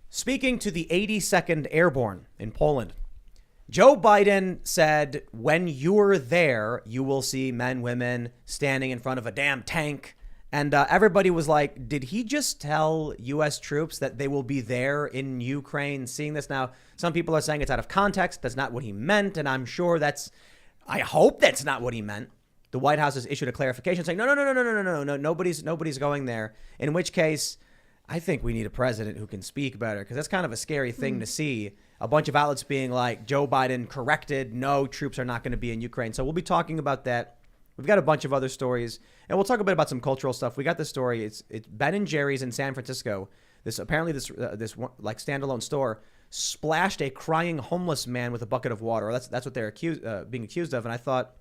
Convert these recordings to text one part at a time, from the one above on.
Speaking to the 82nd Airborne in Poland, Joe Biden said, when you're there, you will see men, women standing in front of a damn tank. And everybody was like, did he just tell U.S. troops that they will be there in Ukraine seeing this? Now, some people are saying it's out of context. That's not what he meant. And I'm sure I hope that's not what he meant. The White House has issued a clarification saying, no, nobody's going there. In which case, I think we need a president who can speak better, because that's kind of a scary thing to see. A bunch of outlets being like, Joe Biden corrected, no, troops are not going to be in Ukraine. So we'll be talking about that. We've got a bunch of other stories, and we'll talk a bit about some cultural stuff. We got this story. It's Ben and Jerry's in San Francisco. This like standalone store splashed a crying homeless man with a bucket of water. That's what they're being accused of. And I thought,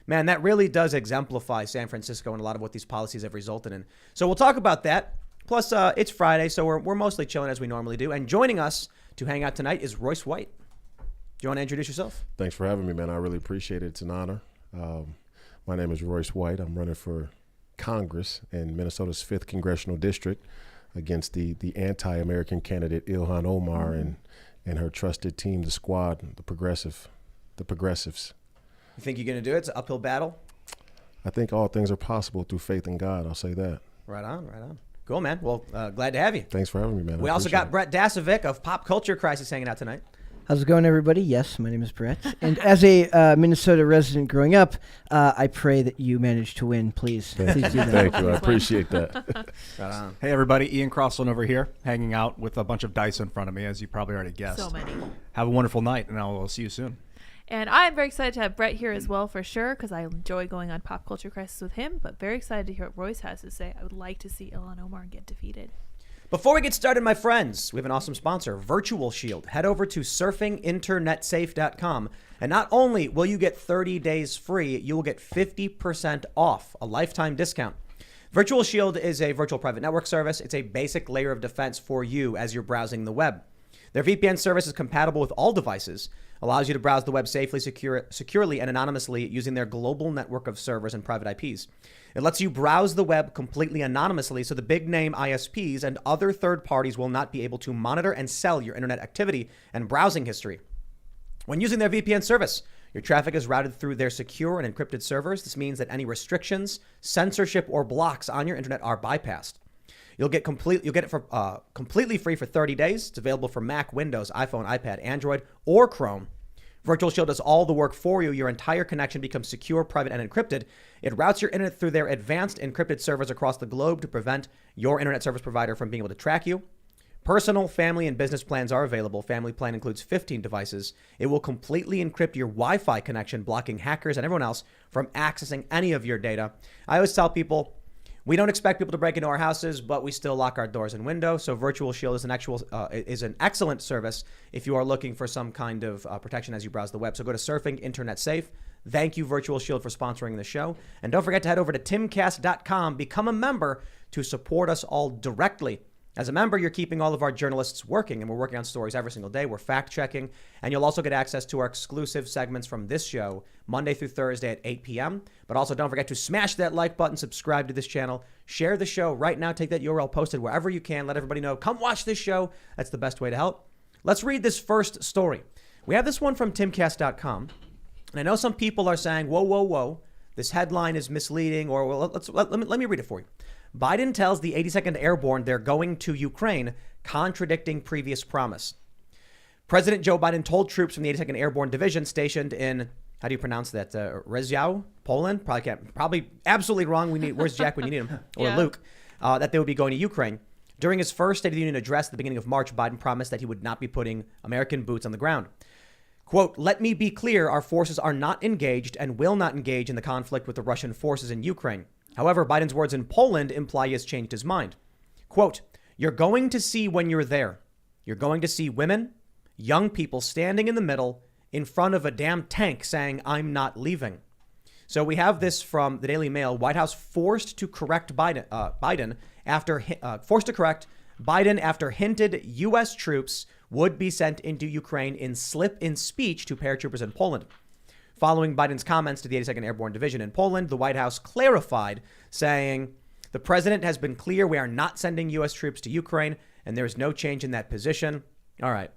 man, that really does exemplify San Francisco and a lot of what these policies have resulted in. So we'll talk about that. Plus, it's Friday, so we're mostly chilling as we normally do. And joining us to hang out tonight is Royce White. Do you want to introduce yourself? Thanks for having me, man. I really appreciate it. It's an honor. My name is Royce White. I'm running for Congress in Minnesota's 5th Congressional District against the anti-American candidate Ilhan Omar and her trusted team, the squad, the progressives. You think you're going to do it? It's an uphill battle? I think all things are possible through faith in God. I'll say that. Right on. Cool, man. Well, glad to have you. Thanks for having me, man. We also got Brett Dasovic of Pop Culture Crisis hanging out tonight. How's it going, everybody? Yes, my name is Brett. And as a Minnesota resident growing up, I pray that you manage to win. Please do that. Thank you. I appreciate that. Right on. Hey, everybody. Ian Crossland over here, hanging out with a bunch of dice in front of me, as you probably already guessed. So many. Have a wonderful night, and I'll see you soon. And I'm very excited to have Brett here as well, for sure, because I enjoy going on Pop Culture Crisis with him, but very excited to hear what Royce has to say. I would like to see Ilhan Omar get defeated. Before we get started, my friends, we have an awesome sponsor, Virtual Shield. Head over to surfinginternetsafe.com, and not only will you get 30 days free, you will get 50% off, a lifetime discount. Virtual Shield is a virtual private network service. It's a basic layer of defense for you as you're browsing the web. Their VPN service is compatible with all devices, allows you to browse the web safely, securely, and anonymously using their global network of servers and private IPs. It lets you browse the web completely anonymously, so the big name ISPs and other third parties will not be able to monitor and sell your internet activity and browsing history. When using their VPN service, your traffic is routed through their secure and encrypted servers. This means that any restrictions, censorship, or blocks on your internet are bypassed. You'll get it for completely free for 30 days. It's available for Mac, Windows, iPhone, iPad, Android, or Chrome. Virtual Shield does all the work for you. Your entire connection becomes secure, private, and encrypted. It routes your internet through their advanced encrypted servers across the globe to prevent your internet service provider from being able to track you. Personal, family, and business plans are available. Family plan includes 15 devices. It will completely encrypt your Wi-Fi connection, blocking hackers and everyone else from accessing any of your data. I always tell people, we don't expect people to break into our houses, but we still lock our doors and windows. So Virtual Shield is an excellent service if you are looking for some kind of protection as you browse the web. So go to Surfing Internet Safe. Thank you, Virtual Shield, for sponsoring the show. And don't forget to head over to timcast.com, become a member to support us all directly. As a member, you're keeping all of our journalists working, and we're working on stories every single day. We're fact-checking, and you'll also get access to our exclusive segments from this show, Monday through Thursday at 8 p.m. But also don't forget to smash that like button, subscribe to this channel, share the show right now, take that URL posted wherever you can, let everybody know, come watch this show. That's the best way to help. Let's read this first story. We have this one from timcast.com, and I know some people are saying, whoa, this headline is misleading, or well, let me read it for you. Biden tells the 82nd Airborne they're going to Ukraine, contradicting previous promise. President Joe Biden told troops from the 82nd Airborne Division stationed in, how do you pronounce that? Rzeszów, Poland? Probably absolutely wrong. Where's Jack when you need him? Or Yeah. Luke, that they would be going to Ukraine. During his first State of the Union address at the beginning of March, Biden promised that he would not be putting American boots on the ground. Quote, let me be clear, our forces are not engaged and will not engage in the conflict with the Russian forces in Ukraine. However, Biden's words in Poland imply he has changed his mind. Quote, you're going to see when you're there. You're going to see women, young people standing in the middle in front of a damn tank saying, I'm not leaving. So we have this from the Daily Mail. White House forced to correct Biden after hinted U.S. troops would be sent into Ukraine in speech to paratroopers in Poland. Following Biden's comments to the 82nd Airborne Division in Poland, the White House clarified, saying The president has been clear we are not sending U.S. troops to Ukraine, and there is no change in that position. All right.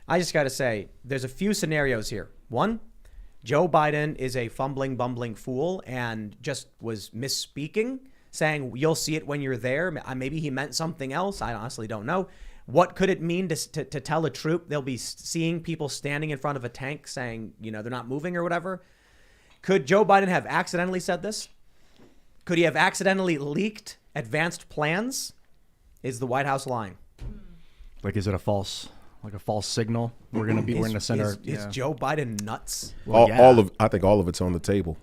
I just got to say, there's a few scenarios here. One, Joe Biden is a fumbling, bumbling fool and just was misspeaking, saying you'll see it when you're there. Maybe he meant something else. I honestly don't know. What could it mean to tell a troop they'll be seeing people standing in front of a tank saying, they're not moving or whatever? Could Joe Biden have accidentally said this? Could he have accidentally leaked advanced plans? Is the White House lying? Like, is it a false signal? We're going to send our... Is Joe Biden nuts? Well, I think all of it's on the table.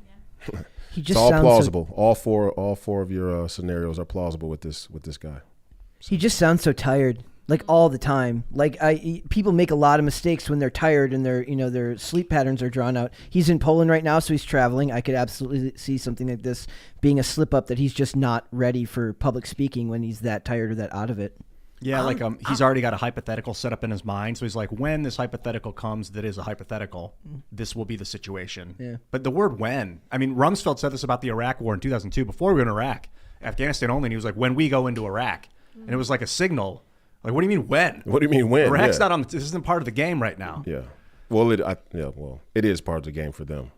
He It's just all sounds plausible. All four of your scenarios are plausible with this guy. He just sounds so tired, like all the time. Like people make a lot of mistakes when they're tired and their sleep patterns are drawn out. He's in Poland right now, so he's traveling. I could absolutely see something like this being a slip up, that he's just not ready for public speaking when he's that tired or that out of it. Yeah, he's already got a hypothetical set up in his mind. So he's like, when this hypothetical comes that is a hypothetical, this will be the situation. Yeah. But the word when, I mean, Rumsfeld said this about the Iraq war in 2002, before we were in Iraq, Afghanistan only, and he was like, when we go into Iraq. And it was like a signal. Like, what do you mean when? What do you mean when? Iraq's not on, this isn't part of the game right now. Yeah. Well, it is part of the game for them.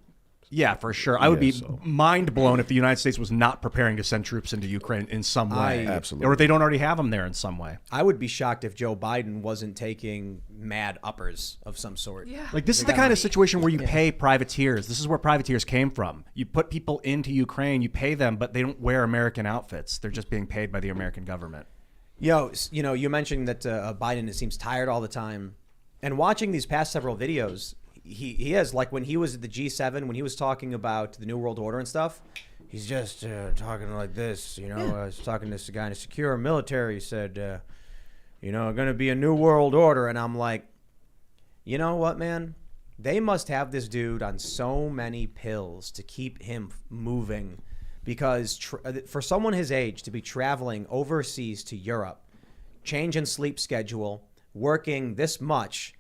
Yeah, for sure. I would be mind blown if the United States was not preparing to send troops into Ukraine in some way. Absolutely. Or if they don't already have them there in some way. I would be shocked if Joe Biden wasn't taking mad uppers of some sort. Yeah. Like, this is the kind of situation where you pay privateers. This is where privateers came from. You put people into Ukraine, you pay them, but they don't wear American outfits. They're just being paid by the American government. You mentioned that Biden seems tired all the time. And watching these past several videos, he is, like when he was at the G7, when he was talking about the New World Order and stuff, he's just talking like this. I was talking to this guy in a secure military, said, going to be a New World Order. And I'm like, you know what, man? They must have this dude on so many pills to keep him moving, because for someone his age to be traveling overseas to Europe, change in sleep schedule, working this much,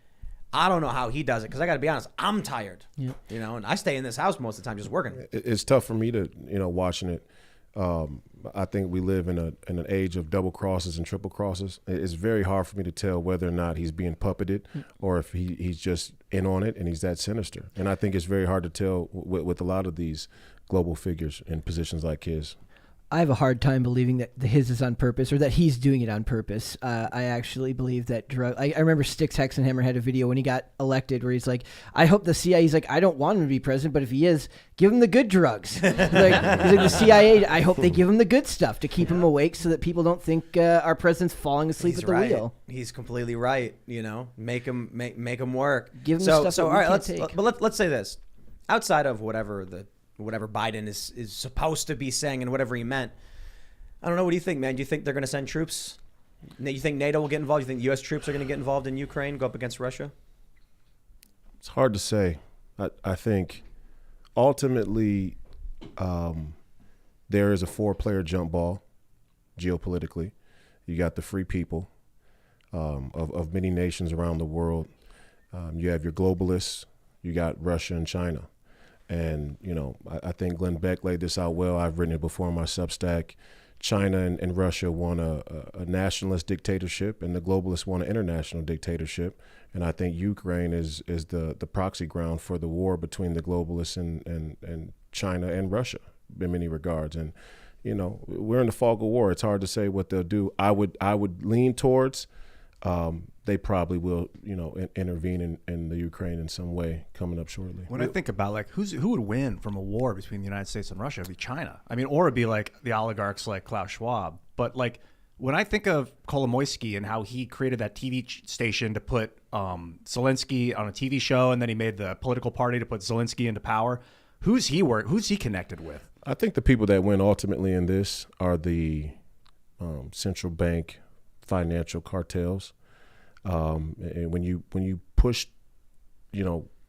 I don't know how he does it, because I got to be honest, I'm tired. Yeah. And I stay in this house most of the time just working. It's tough for me to, watching it. I think we live in an age of double crosses and triple crosses. It's very hard for me to tell whether or not he's being puppeted or if he's just in on it and he's that sinister. And I think it's very hard to tell with a lot of these global figures in positions like his. I have a hard time believing that his is on purpose, or that he's doing it on purpose. I actually believe that I remember Styx Hexenhammer had a video when he got elected where he's like, I hope the CIA, he's like, I don't want him to be president, but if he is, give him the good drugs. he's like the CIA, I hope they give him the good stuff to keep him awake so that people don't think our president's falling asleep at the wheel. He's completely right. Make him work. Give him the stuff so that all right, can't take. But let's say this. Outside of whatever Biden is supposed to be saying and whatever he meant, I don't know. What do you think, man? Do you think they're going to send troops? You think NATO will get involved? You think U.S. troops are going to get involved in Ukraine, go up against Russia? It's hard to say. I think ultimately there is a 4-player jump ball geopolitically. You got the free people of many nations around the world. You have your globalists. You got Russia and China. And, I think Glenn Beck laid this out well. I've written it before in my Substack. China and Russia want a nationalist dictatorship, and the globalists want an international dictatorship. And I think Ukraine is the proxy ground for the war between the globalists and China and Russia in many regards. And, we're in the fog of war. It's hard to say what they'll do. I would lean towards they probably will, intervene in the Ukraine in some way coming up shortly. When I think about who would win from a war between the United States and Russia, it'd be China. I mean, or it'd be like the oligarchs like Klaus Schwab. But when I think of Kolomoisky and how he created that TV station to put Zelensky on a TV show, and then he made the political party to put Zelensky into power, who's he connected with? I think the people that win ultimately in this are the central bank financial cartels. And when you push,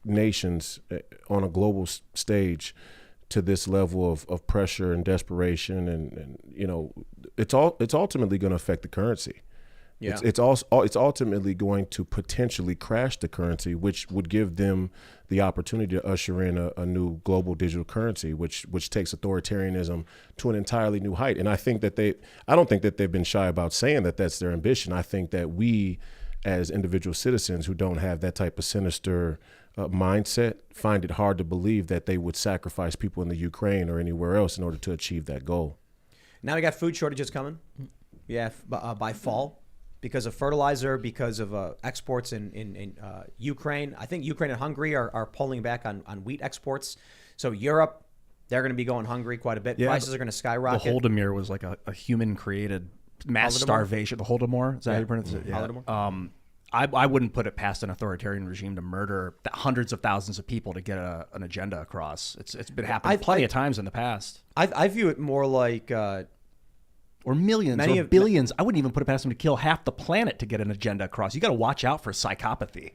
nations on a global stage to this level of pressure and desperation, and it's ultimately going to affect the currency. Yeah. It's ultimately going to potentially crash the currency, which would give them the opportunity to usher in a new global digital currency, which takes authoritarianism to an entirely new height. And I don't think that they've been shy about saying that that's their ambition. I think that we, as individual citizens who don't have that type of sinister mindset, find it hard to believe that they would sacrifice people in the Ukraine or anywhere else in order to achieve that goal. Now we got food shortages coming. Yeah, by fall. Because of fertilizer, because of exports in Ukraine. I think Ukraine and Hungary are pulling back on wheat exports. So Europe, they're going to be going hungry quite a bit. Yeah, Prices are going to skyrocket. The Holodomor was like a human-created mass Holodomor? starvation. The Holodomor? Is that how you pronounce it? Yeah. Holodomor? I wouldn't put it past an authoritarian regime to murder hundreds of thousands of people to get an agenda across. It's been happening plenty of times in the past. I view it more like... or millions or billions. I wouldn't even put it past them to kill half the planet to get an agenda across. You got to watch out for psychopathy.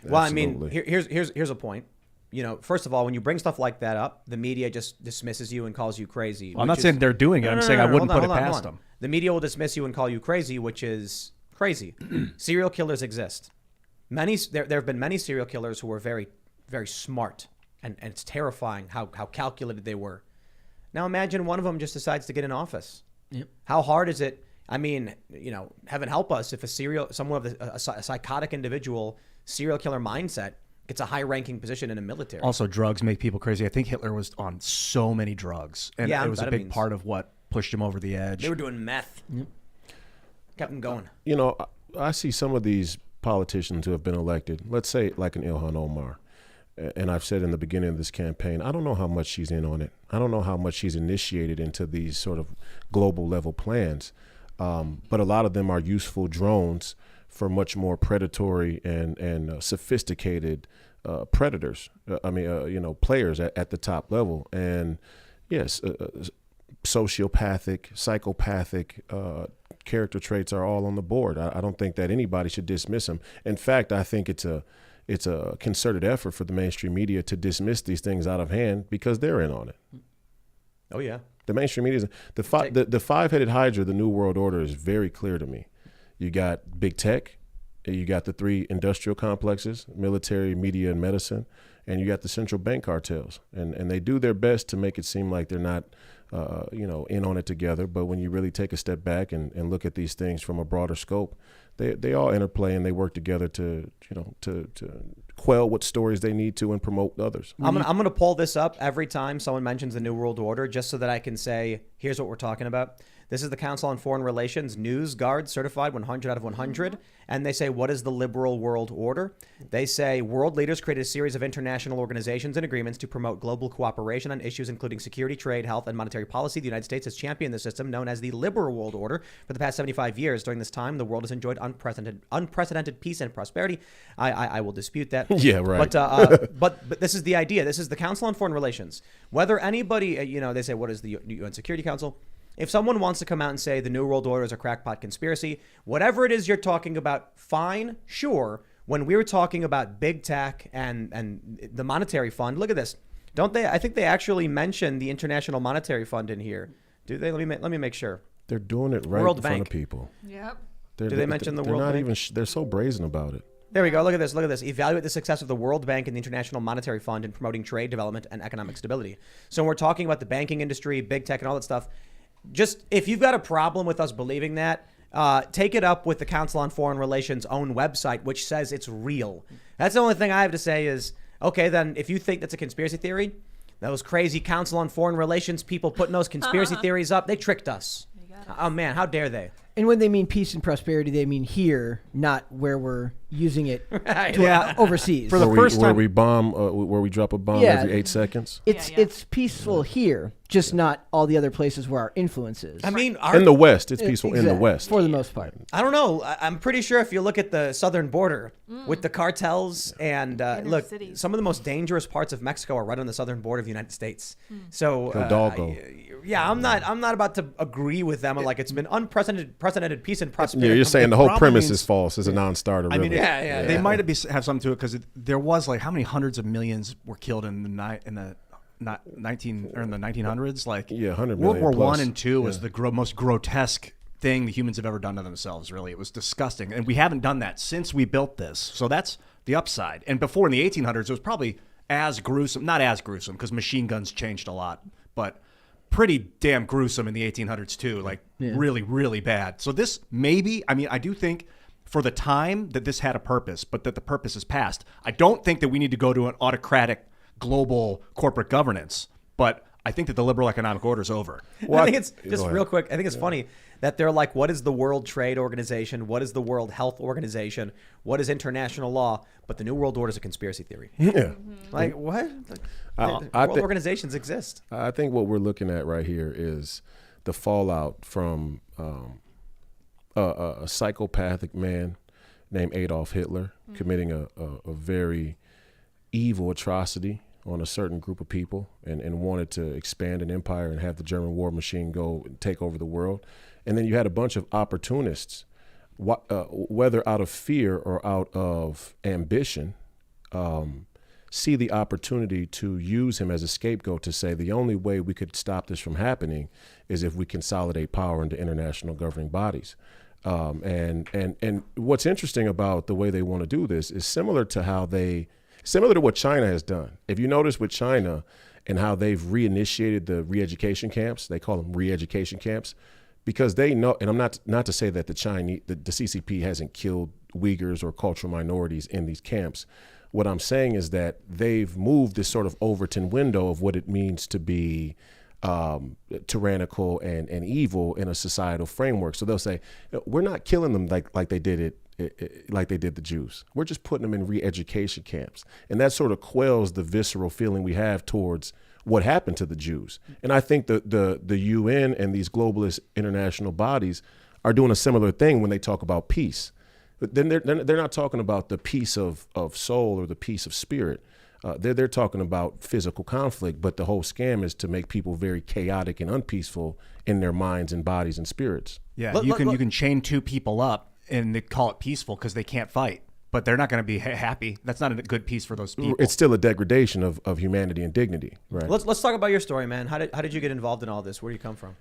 Well, Absolutely. I mean, here's a point. You know, first of all, when you bring stuff like that up, the media just dismisses you and calls you crazy. Well, I'm not saying they're doing it. I'm saying I wouldn't put it past them. The media will dismiss you and call you crazy, which is crazy. Serial killers exist. There have been many serial killers who were very, very smart, and it's terrifying how calculated they were. Now imagine one of them just decides to get in office. Yep. How hard is it? I mean, heaven help us if someone with a psychotic individual serial killer mindset gets a high-ranking position in the military. Also, drugs make people crazy. I think Hitler was on so many drugs, and it was a big part of what pushed him over the edge. They were doing meth. Yep. Kept him going. I see some of these politicians who have been elected, let's say like an Ilhan Omar, and I've said in the beginning of this campaign, I don't know how much she's in on it. I don't know how much she's initiated into these sort of global level plans. But a lot of them are useful drones for much more predatory and sophisticated predators. Players at the top level. And yes, sociopathic, psychopathic character traits are all on the board. I don't think that anybody should dismiss them. In fact, I think it's a concerted effort for the mainstream media to dismiss these things out of hand because they're in on it. Oh yeah, the mainstream media, the five-headed hydra, the New World Order is very clear to me. You got big tech, you got the three industrial complexes, military, media, and medicine, and you got the central bank cartels, and they do their best to make it seem like they're not, in on it together. But when you really take a step back and look at these things from a broader scope, they all interplay and they work together to quell what stories they need to and promote others. I'm gonna pull this up every time someone mentions the New World Order, just so that I can say, here's what we're talking about. This is the Council on Foreign Relations News Guard certified 100 out of 100. And they say, what is the liberal world order? They say world leaders created a series of international organizations and agreements to promote global cooperation on issues including security, trade, health, and monetary policy. The United States has championed the system known as the liberal world order for the past 75 years. During this time, the world has enjoyed unprecedented peace and prosperity. I will dispute that. Yeah, right. But this is the idea. This is the Council on Foreign Relations. Whether anybody, they say, what is the UN Security Council? If someone wants to come out and say the New World Order is a crackpot conspiracy, whatever it is you're talking about, fine, sure. When we were talking about big tech and the monetary fund, look at this. Don't they? I think they actually mentioned the International Monetary Fund in here. Do they? Let me make sure. They're doing it right World in front Bank. of people. Yep. Do they mention the World Bank? Bank? They're so brazen about it. There we go. Look at this. Look at this. Evaluate the success of the World Bank and the International Monetary Fund in promoting trade, development, and economic stability. So when we're talking about the banking industry, big tech, and all that stuff, just if you've got a problem with us believing that, take it up with the Council on Foreign Relations' own website, which says it's real. That's the only thing I have to say is, okay, then if you think that's a conspiracy theory, those crazy Council on Foreign Relations people putting those conspiracy theories up, they tricked us. Oh, man, how dare they? And when they mean peace and prosperity, they mean here, not where we're using it Right. overseas. For the first time, where we drop a bomb every 8 seconds. It's peaceful here, just not all the other places where our influence is. I mean, in the West, it's peaceful in the West. For the most part. I don't know. I'm pretty sure if you look at the southern border with the cartels and look, cities. some of the most dangerous parts of Mexico are right on the southern border of the United States. So, Hidalgo. I'm not about to agree with them. Like it's been unprecedented peace and prosperity. Yeah, you're saying the whole problem premise means- is false. It's a non-starter. I mean, really. they might have something to it because there was like how many hundreds of millions were killed in the 1900s? Like 100 World million War plus. I and II was the most grotesque thing the humans have ever done to themselves, really. It was disgusting. And we haven't done that since we built this. So that's the upside. And before in the 1800s, it was probably as gruesome, not as gruesome because machine guns changed a lot, but pretty damn gruesome in the 1800s too, like really, really bad. So this maybe, I mean, I do think for the time that this had a purpose, but that the purpose is past. I don't think that we need to go to an autocratic global corporate governance, but I think that the liberal economic order is over. Well, I think it's just real quick. I think it's funny that they're like, what is the World Trade Organization? What is the World Health Organization? What is international law? But the New World Order is a conspiracy theory. Yeah. Like, what? World organizations exist. I think what we're looking at right here is the fallout from a psychopathic man named Adolf Hitler committing a very evil atrocity on a certain group of people and wanted to expand an empire and have the German war machine go and take over the world. And then you had a bunch of opportunists, whether out of fear or out of ambition, see the opportunity to use him as a scapegoat to say the only way we could stop this from happening is if we consolidate power into international governing bodies. And what's interesting about the way they want to do this is similar to what China has done. If you notice with China and how they've reinitiated the re-education camps, they call them re-education camps, because they know, and I'm not to say that the CCP hasn't killed Uyghurs or cultural minorities in these camps. What I'm saying is that they've moved this sort of Overton window of what it means to be tyrannical and evil in a societal framework. So they'll say, we're not killing them like they did like they did the Jews. We're just putting them in re-education camps. And that sort of quells the visceral feeling we have towards what happened to the Jews. And I think the UN and these globalist international bodies are doing a similar thing when they talk about peace. But then they're not talking about the peace of soul or the peace of spirit. They're talking about physical conflict, but the whole scam is to make people very chaotic and unpeaceful in their minds and bodies and spirits. Yeah, you can chain two people up and they call it peaceful because they can't fight, but they're not going to be happy. That's not a good peace for those people. It's still a degradation of humanity and dignity, right? Let's talk about your story, man. How did you get involved in all this? Where do you come from?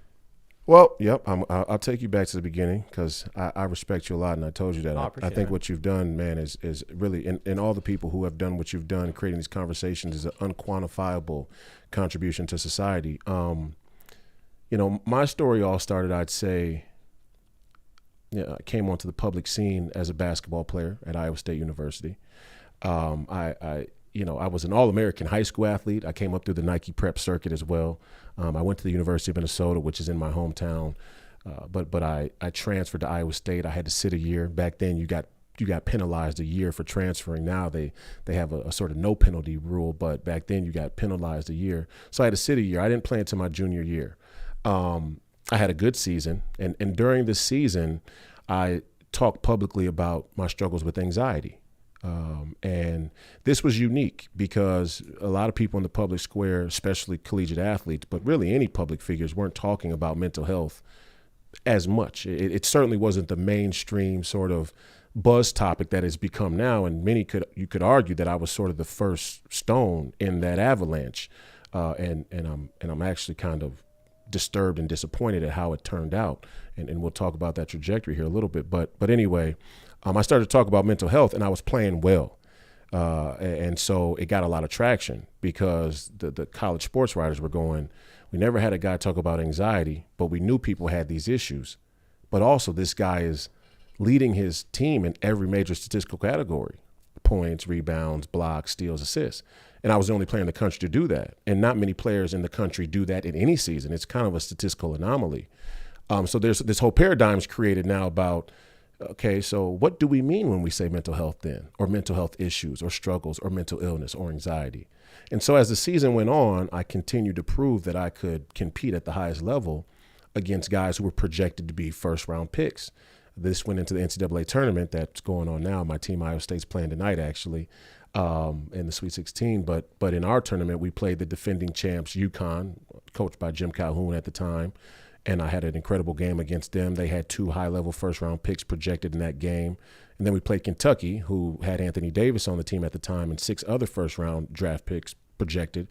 Well, yep, I'll take you back to the beginning because I respect you a lot, and I told you that. I think what you've done, man, is really, and all the people who have done what you've done, creating these conversations, is an unquantifiable contribution to society. My story all started, I'd say, I came onto the public scene as a basketball player at Iowa State University. I was an All-American high school athlete. I came up through the Nike prep circuit as well. I went to the University of Minnesota, which is in my hometown, but I transferred to Iowa State. I had to sit a year. Back then, you got penalized a year for transferring. Now they have a sort of no penalty rule, but back then you got penalized a year. So I had to sit a year. I didn't play until my junior year. I had a good season, and during this season, I talked publicly about my struggles with anxiety. And this was unique because a lot of people in the public square, especially collegiate athletes, but really any public figures, weren't talking about mental health as much. It certainly wasn't the mainstream sort of buzz topic that it's become now. And you could argue that I was sort of the first stone in that avalanche. And I'm actually kind of disturbed and disappointed at how it turned out. And we'll talk about that trajectory here a little bit. But anyway, I started to talk about mental health, and I was playing well. And so it got a lot of traction because the college sports writers were going, we never had a guy talk about anxiety, but we knew people had these issues. But also this guy is leading his team in every major statistical category: points, rebounds, blocks, steals, assists. And I was the only player in the country to do that. And not many players in the country do that in any season. It's kind of a statistical anomaly. So there's this whole paradigm's created now about, okay, so what do we mean when we say mental health then, or mental health issues or struggles or mental illness or anxiety? And so as the season went on, I continued to prove that I could compete at the highest level against guys who were projected to be first-round picks. This went into the NCAA tournament that's going on now. My team, Iowa State's playing tonight, actually, in the Sweet 16. But in our tournament, we played the defending champs, UConn, coached by Jim Calhoun at the time. And I had an incredible game against them. They had 2 high-level first-round picks projected in that game. And then we played Kentucky, who had Anthony Davis on the team at the time, and 6 other first-round draft picks projected.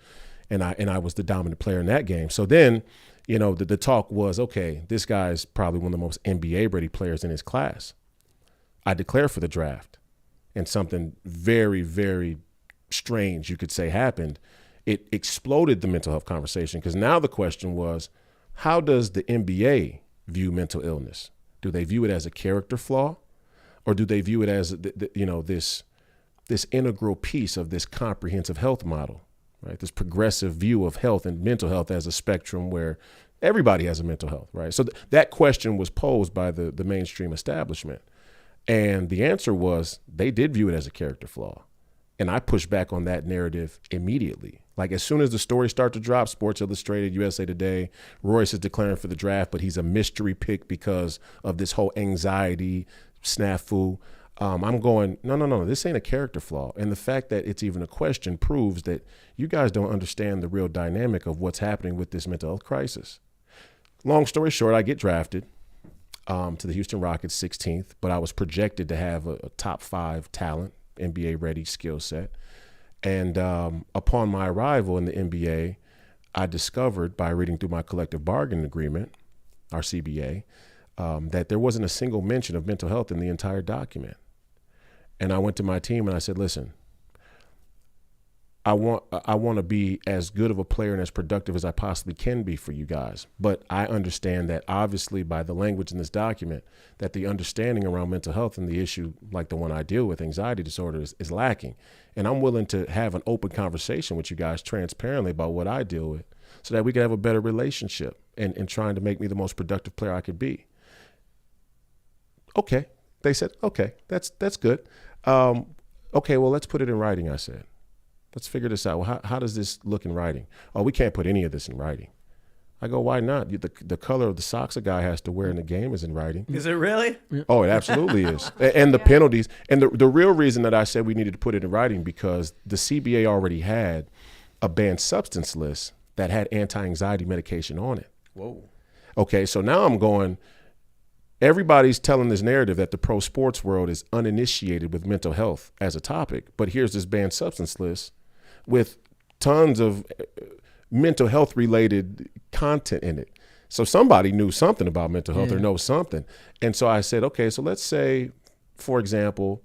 and I was the dominant player in that game. So then, the talk was, okay, this guy's probably one of the most NBA ready players in his class. I declared for the draft, and something very, very strange, you could say, happened. It exploded the mental health conversation, because now the question was, how does the NBA view mental illness? Do they view it as a character flaw, or do they view it as this integral piece of this comprehensive health model, right? This progressive view of health and mental health as a spectrum where everybody has a mental health, right? So that question was posed by the mainstream establishment. And the answer was they did view it as a character flaw. And I pushed back on that narrative immediately. Like, as soon as the stories start to drop, Sports Illustrated, USA Today, Royce is declaring for the draft, but he's a mystery pick because of this whole anxiety snafu. I'm going, no, this ain't a character flaw. And the fact that it's even a question proves that you guys don't understand the real dynamic of what's happening with this mental health crisis. Long story short, I get drafted to the Houston Rockets 16th, but I was projected to have a top 5 talent, NBA ready skill set. And upon my arrival in the NBA, I discovered by reading through my collective bargaining agreement, our CBA, that there wasn't a single mention of mental health in the entire document. And I went to my team and I said, listen, I want to be as good of a player and as productive as I possibly can be for you guys. But I understand that obviously by the language in this document that the understanding around mental health and the issue like the one I deal with, anxiety disorders, is lacking. And I'm willing to have an open conversation with you guys transparently about what I deal with so that we can have a better relationship and trying to make me the most productive player I could be. Okay. They said, okay, that's good. Okay, well, let's put it in writing, I said. Let's figure this out. Well, how does this look in writing? Oh, we can't put any of this in writing. I go, why not? The color of the socks a guy has to wear in the game is in writing. Is it really? Oh, it absolutely is. And the penalties. And the real reason that I said we needed to put it in writing, because the CBA already had a banned substance list that had anti-anxiety medication on it. Whoa. Okay, so now I'm going, everybody's telling this narrative that the pro sports world is uninitiated with mental health as a topic, but here's this banned substance list with tons of mental health related content in it. So somebody knew something about mental health or knows something. And so I said, okay, so let's say, for example,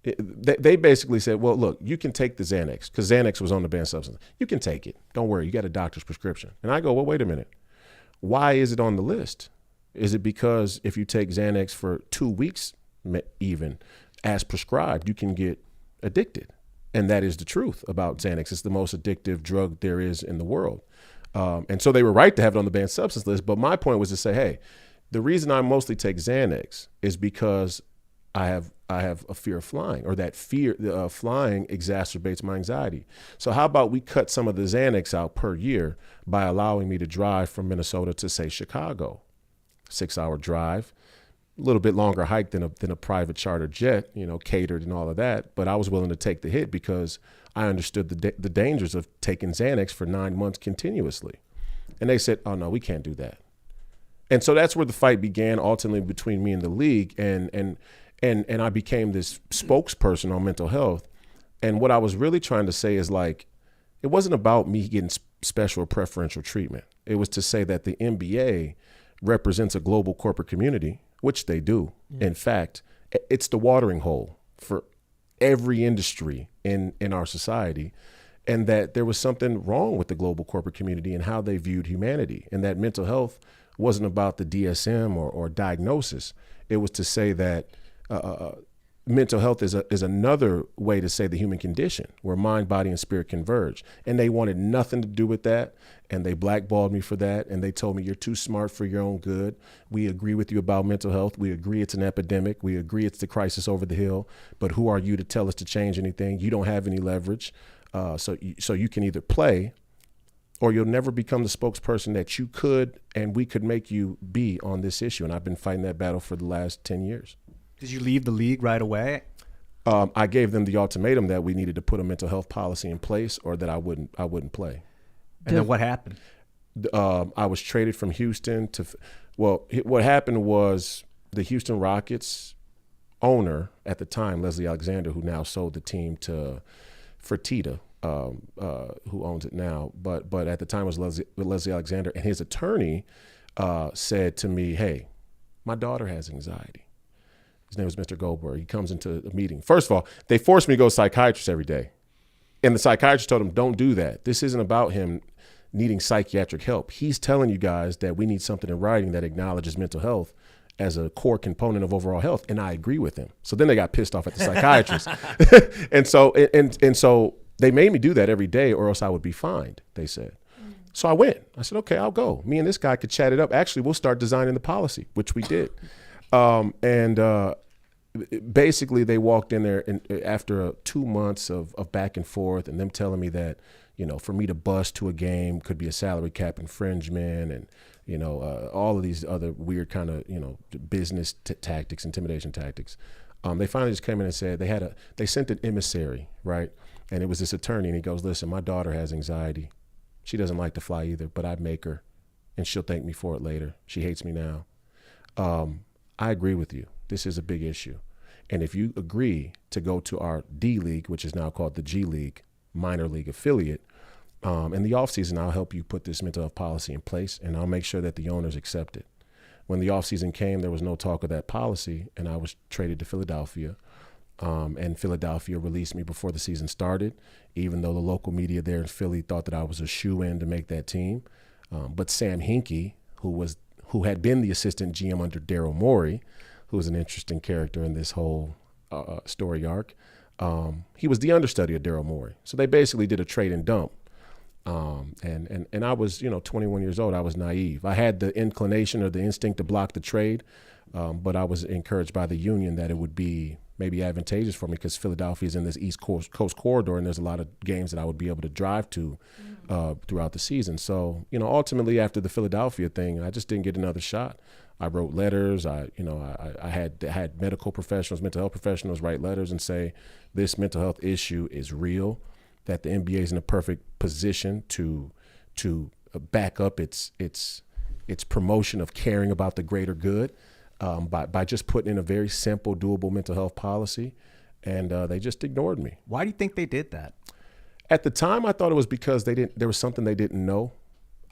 they basically said, well, look, you can take the Xanax, because Xanax was on the banned substance. You can take it. Don't worry. You got a doctor's prescription. And I go, well, wait a minute. Why is it on the list? Is it because if you take Xanax for 2 weeks, even as prescribed, you can get addicted? And that is the truth about Xanax. It's the most addictive drug there is in the world. And so they were right to have it on the banned substance list. But my point was to say, hey, the reason I mostly take Xanax is because I have a fear of flying, or that fear of flying exacerbates my anxiety. So how about we cut some of the Xanax out per year by allowing me to drive from Minnesota to, say, Chicago? 6-hour drive, a little bit longer hike than a private charter jet, catered and all of that. But I was willing to take the hit because I understood the dangers of taking Xanax for 9 months continuously. And they said, oh, no, we can't do that. And so that's where the fight began ultimately between me and the league. And I became this spokesperson on mental health. And what I was really trying to say is, like, it wasn't about me getting special or preferential treatment. It was to say that the NBA represents a global corporate community, which they do. In fact, it's the watering hole for every industry in our society, and that there was something wrong with the global corporate community and how they viewed humanity, and that mental health wasn't about the DSM or diagnosis. It was to say that mental health is another way to say the human condition, where mind, body, and spirit converge. And they wanted nothing to do with that. And they blackballed me for that. And they told me, you're too smart for your own good. We agree with you about mental health. We agree it's an epidemic. We agree it's the crisis over the hill. But who are you to tell us to change anything? You don't have any leverage. So you can either play, or you'll never become the spokesperson that you could and we could make you be on this issue. And I've been fighting that battle for the last 10 years. Did you leave the league right away? I gave them the ultimatum that we needed to put a mental health policy in place, or that I wouldn't play. And then what happened? I was traded from Houston to, well, what happened was the Houston Rockets owner at the time, Leslie Alexander, who now sold the team to Fertitta, who owns it now, but at the time it was Leslie Alexander, and his attorney said to me, "Hey, my daughter has anxiety." His name was Mr. Goldberg. He comes into a meeting. First of all, they forced me to go to a psychiatrist every day. And the psychiatrist told him, don't do that. This isn't about him needing psychiatric help. He's telling you guys that we need something in writing that acknowledges mental health as a core component of overall health. And I agree with him. So then they got pissed off at the psychiatrist. and so they made me do that every day or else I would be fined, they said. So I went. I said, okay, I'll go. Me and this guy could chat it up. Actually, we'll start designing the policy, which we did. Basically, they walked in there and after 2 months of back and forth and them telling me that, for me to bust to a game could be a salary cap infringement and, all of these other weird kind of, business tactics, intimidation tactics. They finally just came in and said they sent an emissary, right? And it was this attorney and he goes, listen, my daughter has anxiety. She doesn't like to fly either, but I'd make her and she'll thank me for it later. She hates me now. I agree with you. This is a big issue. And if you agree to go to our D League, which is now called the G League, minor league affiliate, in the offseason, I'll help you put this mental health policy in place and I'll make sure that the owners accept it. When the offseason came, there was no talk of that policy and I was traded to Philadelphia. And Philadelphia released me before the season started, even though the local media there in Philly thought that I was a shoo-in to make that team. But Sam Hinkie, who had been the assistant GM under Daryl Morey, who was an interesting character in this whole story arc, he was the understudy of Daryl Morey. So they basically did a trade and dump. And I was, 21 years old. I was naive. I had the inclination or the instinct to block the trade, but I was encouraged by the union that it would be maybe advantageous for me because Philadelphia is in this East Coast corridor and there's a lot of games that I would be able to drive to throughout the season. So, ultimately after the Philadelphia thing, I just didn't get another shot. I wrote letters. I had medical professionals, mental health professionals write letters and say, this mental health issue is real, that the NBA is in a perfect position to back up its promotion of caring about the greater good. By just putting in a very simple, doable mental health policy, and they just ignored me. Why do you think they did that? At the time, I thought it was because there was something they didn't know.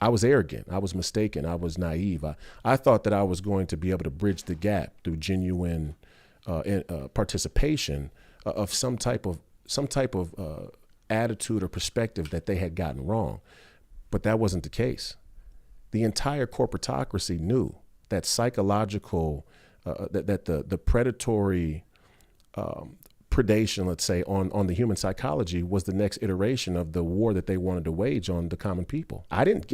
I was arrogant. I was mistaken. I was naive. I thought that I was going to be able to bridge the gap through genuine participation of some type of attitude or perspective that they had gotten wrong, but that wasn't the case. The entire corporatocracy knew that psychological, that the predatory predation, let's say, on the human psychology was the next iteration of the war that they wanted to wage on the common people. I didn't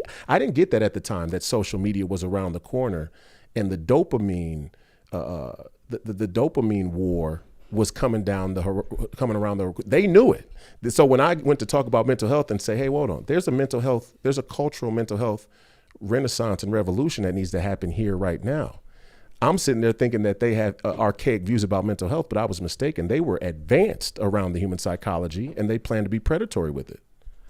get that at the time, that social media was around the corner and the dopamine, the dopamine war was coming around they knew it. So when I went to talk about mental health and say, hey, hold on, there's a cultural mental health renaissance and revolution that needs to happen here right now. I'm sitting there thinking that they had archaic views about mental health, but I was mistaken. They were advanced around the human psychology and they planned to be predatory with it.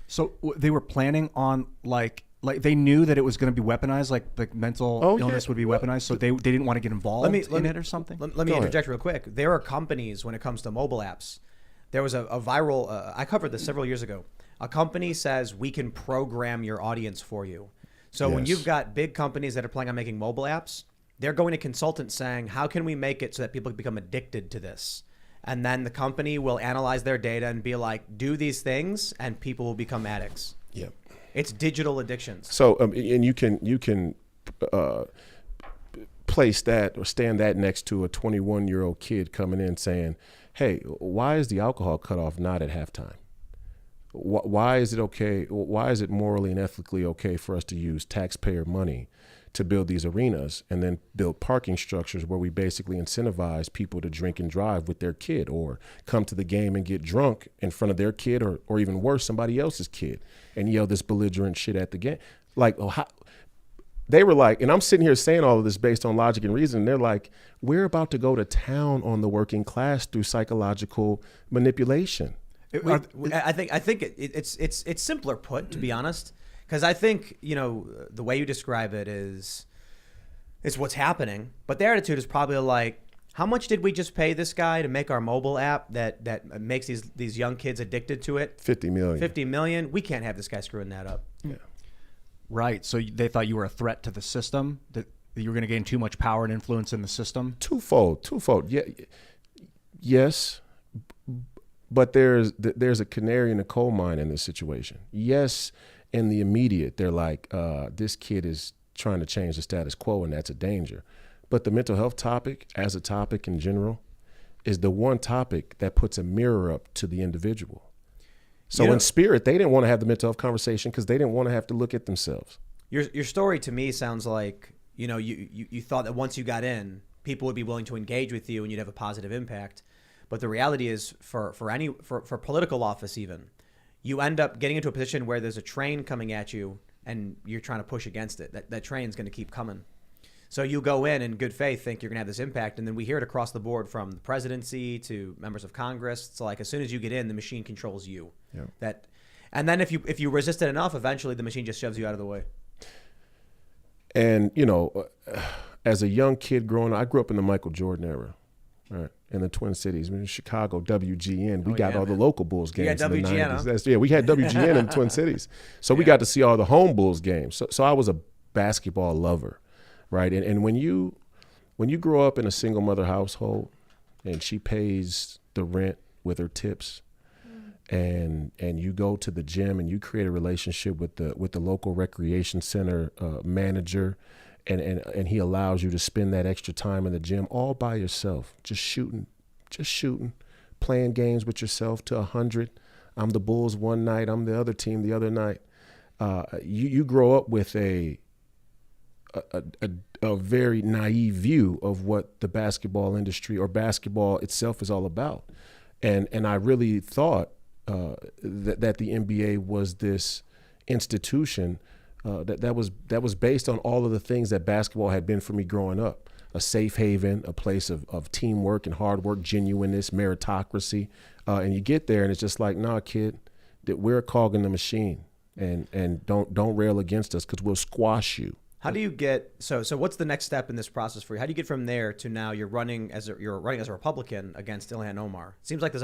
So they were planning on like they knew that it was going to be weaponized, like mental illness would be weaponized. So they didn't want to get involved in it or something. Let me interject real quick. There are companies when it comes to mobile apps. There was a viral, I covered this several years ago. A company says we can program your audience for you. So when you've got big companies that are planning on making mobile apps, they're going to consultants saying, how can we make it so that people become addicted to this? And then the company will analyze their data and be like, do these things and people will become addicts. Yep. It's digital addictions. So, and you can place that or stand that next to a 21-year-old kid coming in saying, hey, why is the alcohol cutoff not at halftime? Why is it okay? Why is it morally and ethically okay for us to use taxpayer money to build these arenas and then build parking structures where we basically incentivize people to drink and drive with their kid or come to the game and get drunk in front of their kid or even worse, somebody else's kid and yell this belligerent shit at the game? Like, they were like, and I'm sitting here saying all of this based on logic and reason. And they're like, we're about to go to town on the working class through psychological manipulation. I think it's simpler put, to be honest, because I think the way you describe it is what's happening, but their attitude is probably like, How much did we just pay this guy to make our mobile app that makes these young kids addicted to it? 50 million. 50 million. We can't have this guy screwing that up. Yeah. Right. So they thought you were a threat to the system, that you were going to gain too much power and influence in the system? Twofold. Yeah. Yes. But there's a canary in the coal mine in this situation. Yes, in the immediate, they're like, this kid is trying to change the status quo, and that's a danger. But the mental health topic, as a topic in general, is the one topic that puts a mirror up to the individual. So in spirit, they didn't want to have the mental health conversation because they didn't want to have to look at themselves. Your story to me sounds like, you thought that once you got in, people would be willing to engage with you and you'd have a positive impact. But the reality is, for political office even, you end up getting into a position where there's a train coming at you and you're trying to push against it. That train's going to keep coming. So you go in good faith, think you're going to have this impact, and then we hear it across the board from the presidency to members of Congress. It's like as soon as you get in, the machine controls you. Yeah. And then if you resist it enough, eventually the machine just shoves you out of the way. And, as a young kid growing up, I grew up in the Michael Jordan era, right? In the Twin Cities, in Chicago, WGN. We got all the local Bulls games in the 90s. Huh? We had WGN in the Twin Cities. So we got to see all the home Bulls games. So I was a basketball lover, right? And when you grow up in a single mother household and she pays the rent with her tips, and you go to the gym and you create a relationship with the local recreation center manager, and he allows you to spend that extra time in the gym all by yourself, just shooting, playing games with yourself to 100. I'm the Bulls one night, I'm the other team the other night. You grow up with a very naive view of what the basketball industry or basketball itself is all about. And I really thought that the NBA was this institution that was based on all of the things that basketball had been for me growing up. A safe haven, a place of teamwork and hard work, genuineness, meritocracy. And you get there and it's just like, nah, kid, that we're a cog in the machine, and don't rail against us because we'll squash you. How do you get so what's the next step in this process for you? How do you get from there to now you're running as a Republican against Ilhan Omar? It seems like there's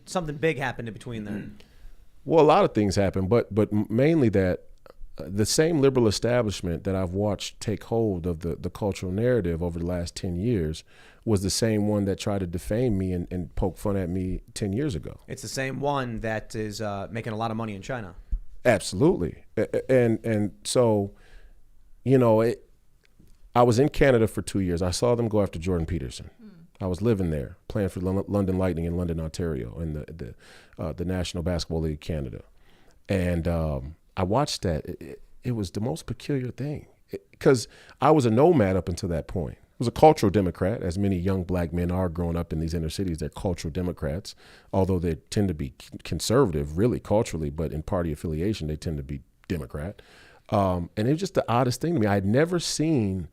something big happened in between there. Well, a lot of things happened, but mainly that the same liberal establishment that I've watched take hold of the cultural narrative over the last 10 years was the same one that tried to defame me and poke fun at me 10 years ago. It's the same one that is making a lot of money in China. Absolutely. And so, I was in Canada for 2 years. I saw them go after Jordan Peterson. I was living there, playing for London Lightning in London, Ontario, in the National Basketball League Canada. And I watched that. It was the most peculiar thing because I was a nomad up until that point. I was a cultural Democrat, as many young black men are growing up in these inner cities. They're cultural Democrats, although they tend to be conservative, really culturally, but in party affiliation, they tend to be Democrat. And it was just the oddest thing to me. I had never seen,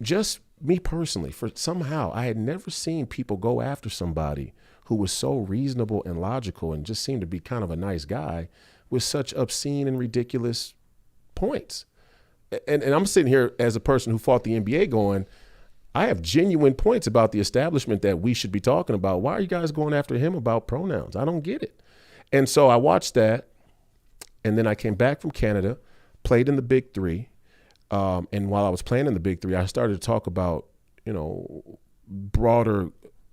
just me personally, I had never seen people go after somebody who was so reasonable and logical and just seemed to be kind of a nice guy with such obscene and ridiculous points. And I'm sitting here as a person who fought the NBA going, I have genuine points about the establishment that we should be talking about. Why are you guys going after him about pronouns? I don't get it. And so I watched that. And then I came back from Canada, played in the Big Three. And while I was playing in the Big Three, I started to talk about, broader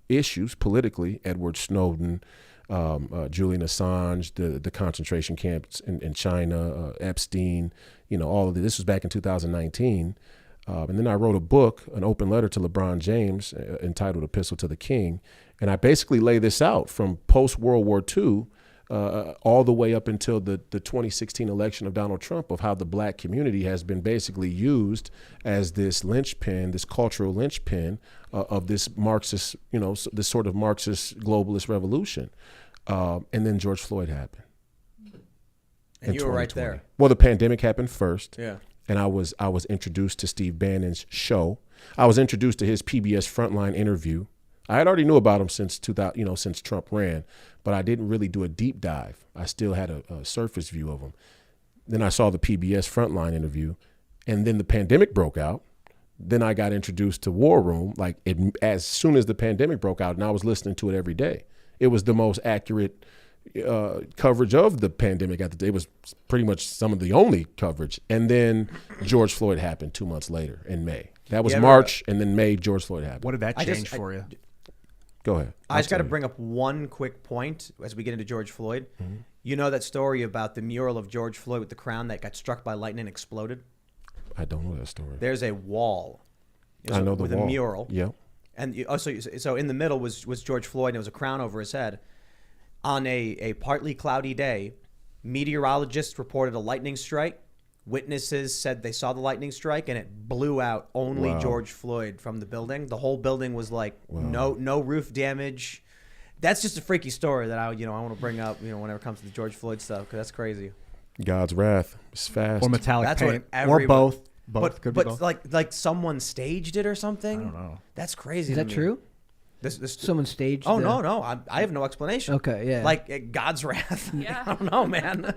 issues politically, Edward Snowden, Julian Assange, the concentration camps in China, Epstein, all of this was back in 2019. And then I wrote a book, an open letter to LeBron James entitled Epistle to the King. And I basically lay this out from post-World War II all the way up until the 2016 election of Donald Trump, of how the black community has been basically used as this linchpin, this cultural linchpin of this Marxist, this sort of Marxist globalist revolution. And then George Floyd happened. And you were right there. Well, the pandemic happened first. Yeah. And I was introduced to Steve Bannon's show. I was introduced to his PBS Frontline interview. I had already knew about him since Trump ran, but I didn't really do a deep dive. I still had a surface view of him. Then I saw the PBS Frontline interview, and then the pandemic broke out. Then I got introduced to War Room, like as soon as the pandemic broke out, and I was listening to it every day. It was the most accurate coverage of the pandemic at the day. It was pretty much some of the only coverage. And then George Floyd happened 2 months later in May. That was March, and then May, George Floyd happened. What did that change for you? Go ahead. I just got to bring up one quick point as we get into George Floyd. Mm-hmm. You know that story about the mural of George Floyd with the crown that got struck by lightning and exploded? I don't know that story. There's a wall. I know the with wall. A mural. Yeah. And so in the middle was George Floyd, and there was a crown over his head. On a partly cloudy day, meteorologists reported a lightning strike. Witnesses said they saw the lightning strike, and it blew out only George Floyd from the building. The whole building was like no roof damage. That's just a freaky story that I want to bring up whenever it comes to the George Floyd stuff, because that's crazy. God's wrath is fast. Or metallic that's paint, or both. But Could be both. like someone staged it or something. I don't know. That's crazy. Is that true? This Someone staged. Oh no! I have no explanation. Okay, yeah. Like God's wrath. Yeah. I don't know, man.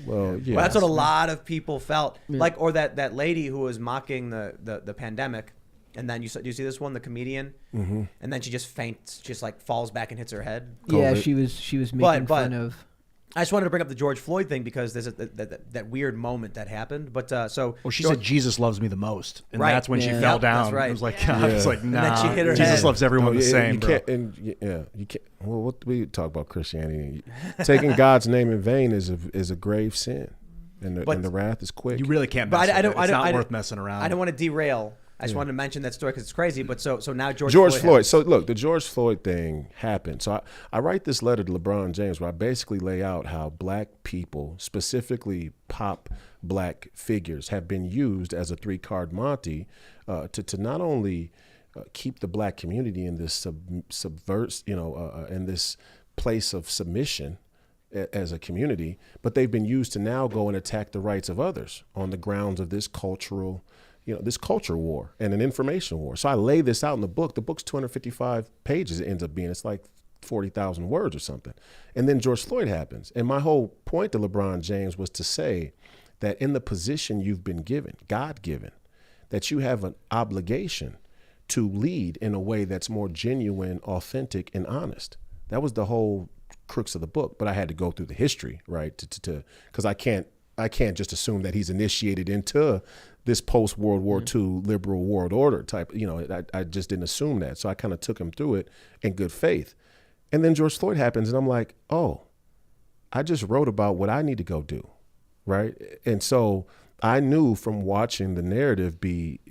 Well, yeah. Well, that's what a lot of people felt. Yeah. Like, or that lady who was mocking the pandemic, and then you see this one, the comedian, Mm-hmm. and then she just faints, just like falls back and hits her head. Yeah, COVID. she was making fun of. I just wanted to bring up the George Floyd thing because there's that weird moment that happened. But so Well, she said Jesus loves me the most, and Right. that's when she Yeah. fell Yep, down. that's right. It was like, Yeah. I was like, nah. then she hit her Jesus head. loves everyone the you same, bro. can't, you can't. Well, what we talk about Christianity, taking God's name in vain is a grave sin, and the wrath is quick. You really can't. But Mess I with don't. it. It's not I don't- worth messing around. I don't want to derail. I just wanted to mention that story because it's crazy. But so now George Floyd. happened. So look, the George Floyd thing happened. So I write this letter to LeBron James where I basically lay out how black people, specifically pop black figures, have been used as a 3-card Monte to not only keep the black community in this in this place of submission as a community, but they've been used to now go and attack the rights of others on the grounds of this cultural. This culture war and an information war. So I lay this out in the book. The book's 255 pages. It ends up being. It's like 40,000 words or something. And then George Floyd happens. And my whole point to LeBron James was to say that in the position you've been given, God-given, that you have an obligation to lead in a way that's more genuine, authentic, and honest. That was the whole crux of the book. But I had to go through the history, right? Because I can't just assume that he's initiated into this post-World War II liberal world order type. I just didn't assume that. So I kind of took him through it in good faith. And then George Floyd happens, and I'm like, oh, I just wrote about what I need to go do, right? And so I knew from watching the narrative be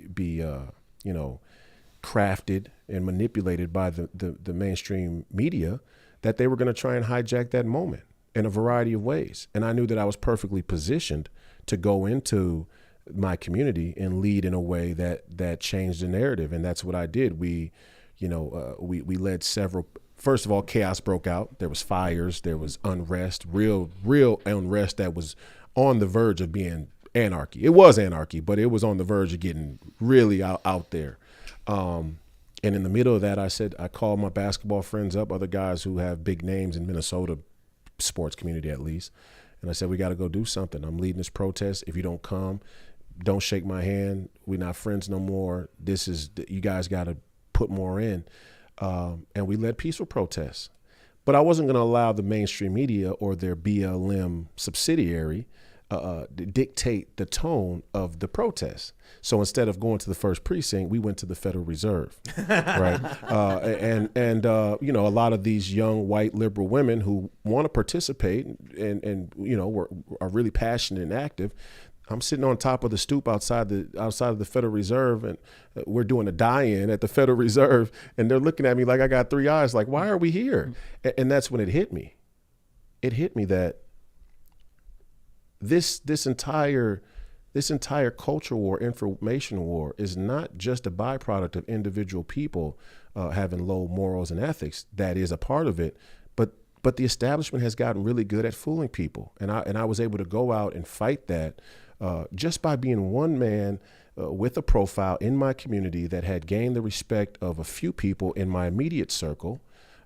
crafted and manipulated by the mainstream media that they were going to try and hijack that moment in a variety of ways. And I knew that I was perfectly positioned to go into my community and lead in a way that changed the narrative. And that's what I did. We led several. First of all, chaos broke out. There was fires. There was unrest, real unrest that was on the verge of being anarchy. It was anarchy, but it was on the verge of getting really out there. And in the middle of that, I called my basketball friends up, other guys who have big names in Minnesota sports community at least. And I said, we got to go do something. I'm leading this protest. If you don't come, don't shake my hand. We're not friends no more. You guys got to put more in. And we led peaceful protests. But I wasn't going to allow the mainstream media or their BLM subsidiary dictate the tone of the protest. So instead of going to the first precinct, we went to the Federal Reserve, right? And a lot of these young white liberal women who want to participate and are really passionate and active. I'm sitting on top of the stoop outside of the Federal Reserve, and we're doing a die-in at the Federal Reserve, and they're looking at me like I got 3 eyes, like, why are we here? And that's when it hit me. It hit me that this entire culture war, information war, is not just a byproduct of individual people having low morals and ethics. That is a part of it, but the establishment has gotten really good at fooling people, and I was able to go out and fight that just by being one man with a profile in my community that had gained the respect of a few people in my immediate circle.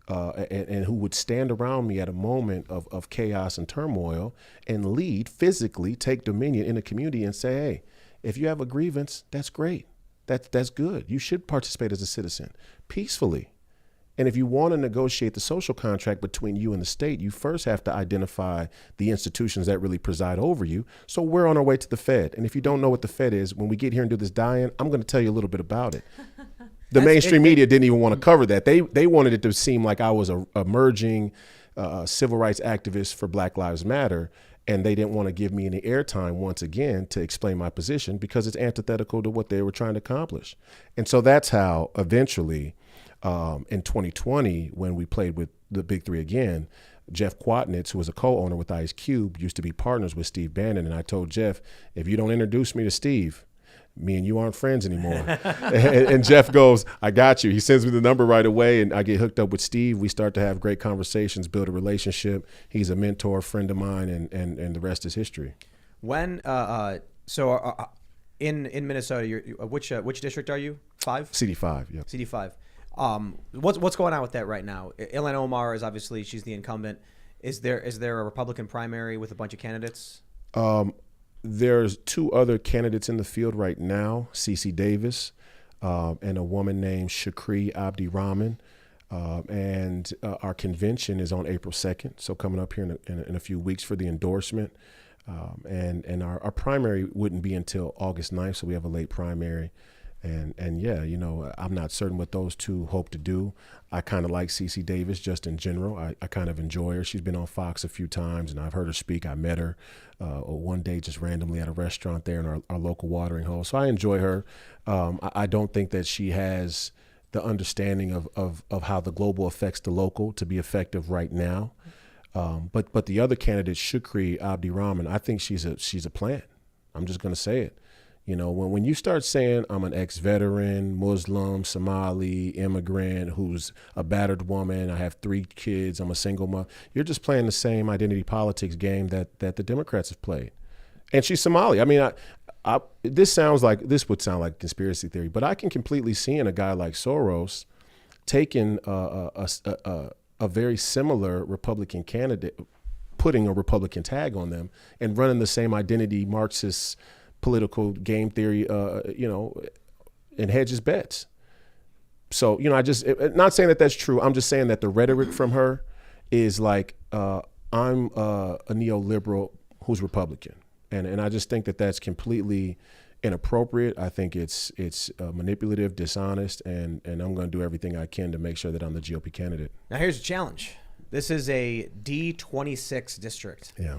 And who would stand around me at a moment of chaos and turmoil and lead, physically take dominion in the community and say, hey, if you have a grievance, that's great. That's good. You should participate as a citizen peacefully. And if you want to negotiate the social contract between you and the state, you first have to identify the institutions that really preside over you. So we're on our way to the Fed. And if you don't know what the Fed is, when we get here and do this die-in, I'm going to tell you a little bit about it. The mainstream media didn't even want to cover that. They wanted it to seem like I was a emerging civil rights activist for Black Lives Matter. And they didn't want to give me any airtime once again to explain my position because it's antithetical to what they were trying to accomplish. And so that's how eventually in 2020, when we played with the Big Three again, Jeff Quatnitz, who was a co-owner with Ice Cube, used to be partners with Steve Bannon. And I told Jeff, if you don't introduce me to Steve, me and you aren't friends anymore. and Jeff goes, I got you. He sends me the number right away, and I get hooked up with Steve. We start to have great conversations, build a relationship. He's a mentor, friend of mine, and the rest is history. When in Minnesota, which district are you? 5? CD5, yeah. CD5. What's going on with that right now? Ilhan Omar is obviously, she's the incumbent. Is there a Republican primary with a bunch of candidates? There's 2 other candidates in the field right now, Cece Davis and a woman named Shakri Abdi-Rahman. And our convention is on April 2nd, so coming up here in a few weeks for the endorsement. And our primary wouldn't be until August 9th, so we have a late primary. And yeah, you know, I'm not certain what those 2 hope to do. I kind of like Cece Davis just in general. I kind of enjoy her. She's been on Fox a few times, and I've heard her speak. I met her one day just randomly at a restaurant there in our local watering hole. So I enjoy her. I don't think that she has the understanding of how the global affects the local to be effective right now. But the other candidate, Shukri Abdi-Rahman, I think she's a plant. I'm just going to say it. You know, when you start saying I'm an ex-veteran, Muslim, Somali, immigrant, who's a battered woman, I have 3 kids, I'm a single mother, you're just playing the same identity politics game that the Democrats have played. And she's Somali. I mean, this would sound like conspiracy theory, but I can completely see in a guy like Soros taking a very similar Republican candidate, putting a Republican tag on them and running the same identity Marxist political game theory, and hedges bets. So, you know, not saying that that's true. I'm just saying that the rhetoric from her is like, I'm a neoliberal who's Republican. And I just think that that's completely inappropriate. I think it's manipulative, dishonest, and I'm going to do everything I can to make sure that I'm the GOP candidate. Now, here's a challenge. This is a D26 district. Yeah.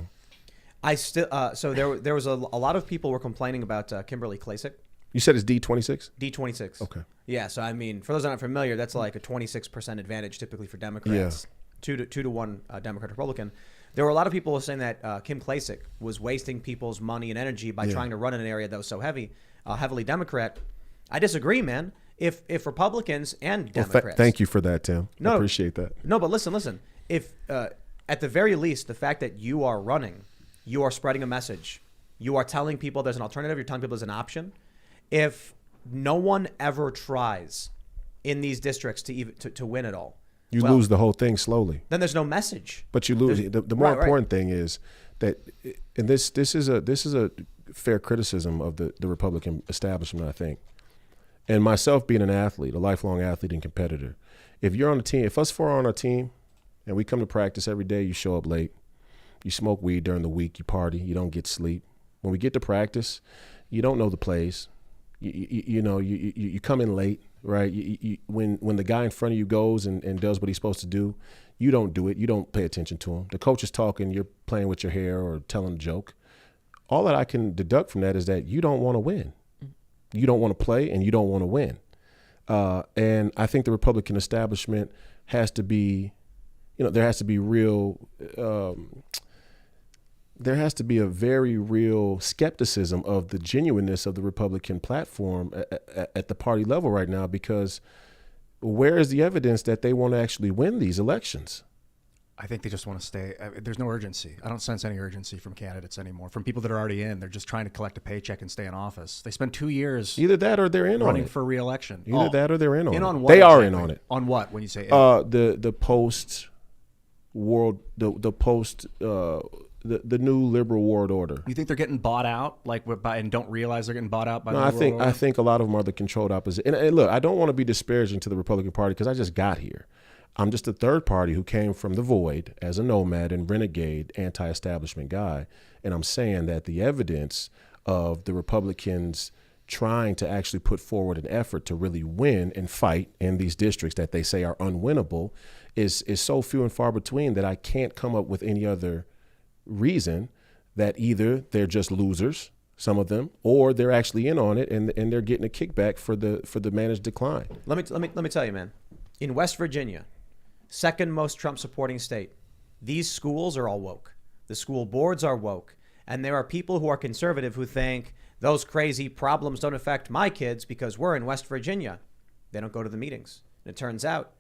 So there was a lot of people were complaining about Kimberly Klacik. You said it's D26? D26. Okay. Yeah. So I mean, for those not familiar, that's like a 26% advantage typically for Democrats. Yeah. 2 to 1 Democrat Republican. There were a lot of people saying that Kim Klacik was wasting people's money and energy by trying to run in an area that was so heavily Democrat. I disagree, man. If Republicans and Democrats. Well, thank you for that, Tim. I appreciate that. No, but listen. If at the very least, the fact that you are running, you are spreading a message, you are telling people there's an alternative, you're telling people there's an option. If no one ever tries in these districts to win it all, you lose the whole thing slowly. Then there's no message. But you lose. The more important thing is that, and this is a fair criticism of the Republican establishment, I think. And myself being an athlete, a lifelong athlete and competitor, if you're on a team, if us 4 are on our team, and we come to practice every day, you show up late, you smoke weed during the week, you party, you don't get sleep. When we get to practice, you don't know the plays. You come in late, right? When the guy in front of you goes and does what he's supposed to do, you don't do it. You don't pay attention to him. The coach is talking, you're playing with your hair or telling a joke. All that I can deduct from that is that you don't want to win. You don't want to play and you don't want to win. And I think the Republican establishment has to be, there has to be there has to be a very real skepticism of the genuineness of the Republican platform at the party level right now, because where is the evidence that they want to actually win these elections? I think they just want to stay. There's no urgency. I don't sense any urgency from candidates anymore. From people that are already in, they're just trying to collect a paycheck and stay in office. They spend 2 years either that or they're in running on it. for re-election. Either that or they're in on it. On what they exactly? are in on it. On what? When you say the post world, the post the new liberal world order. You think they're getting bought out, and don't realize they're getting bought out by No, the I New think World Order? I think a lot of them are the controlled opposition. And look, I don't want to be disparaging to the Republican Party because I just got here. I'm just a third party who came from the void as a nomad and renegade anti-establishment guy. And I'm saying that the evidence of the Republicans trying to actually put forward an effort to really win and fight in these districts that they say are unwinnable is so few and far between that I can't come up with any other reason that either they're just losers, some of them, or they're actually in on it and they're getting a kickback for the managed decline. Let me tell you, man. In West Virginia, second most Trump supporting state, these schools are all woke. The school boards are woke. And there are people who are conservative who think those crazy problems don't affect my kids because we're in West Virginia. They don't go to the meetings. And it turns out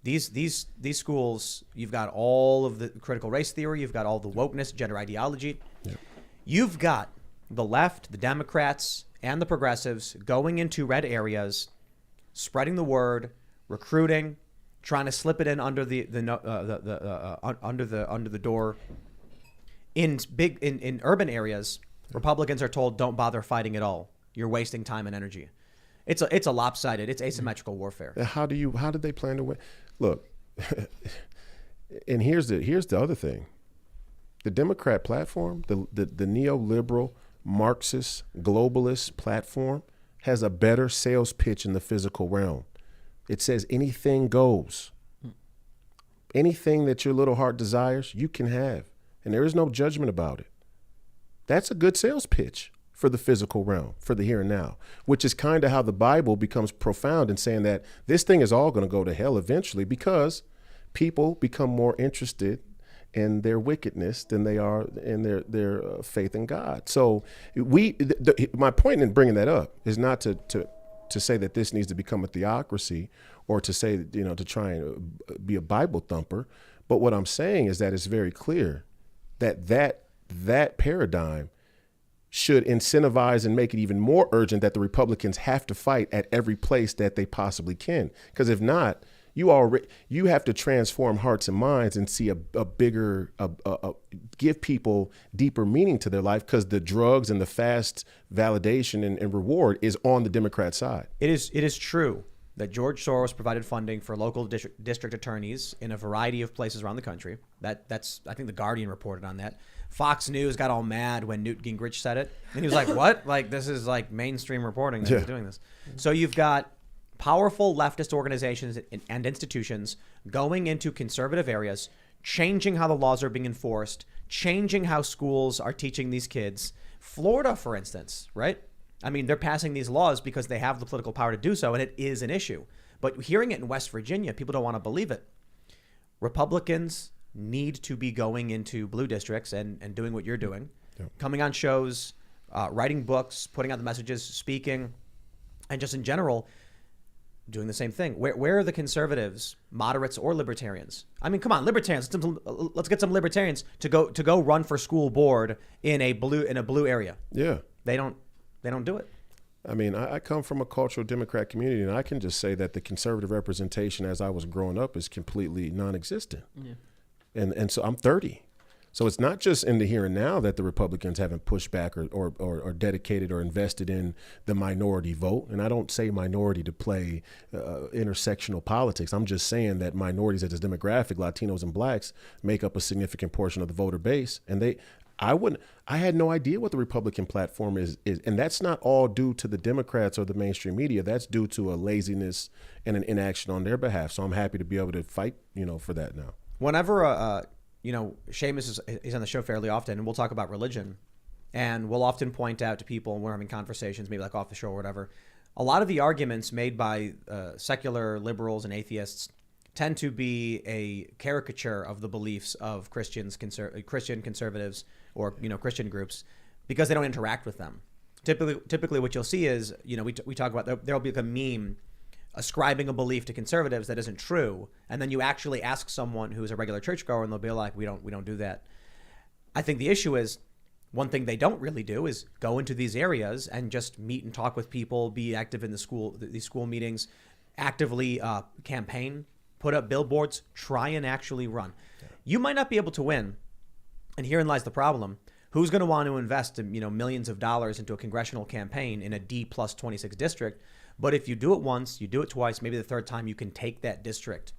these schools, you've got all of the critical race theory, you've got all the wokeness, gender ideology. Yep. You've got the left, the Democrats, and the progressives going into red areas, spreading the word, recruiting, trying to slip it in under the door. In urban areas, Republicans are told don't bother fighting at all. You're wasting time and energy. It's a lopsided. It's asymmetrical warfare. How did they plan to win? Look, and here's the other thing. The Democrat platform, the neoliberal, Marxist, globalist platform has a better sales pitch in the physical realm. It says anything goes. Anything that your little heart desires, you can have. And there is no judgment about it. That's a good sales pitch for the physical realm, for the here and now, which is kind of how the Bible becomes profound in saying that this thing is all going to go to hell eventually because people become more interested in their wickedness than they are in their faith in God. So my point in bringing that up is not to say that this needs to become a theocracy or to say, to try and be a Bible thumper. But what I'm saying is that it's very clear that paradigm should incentivize and make it even more urgent that the Republicans have to fight at every place that they possibly can. Because if not, you have to transform hearts and minds and see a bigger, give people deeper meaning to their life, because the drugs and the fast validation and reward is on the Democrat side. It is true that George Soros provided funding for local district attorneys in a variety of places around the country. That's I think The Guardian reported on that. Fox News got all mad when Newt Gingrich said it. And he was like, what? Like, this is like mainstream reporting that he's doing this. So you've got powerful leftist organizations and institutions going into conservative areas, changing how the laws are being enforced, changing how schools are teaching these kids. Florida, for instance, right? I mean, they're passing these laws because they have the political power to do so, and it is an issue. But hearing it in West Virginia, people don't want to believe it. Republicans need to be going into blue districts and doing what you're doing, coming on shows, writing books, putting out the messages, speaking, and just in general, doing the same thing. Where are the conservatives, moderates, or libertarians? I mean, come on, libertarians. Let's get some libertarians to go run for school board in a blue area. Yeah, they don't do it. I mean, I come from a cultural Democrat community, and I can just say that the conservative representation as I was growing up is completely non-existent. Yeah. And so I'm 30. So it's not just in the here and now that the Republicans haven't pushed back or dedicated or invested in the minority vote. And I don't say minority to play intersectional politics. I'm just saying that minorities as a demographic, Latinos and blacks, make up a significant portion of the voter base. And I had no idea what the Republican platform is. And that's not all due to the Democrats or the mainstream media. That's due to a laziness and an inaction on their behalf. So I'm happy to be able to fight, for that now. Whenever, Seamus is on the show fairly often, and we'll talk about religion, and we'll often point out to people when we're having conversations, maybe like off the show or whatever, a lot of the arguments made by secular liberals and atheists tend to be a caricature of the beliefs of Christian conservatives or, Christian groups, because they don't interact with them. Typically what you'll see is, we talk about, there'll be like a meme ascribing a belief to conservatives that isn't true, and then you actually ask someone who's a regular churchgoer, and they'll be like, we don't do that. I think the issue is, one thing they don't really do is go into these areas and just meet and talk with people, be active in these school meetings, actively campaign, put up billboards, try and actually run. Yeah. You might not be able to win And herein lies the problem. Who's going to want to invest, millions of dollars into a congressional campaign in a D plus 26 district? But if you do it once, you do it twice, maybe the third time, you can take that district.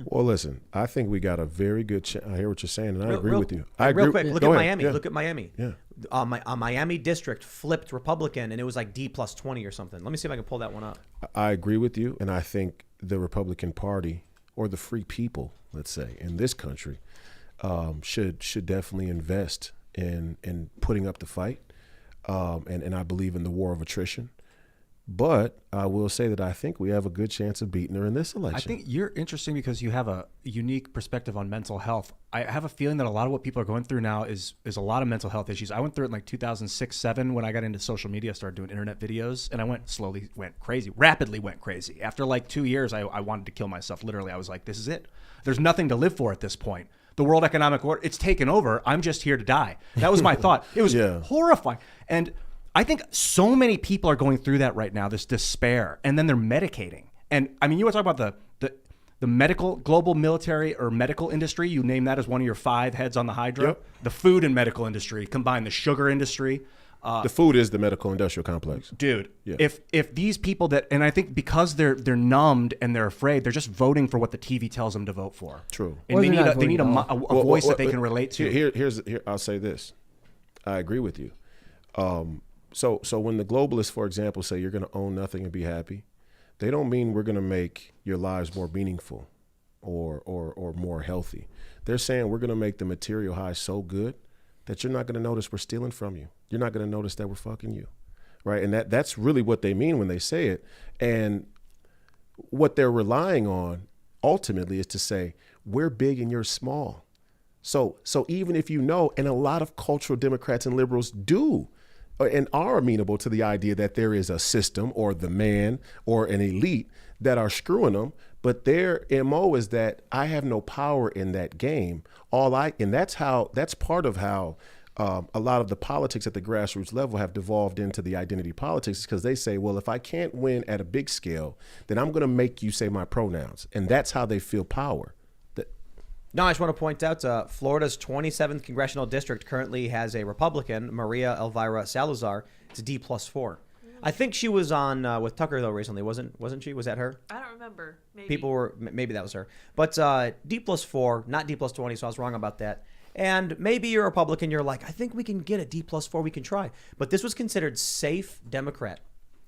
Well, listen, I think we got a very good I hear what you're saying, and I agree with you. I Real agree. quick, look Go at ahead. Miami. Yeah. Look at Miami. Yeah. Miami district flipped Republican, and it was like D plus 20 or something. Let me see if I can pull that one up. I agree with you, and I think the Republican Party, or the free people, let's say, in this country, should definitely invest in putting up the fight, and I believe in the war of attrition. But I will say that I think we have a good chance of beating her in this election. I think you're interesting because you have a unique perspective on mental health. I have a feeling that a lot of what people are going through now is a lot of mental health issues. I went through it in like 2006-07 when I got into social media, started doing internet videos, and I rapidly went crazy. After like 2 years, I wanted to kill myself. Literally, I was like, this is it. There's nothing to live for at this point. The World Economic Order, it's taken over. I'm just here to die. That was my thought. It was horrifying. And I think so many people are going through that right now, this despair, and then they're medicating. And I mean, you want to talk about the medical, global military or medical industry, you name that as one of your 5 heads on the Hydra. Yep. The food and medical industry, combine the sugar industry. The food is the medical industrial complex. Dude, Yeah. if these people and I think because they're numbed and they're afraid, they're just voting for what the TV tells them to vote for. True. And Or they they're not need voting a voice that they can relate to. Here, I'll say this. I agree with you. So when the globalists, for example, say you're going to own nothing and be happy, they don't mean we're going to make your lives more meaningful or more healthy. They're saying we're going to make the material high so good that you're not going to notice we're stealing from you. You're not going to notice that we're fucking you, right? And that's really what they mean when they say it. And what they're relying on ultimately is to say, we're big and you're small. So even if you know, and a lot of cultural Democrats and liberals do, and are amenable to the idea that there is a system or the man or an elite that are screwing them, but their MO is that I have no power in that game. And that's part of how a lot of the politics at the grassroots level have devolved into the identity politics, because they say, well, if I can't win at a big scale, then I'm going to make you say my pronouns. And that's how they feel power. No, I just want to point out Florida's 27th congressional district currently has a Republican, Maria Elvira Salazar. It's a D plus 4. I think she was on with Tucker though recently, wasn't she? Was that her? I don't remember. Maybe that was her. But D plus 4, not D plus 20, so I was wrong about that. And maybe you're a Republican, you're like, I think we can get a D plus 4, we can try. But this was considered safe Democrat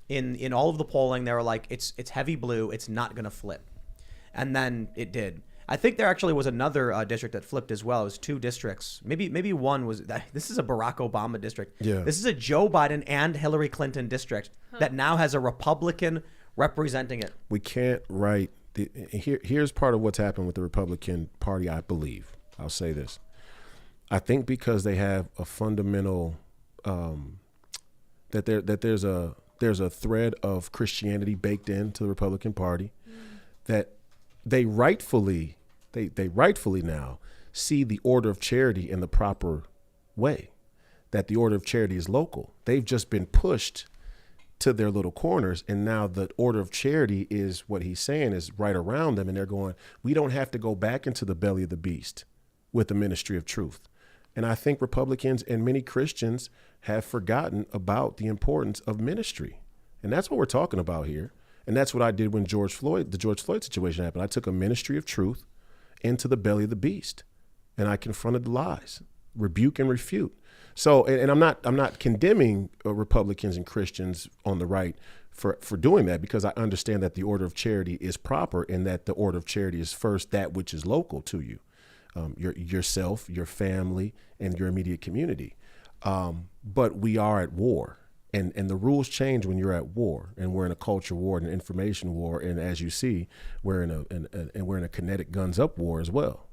in all of the polling. They were like, it's heavy blue, it's not going to flip. And then it did. I think there actually was another district that flipped as well. It was 2 districts. Maybe one was. This is a Barack Obama district. Yeah. This is a Joe Biden and Hillary Clinton district that now has a Republican representing it. We can't write. Here's part of what's happened with the Republican Party, I believe. I'll say this. I think because they have a fundamental that there's a thread of Christianity baked into the Republican Party, that they rightfully now see the order of charity in the proper way, that the order of charity is local. They've just been pushed to their little corners, and now the order of charity is what he's saying is right around them, and they're going, we don't have to go back into the belly of the beast with the ministry of truth. And I think Republicans and many Christians have forgotten about the importance of ministry. And that's what we're talking about here. And that's what I did when the George Floyd situation happened. I took a ministry of truth into the belly of the beast, and I confronted the lies, rebuke and refute. So, and I'm not condemning Republicans and Christians on the right for doing that, because I understand that the order of charity is proper, and that the order of charity is first that which is local to you, yourself, your family, and your immediate community. But we are at war. And the rules change when you're at war, and we're in a culture war and an information war, and as you see, we're in a kinetic guns up war as well.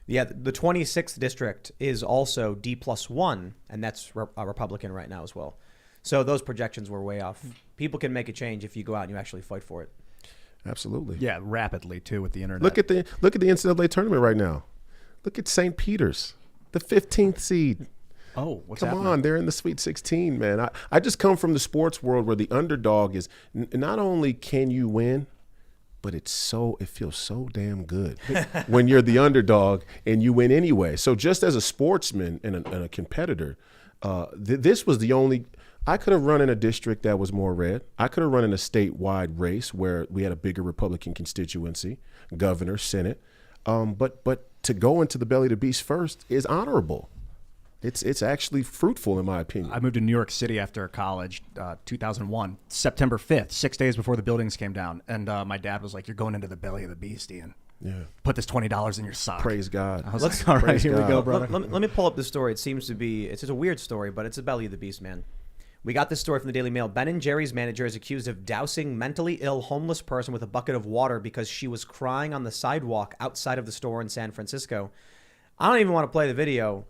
Yeah, the 26th district is also D plus 1, and that's a Republican right now as well. So those projections were way off. People can make a change if you go out and you actually fight for it. Absolutely. Yeah, rapidly too with the internet. Look at the NCAA tournament right now. Look at St. Peter's, the 15th seed. Oh, what's Come happening? on, they're in the Sweet 16, man. I just come from the sports world where the underdog is not only can you win, but it feels so damn good when you're the underdog and you win anyway. So just as a sportsman and a competitor, this was the only. I could have run in a district that was more red. I could have run in a statewide race where we had a bigger Republican constituency, governor, Senate. But to go into the belly of the beast first is honorable. It's actually fruitful, in my opinion. I moved to New York City after college, 2001, September 5th, 6 days before the buildings came down. And my dad was like, "You're going into the belly of the beast, Ian. Yeah. Put this $20 in your sock." Praise God. I was like, all right, praise here we God. go, brother. Let me pull up the story. It seems to be, it's just a weird story, but it's a belly of the beast, man. We got this story from the Daily Mail. Ben & Jerry's manager is accused of dousing mentally ill homeless person with a bucket of water because she was crying on the sidewalk outside of the store in San Francisco. I don't even want to play the video.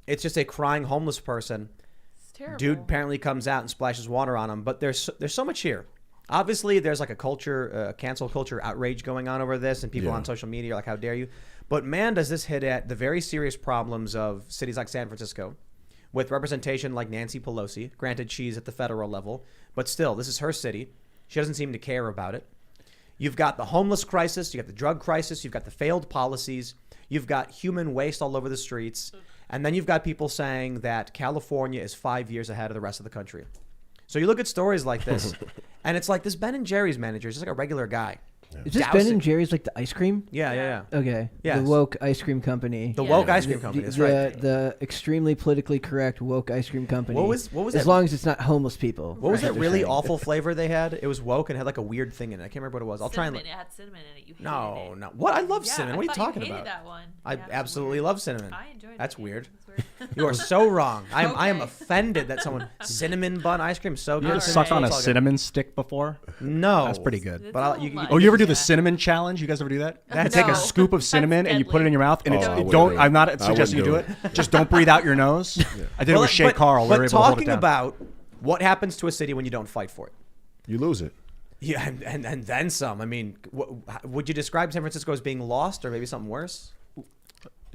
It's just a crying homeless person. It's terrible. Dude apparently comes out and splashes water on him. But there's so much here. Obviously, there's like a culture, cancel culture outrage going on over this, and people on social media are like, "How dare you?" But man, does this hit at the very serious problems of cities like San Francisco, with representation like Nancy Pelosi. Granted, she's at the federal level, but still, this is her city. She doesn't seem to care about it. You've got the homeless crisis, you got the drug crisis, you've got the failed policies, you've got human waste all over the streets, and then you've got people saying that California is 5 years ahead of the rest of the country. So you look at stories like this, and it's like this Ben & Jerry's manager is just like a regular guy. Is this Ben & Jerry's like the ice cream? Yeah. Okay. Yes. The woke ice cream company. The woke ice cream company. That's right. The extremely politically correct woke ice cream company. What was as that? long as it's not homeless people. What was that really saying. awful flavor they had? It was woke and had like a weird thing in it. I can't remember what it was. I'll try and Cinnamon. It had cinnamon in it. You hated No, it. no. What? I love Yeah, cinnamon. I What are you thought talking hated about? That one. I Yeah, it was absolutely weird. love cinnamon. I enjoyed it. That's Yeah, weird. it was weird. You are so wrong. I am Okay. offended that someone cinnamon bun ice cream so good. You ever All sucked on a It's all good. cinnamon stick before? No, That's pretty good. It's But a I'll- little you- much. Oh, you ever do the Yeah. cinnamon challenge? You guys ever do that? That's- You take No. a scoop of cinnamon and you put it in your mouth, and Oh, I it's, wouldn't don't. do it. I'm not I suggesting you do wouldn't it. Just don't breathe out your nose. I did it Well, with Shay Carl. We But were able to hold it talking down. about what happens to a city when you don't fight for it. You lose it. Yeah, and then some. I mean, would you describe San Francisco as being lost or maybe something worse?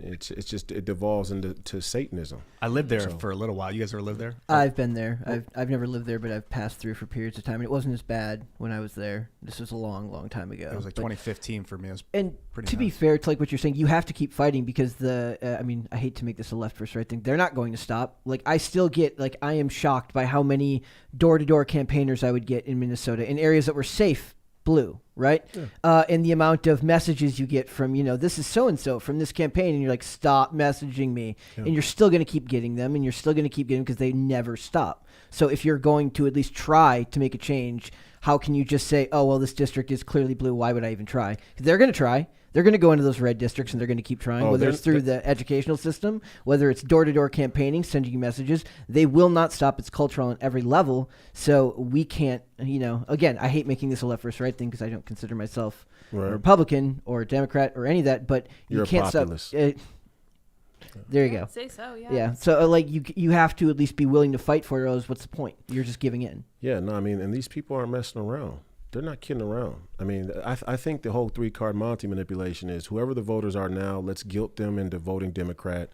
It devolves into Satanism. I lived there for a little while. You guys ever lived there? I've been there. I've never lived there, but I've passed through for periods of time. And it wasn't as bad when I was there. This was a long, long time ago. It was like But- 2015 for me. It was And pretty to be nuts. fair to like what you're saying, you have to keep fighting because I mean, I hate to make this a left versus right thing. They're not going to stop. Like, I still get, like, I am shocked by how many door-to-door campaigners I would get in Minnesota in areas that were safe blue, right? And the amount of messages you get from, this is so-and-so from this campaign, and you're like, stop messaging me. And you're still going to keep getting them, and you're still going to keep getting them because they never stop. So if you're going to at least try to make a change, how can you just say, oh, well, this district is clearly blue, why would I even try? 'Cause they're going to try. They're going to go into those red districts, and they're going to keep trying, whether it's through the educational system, whether it's door-to-door campaigning, sending you messages. They will not stop. It's cultural on every level. So we can't, again, I hate making this a left versus right thing because I don't consider myself a Republican or a Democrat or any of that, but You're you can't a populist. stop. There you go. I'd say so, yeah. Yeah. So, you have to at least be willing to fight for it, or else what's the point? You're just giving in. Yeah, no, I mean, and these people aren't messing around. They're not kidding around. I mean, I think the whole three-card Monty manipulation is whoever the voters are now, let's guilt them into voting Democrat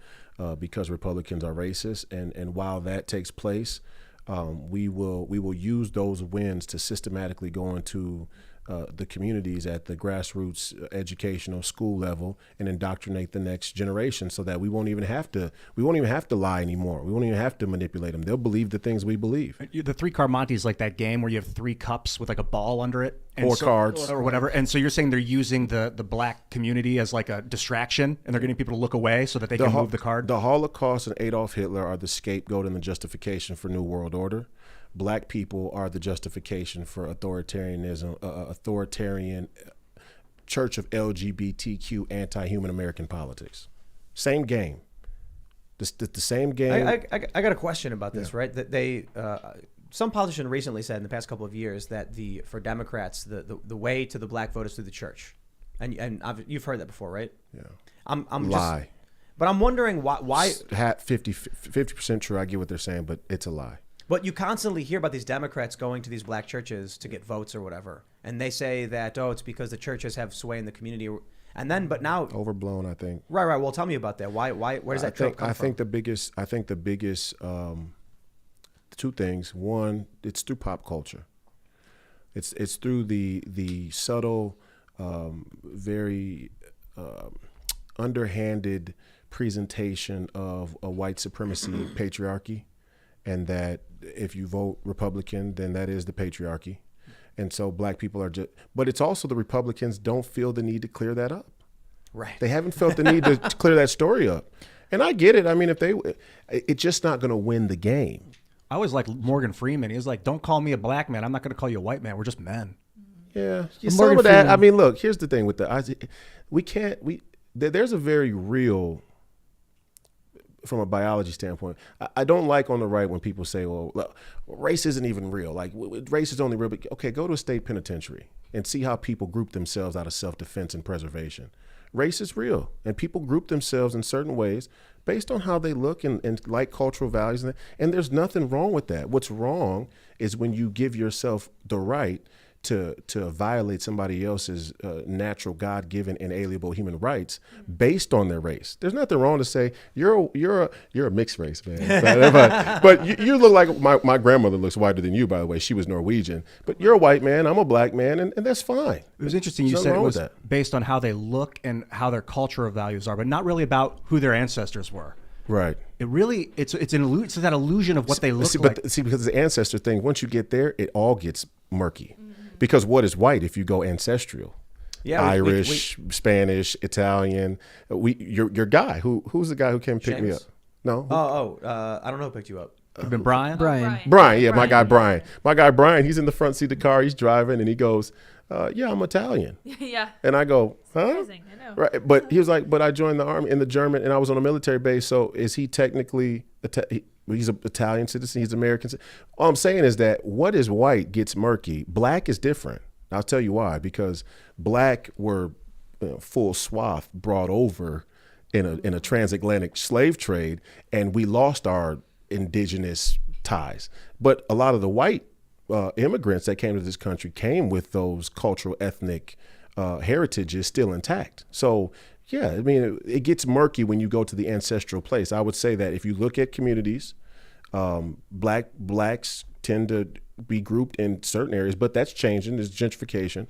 because Republicans are racist. And while that takes place, we will use those wins to systematically go into the communities at the grassroots educational school level and indoctrinate the next generation so that we won't even have to lie anymore. We won't even have to manipulate them. They'll believe the things we believe. The three-card Monty is like that game where you have three cups with like a ball under it. And Four cards. or whatever. And so you're saying they're using the black community as like a distraction, and they're getting people to look away so that they can move the card? The Holocaust and Adolf Hitler are the scapegoat and the justification for New World Order. Black people are the justification for authoritarianism, authoritarian church of LGBTQ anti-human American politics. Same game. The same game. I got a question about this, right? That they some politician recently said in the past couple of years that for Democrats the way to the black vote is through the church, and you've heard that before, right? Yeah. I'm lie. But I'm wondering why 50% true. I get what they're saying, but it's a lie. But you constantly hear about these Democrats going to these black churches to get votes or whatever, and they say that it's because the churches have sway in the community, but now Overblown, I think. right. Well, tell me about that. Why? Where does that trope come from? I think the biggest two things. One, it's through pop culture. It's through the subtle, very underhanded presentation of a white supremacy patriarchy, and that if you vote Republican, then that is the patriarchy. And so black people are just, but it's also the Republicans don't feel the need to clear that up. Right. They haven't felt the need to clear that story up. And I get it. I mean, it's just not going to win the game. I always like Morgan Freeman. He was like, "Don't call me a black man. I'm not going to call you a white man. We're just men." Yeah. Well, Some Morgan of that, Freeman- I mean, look, here's the thing with there's a very real, from a biology standpoint, I don't like on the right when people say, well, look, race isn't even real. Like, race is only real. But, okay, go to a state penitentiary and see how people group themselves out of self-defense and preservation. Race is real, and people group themselves in certain ways based on how they look and like cultural values. And there's nothing wrong with that. What's wrong is when you give yourself the right to violate somebody else's natural, God-given, inalienable human rights based on their race. There's nothing wrong to say you're a mixed race, man. But you look like my grandmother looks whiter than you, by the way. She was Norwegian. But you're a white man. I'm a black man, and that's fine. It was interesting. You said it was based on how they look and how their cultural values are, but not really about who their ancestors were. Right. It really it's that illusion of what they look like. But because the ancestor thing, once you get there, it all gets murky. Because what is white if you go ancestral? Yeah, Irish, Spanish, Italian. Your guy who's the guy who came pick me up? No. I don't know who picked you up. You've been Brian. Brian, yeah, my guy Brian. My guy Brian, he's in the front seat of the car, he's driving, and he goes, yeah, I'm Italian. Yeah. And I go, huh? Surprising, I know. Right, but he was like, but I joined the army in the German, and I was on a military base, so is he technically, he's an Italian citizen, he's American citizen. All I'm saying is that what is white gets murky. Black is different. I'll tell you why, because black were full swath brought over in a transatlantic slave trade, and we lost our indigenous ties. But a lot of the white immigrants that came to this country came with those cultural, ethnic heritages still intact. So, yeah, I mean, it gets murky when you go to the ancestral place. I would say that if you look at communities, blacks tend to be grouped in certain areas, but that's changing. There's gentrification.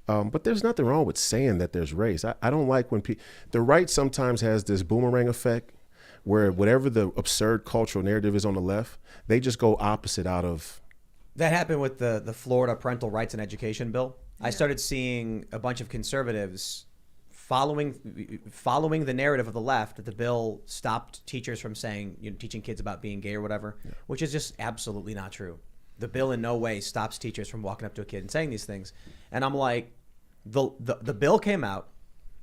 But there's nothing wrong with saying that there's race. I don't like when the right sometimes has this boomerang effect where whatever the absurd cultural narrative is on the left, they just go opposite out of. That happened with the Florida Parental Rights and Education bill. Yeah. I started seeing a bunch of conservatives following the narrative of the left that the bill stopped teachers from saying, teaching kids about being gay or whatever, which is just absolutely not true. The bill in no way stops teachers from walking up to a kid and saying these things. And I'm like, the bill came out.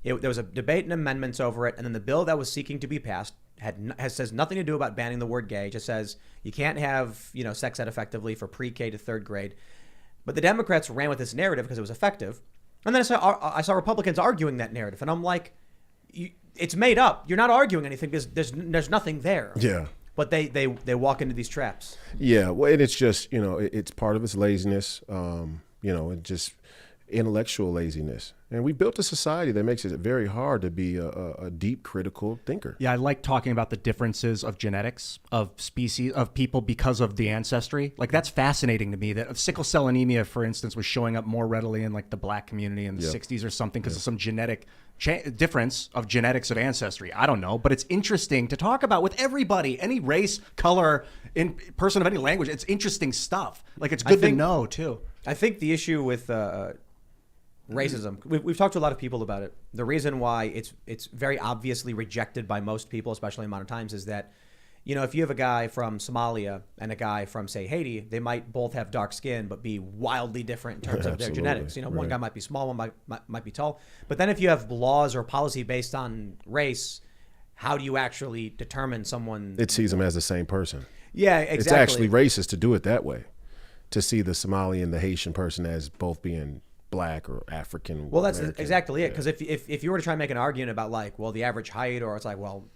There was a debate and amendments over it, and then the bill that was seeking to be passed says nothing to do about banning the word gay. It just says you can't have sex ed effectively for pre-K to third grade. But the Democrats ran with this narrative because it was effective, and then I saw Republicans arguing that narrative, and I'm like, it's made up. You're not arguing anything because there's nothing there. Yeah. But they walk into these traps. Yeah, well, and it's just it's part of its laziness, and just intellectual laziness. And we built a society that makes it very hard to be a deep critical thinker. Yeah, I like talking about the differences of genetics, of species, of people because of the ancestry. Like, that's fascinating to me that sickle cell anemia, for instance, was showing up more readily in like the black community in the 60s or something because of some genetic difference of genetics of ancestry. I don't know, but it's interesting to talk about with everybody, any race, color, in person of any language. It's interesting stuff. Like, it's good to know too. I think the issue with racism, we've talked to a lot of people about it. The reason why it's very obviously rejected by most people, especially in modern times, is that if you have a guy from Somalia and a guy from, say, Haiti, they might both have dark skin but be wildly different in terms of their genetics. One guy might be small, one might be tall. But then if you have laws or policy based on race, how do you actually determine someone? It sees them as the same person. Yeah, exactly. It's actually racist to do it that way, to see the Somali and the Haitian person as both being black or African. Well, that's American. exactly it. Because if you were to try and make an argument about the average height, or it's like, well,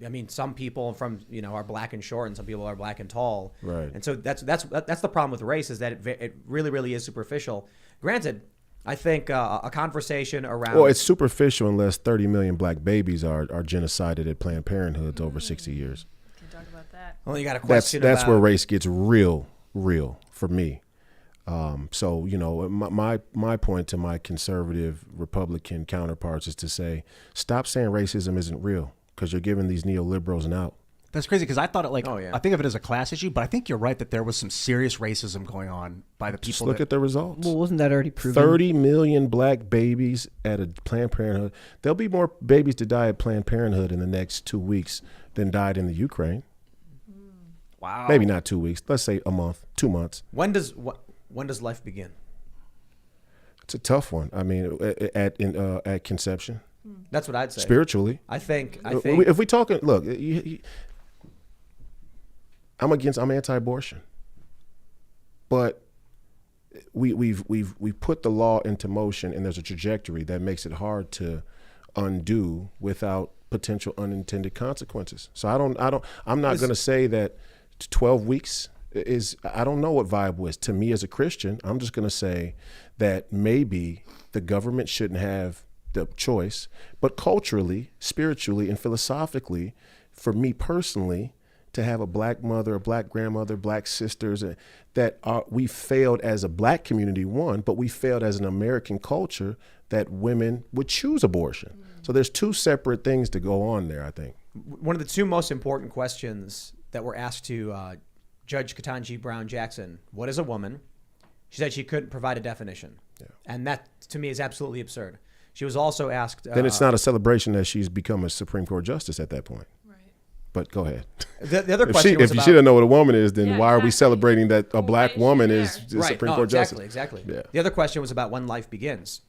I mean, some people are black and short, and some people are black and tall. Right. And so that's the problem with race, is that it really, really is superficial. Granted, I think a conversation around. Well, it's superficial unless 30 million black babies are genocided at Planned Parenthood over 60 years. Can talk about that. Well, you got a question. That's where race gets real for me. So, my point to my conservative Republican counterparts is to say, stop saying racism isn't real, because you're giving these neoliberals an out. That's crazy, because I thought it Oh, yeah. I think of it as a class issue, but I think you're right that there was some serious racism going on by the people. Just look at the results. Well, wasn't that already proven? 30 million black babies at a Planned Parenthood. There'll be more babies to die at Planned Parenthood in the next 2 weeks than died in the Ukraine. Wow. Maybe not 2 weeks. Let's say a month, 2 months. When does life begin? It's a tough one. I mean, at conception, That's what I'd say. spiritually. I think If we talking, look, I'm anti-abortion, but we've put the law into motion, and there's a trajectory that makes it hard to undo without potential unintended consequences. So I'm not going to say that 12 weeks is, I don't know what viable is. To me as a Christian, I'm just going to say that maybe the government shouldn't have the choice, but culturally, spiritually, and philosophically, for me personally, to have a black mother, a black grandmother, black sisters, we failed as a black community, but we failed as an American culture that women would choose abortion. So there's two separate things to go on there, I think. one of the two most important questions that were asked to Judge Ketanji Brown Jackson, what is a woman? She said she couldn't provide a definition. Yeah. And that, to me, is absolutely absurd. She was also asked... Then it's not a celebration that she's become a Supreme Court justice at that point. Right. But go ahead. The other question was if about... she didn't know what a woman is, then Yeah, why are we exactly. celebrating that a Well, black why is woman she is there? the Right, Supreme no, Court exactly, justice? exactly. Yeah. The other question was about when life begins.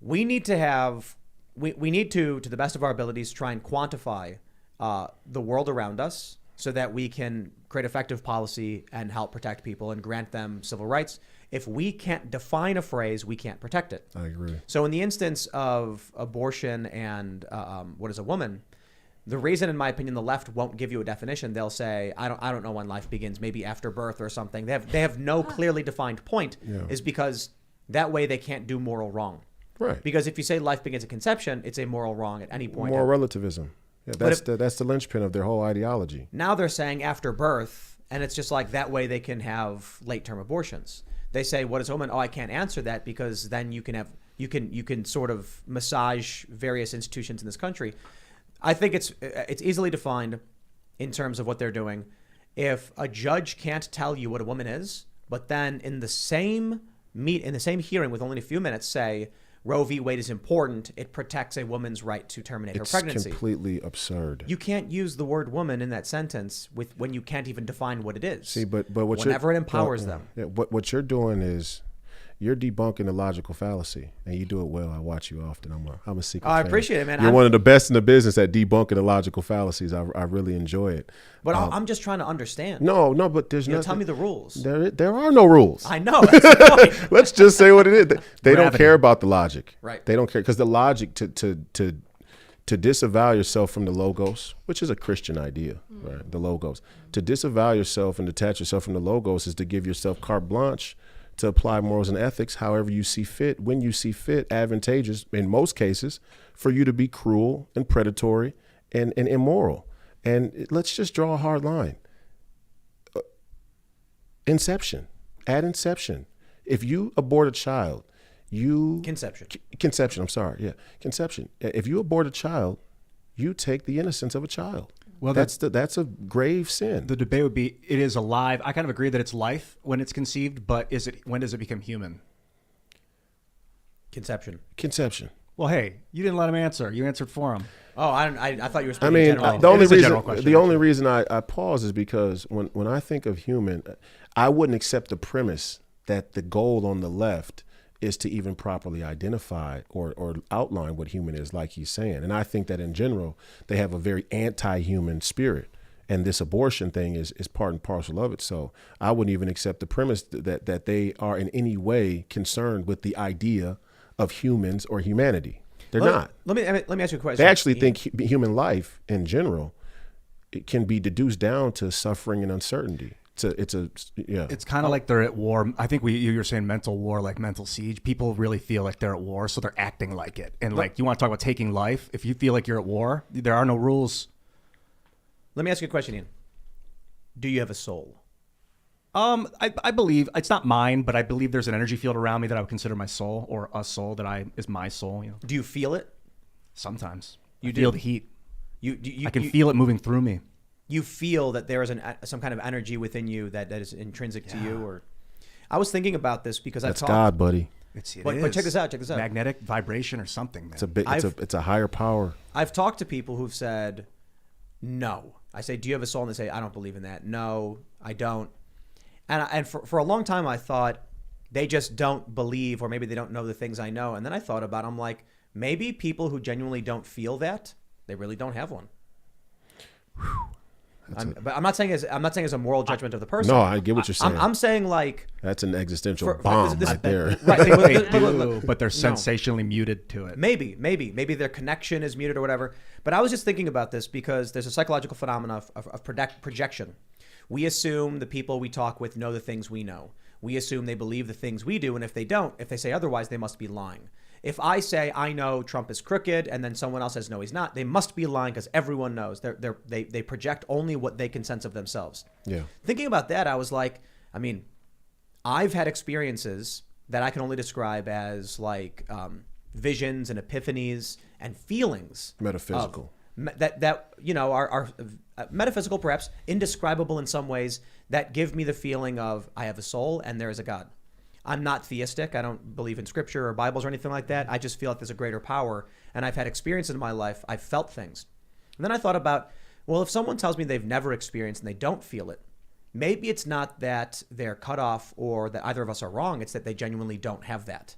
We need to have... We need to the best of our abilities, try and quantify the world around us so that we can create effective policy and help protect people and grant them civil rights. If we can't define a phrase, we can't protect it. I agree. So in the instance of abortion and what is a woman, the reason, in my opinion, the left won't give you a definition, they'll say, I don't know when life begins, maybe after birth or something. They have no clearly defined point, is because that way they can't do moral wrong. Right. Because if you say life begins at conception, it's a moral wrong at any point. Moral relativism. Yeah, that's the linchpin of their whole ideology. Now they're saying after birth, and it's just like that way they can have late-term abortions. They say, what is a woman? Oh, I can't answer that because then you can sort of massage various institutions in this country. I think it's easily defined in terms of what they're doing. If a judge can't tell you what a woman is, but then in the same hearing with only a few minutes say Roe v. Wade is important, it protects a woman's right to terminate her pregnancy. It's completely absurd. You can't use the word woman in that sentence when you can't even define what it is. See, but whenever it empowers them. Yeah, what you're doing is you're debunking the logical fallacy, and you do it well. I watch you often. I'm a secret I fan. appreciate it, man. You're one of the best in the business at debunking the logical fallacies. I really enjoy it. But I'm just trying to understand. No, but there's nothing. Tell me the rules. There are no rules. I know. That's the point. Let's just say what it is. They don't Gravity. care about the logic. Right. They don't care because the logic to disavow yourself from the logos, which is a Christian idea, right? The logos. To disavow yourself and detach yourself from the logos is to give yourself carte blanche to apply morals and ethics however you see fit, when you see fit, advantageous in most cases for you to be cruel and predatory and immoral. And let's just draw a hard line. Inception. At inception. If you abort a child, Conception. I'm sorry. Yeah. Conception. If you abort a child, you take the innocence of a child. Well, that's a grave sin. The debate would be, it is alive. I kind of agree that it's life when it's conceived, but when does it become human? Conception. Well, hey, you didn't let him answer. You answered for him. Oh, I thought you were I speaking mean, generally. the only reason I pause is because when I think of human, I wouldn't accept the premise that the goal on the left is to even properly identify or outline what human is, like he's saying. And I think that in general, they have a very anti-human spirit. And this abortion thing is part and parcel of it. So I wouldn't even accept the premise that they are in any way concerned with the idea of humans or humanity. They're not. Let me ask you a question. They actually think human life in general, it can be deduced down to suffering and uncertainty. It's kind of like they're at war. I think you were saying mental war, like mental siege. People really feel like they're at war, so they're acting like it. And like, you want to talk about taking life? If you feel like you're at war, there are no rules. Let me ask you a question, Ian. Do you have a soul? I believe it's not mine, but I believe there's an energy field around me that I would consider my soul, or a soul that is my soul. You know, Do you feel it? sometimes You I feel do? the heat. You I can feel it moving through me. you feel that there is some kind of energy within you that is intrinsic to you. Or I was thinking about this because That's I've talked. God, buddy. But check this out. Magnetic vibration or something, man. It's a higher power. I've talked to people who've said no. I say, do you have a soul? And they say, I don't believe in that. No, I don't. And for a long time, I thought they just don't believe, or maybe they don't know the things I know. And then I thought about it. I'm like, maybe people who genuinely don't feel that, they really don't have one. But I'm not saying as a moral judgment of the person. No, I get what you're saying. I'm saying like That's an existential bomb right there. right. They do, but they're sensationally muted to it. Maybe their connection is muted or whatever. But I was just thinking about this because there's a psychological phenomenon of projection. We assume the people we talk with know the things we know. We assume they believe the things we do, and if they don't, if they say otherwise, they must be lying. If I say I know Trump is crooked, and then someone else says no, he's not, they must be lying because everyone knows. They project only what they can sense of themselves. Yeah. Thinking about that, I was like, I mean, I've had experiences that I can only describe as like visions and epiphanies and feelings. Metaphysical. That you know are metaphysical, perhaps indescribable in some ways, that give me the feeling of I have a soul and there is a God. I'm not theistic. I don't believe in scripture or Bibles or anything like that. I just feel like there's a greater power, and I've had experiences in my life. I've felt things. And then I thought about, well, if someone tells me they've never experienced and they don't feel it, maybe it's not that they're cut off or that either of us are wrong. It's that they genuinely don't have that.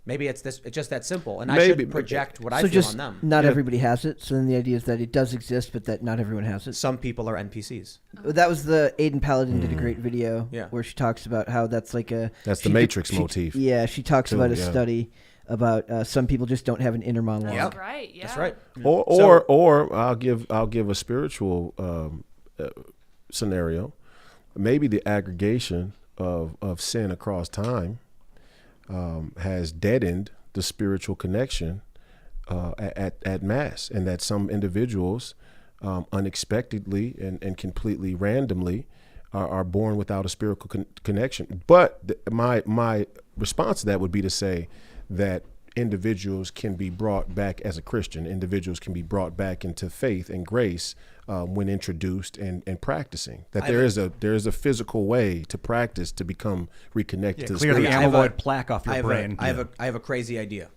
Maybe it's just that simple, and I should project what I feel on them. Not everybody has it. So then the idea is that it does exist, but that not everyone has it. Some people are NPCs. That was the Aiden Paladin did a great video Yeah. where she talks about how that's like a... That's the Matrix motif. Yeah, she talks about a study about some people just don't have an inner monologue. That's right. Yeah. That's right. Or I'll give a spiritual scenario. Maybe the aggregation of sin across time has deadened the spiritual connection at mass, and that some individuals unexpectedly and completely randomly are born without a spiritual connection. But my response to that would be to say that individuals can be brought back as a Christian. Individuals can be brought back into faith and grace when introduced and practicing. That there is a physical way to practice to become reconnected to the clear the spirit. amyloid plaque off your brain. I have a crazy idea.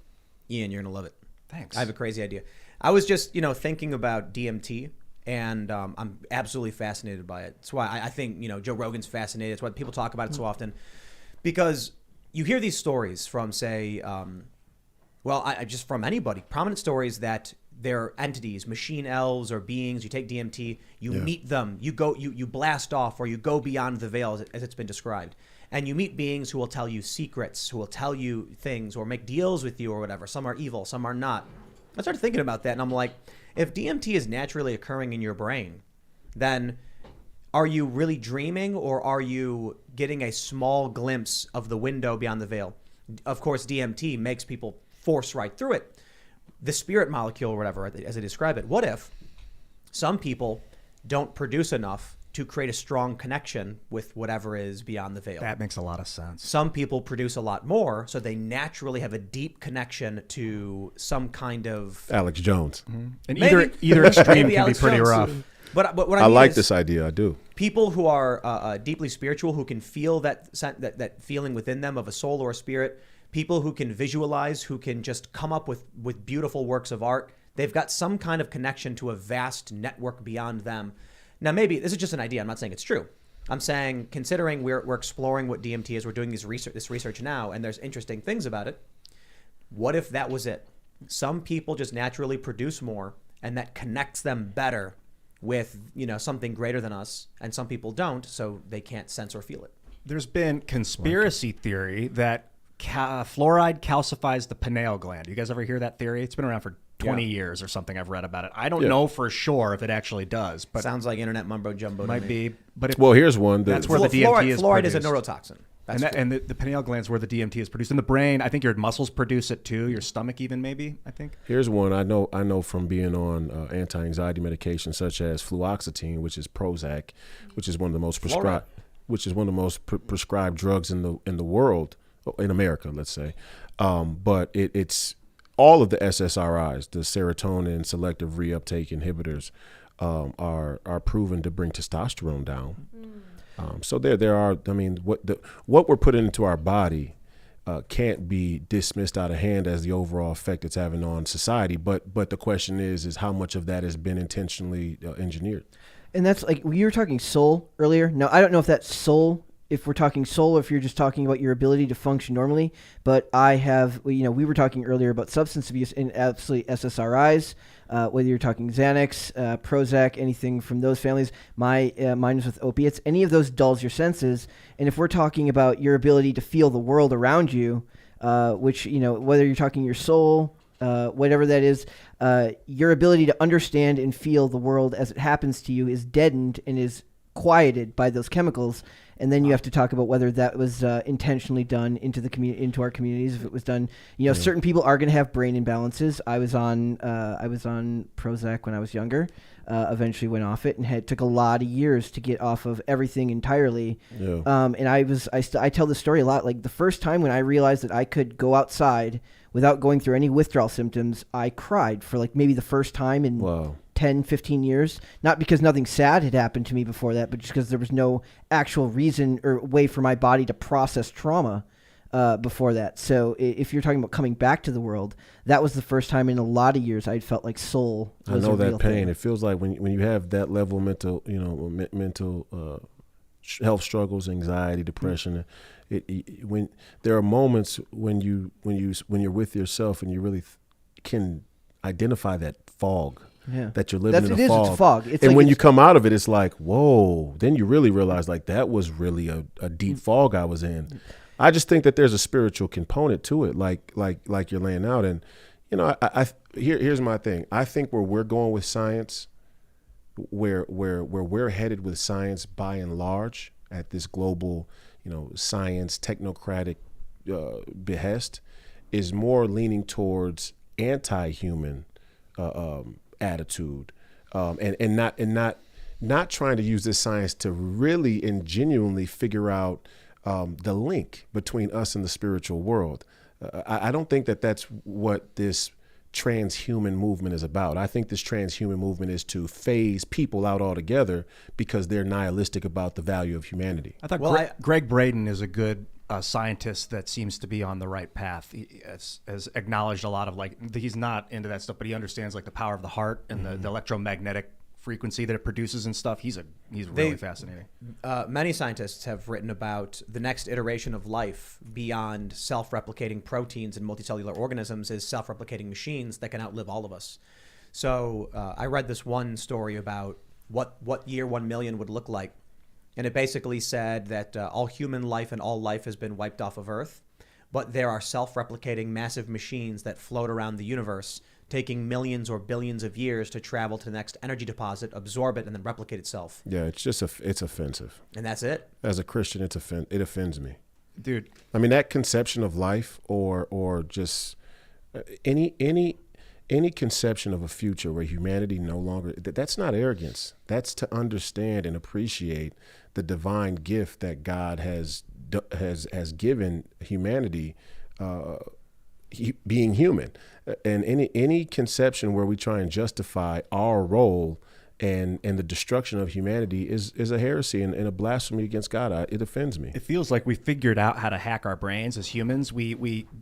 Ian, you're gonna love it. Thanks. I have a crazy idea. I was just thinking about DMT, and I'm absolutely fascinated by it. That's why I think Joe Rogan's fascinated. That's why people talk about it so often, because you hear these stories from, say, just from anybody, prominent stories that they're entities, machine elves or beings. You take DMT, you meet them, you blast off, or you go beyond the veil as it's been described. And you meet beings who will tell you secrets, who will tell you things or make deals with you or whatever. Some are evil, some are not. I started thinking about that, and I'm like, if DMT is naturally occurring in your brain, then are you really dreaming, or are you getting a small glimpse of the window beyond the veil? Of course, DMT makes people force right through it. The spirit molecule or whatever, as I describe it. What if some people don't produce enough to create a strong connection with whatever is beyond the veil? That makes a lot of sense. Some people produce a lot more, so they naturally have a deep connection to some kind of... Alex Jones. And either extreme can be Alex pretty Jones. rough. But what I I mean like is, this idea. I do. people who are deeply spiritual, who can feel that feeling within them of a soul or a spirit, people who can visualize, who can just come up with beautiful works of art, they've got some kind of connection to a vast network beyond them. Now, maybe this is just an idea. I'm not saying it's true. I'm saying, considering we're exploring what DMT is, we're doing this research now, and there's interesting things about it. What if that was it? Some people just naturally produce more, and that connects them better with something greater than us, and some people don't, so they can't sense or feel it. There's been conspiracy theory that fluoride calcifies the pineal gland. You guys ever hear that theory? It's been around for 20 years or something. I've read about it. I don't know for sure if it actually does, but Sounds like internet mumbo jumbo. might be. But Well, here's one. that's where the DMT is fluoride produced. is a neurotoxin. That's true. And the pineal glands where the DMT is produced. In the brain, I think your muscles produce it too. Your stomach even, maybe, I think. Here's one I know from being on anti-anxiety medication such as fluoxetine, which is Prozac, which is one of the most prescribed. which is one of the most prescribed drugs in the world, in America, let's say. But it's all of the SSRIs, the serotonin selective reuptake inhibitors, are proven to bring testosterone down. So there are. I mean, what we're putting into our body can't be dismissed out of hand as the overall effect it's having on society. But the question is how much of that has been intentionally engineered. And that's like, you were talking soul earlier. Now, I don't know if that's soul, if we're talking soul, or if you're just talking about your ability to function normally. But I have, we were talking earlier about substance abuse and absolutely SSRIs, whether you're talking Xanax, Prozac, anything from those families. Mine was with opiates. Any of those dulls your senses. And if we're talking about your ability to feel the world around you, which, whether you're talking your soul, whatever that is, your ability to understand and feel the world as it happens to you is deadened and is quieted by those chemicals. And then you have to talk about whether that was intentionally done into the into our communities. If it was done, certain people are going to have brain imbalances. I was on Prozac when I was younger. Eventually went off it and took a lot of years to get off of everything entirely. Yeah. And I tell this story a lot. Like the first time when I realized that I could go outside without going through any withdrawal symptoms, I cried for like maybe the first time in 10, 15 years. Not because nothing sad had happened to me before that, but just because there was no actual reason or way for my body to process trauma before that. So if you're talking about coming back to the world, that was the first time in a lot of years I'd felt like soul was I know a real that pain. thing. It feels like when you have that level of mental health struggles, anxiety, depression. When there are moments when you're with yourself and you really can identify that fog. Yeah. That you're living in a fog. It's a fog. It's and like when you come out of it, it's like, whoa, then you really realize like that was really a deep fog I was in. I just think that there's a spiritual component to it, like you're laying out. And, here's my thing. I think where we're going with science, where we're headed with science by and large at this global, science technocratic behest, is more leaning towards anti-human attitude, and not trying to use this science to really and genuinely figure out the link between us and the spiritual world. I don't think that that's what this transhuman movement is about. I think this transhuman movement is to phase people out altogether because they're nihilistic about the value of humanity. I thought Greg Braden is a good scientist that seems to be on the right path. He has acknowledged a lot of he's not into that stuff, but he understands like the power of the heart and the electromagnetic frequency that it produces and stuff. He's really fascinating. Many scientists have written about the next iteration of life beyond self-replicating proteins and multicellular organisms is self-replicating machines that can outlive all of us. So I read this one story about what year 1 million would look like. And it basically said that all human life and all life has been wiped off of Earth, but there are self-replicating massive machines that float around the universe, taking millions or billions of years to travel to the next energy deposit, absorb it, and then replicate itself. Yeah, it's just it's offensive. And that's it. As a Christian, it offends me, dude. I mean, that conception of life, or just any conception of a future where humanity no longer, that's not arrogance. That's to understand and appreciate the divine gift that God has given humanity, being human. And any conception where we try and justify our role and the destruction of humanity is a heresy and a blasphemy against God. It offends me. It feels like we figured out how to hack our brains as humans.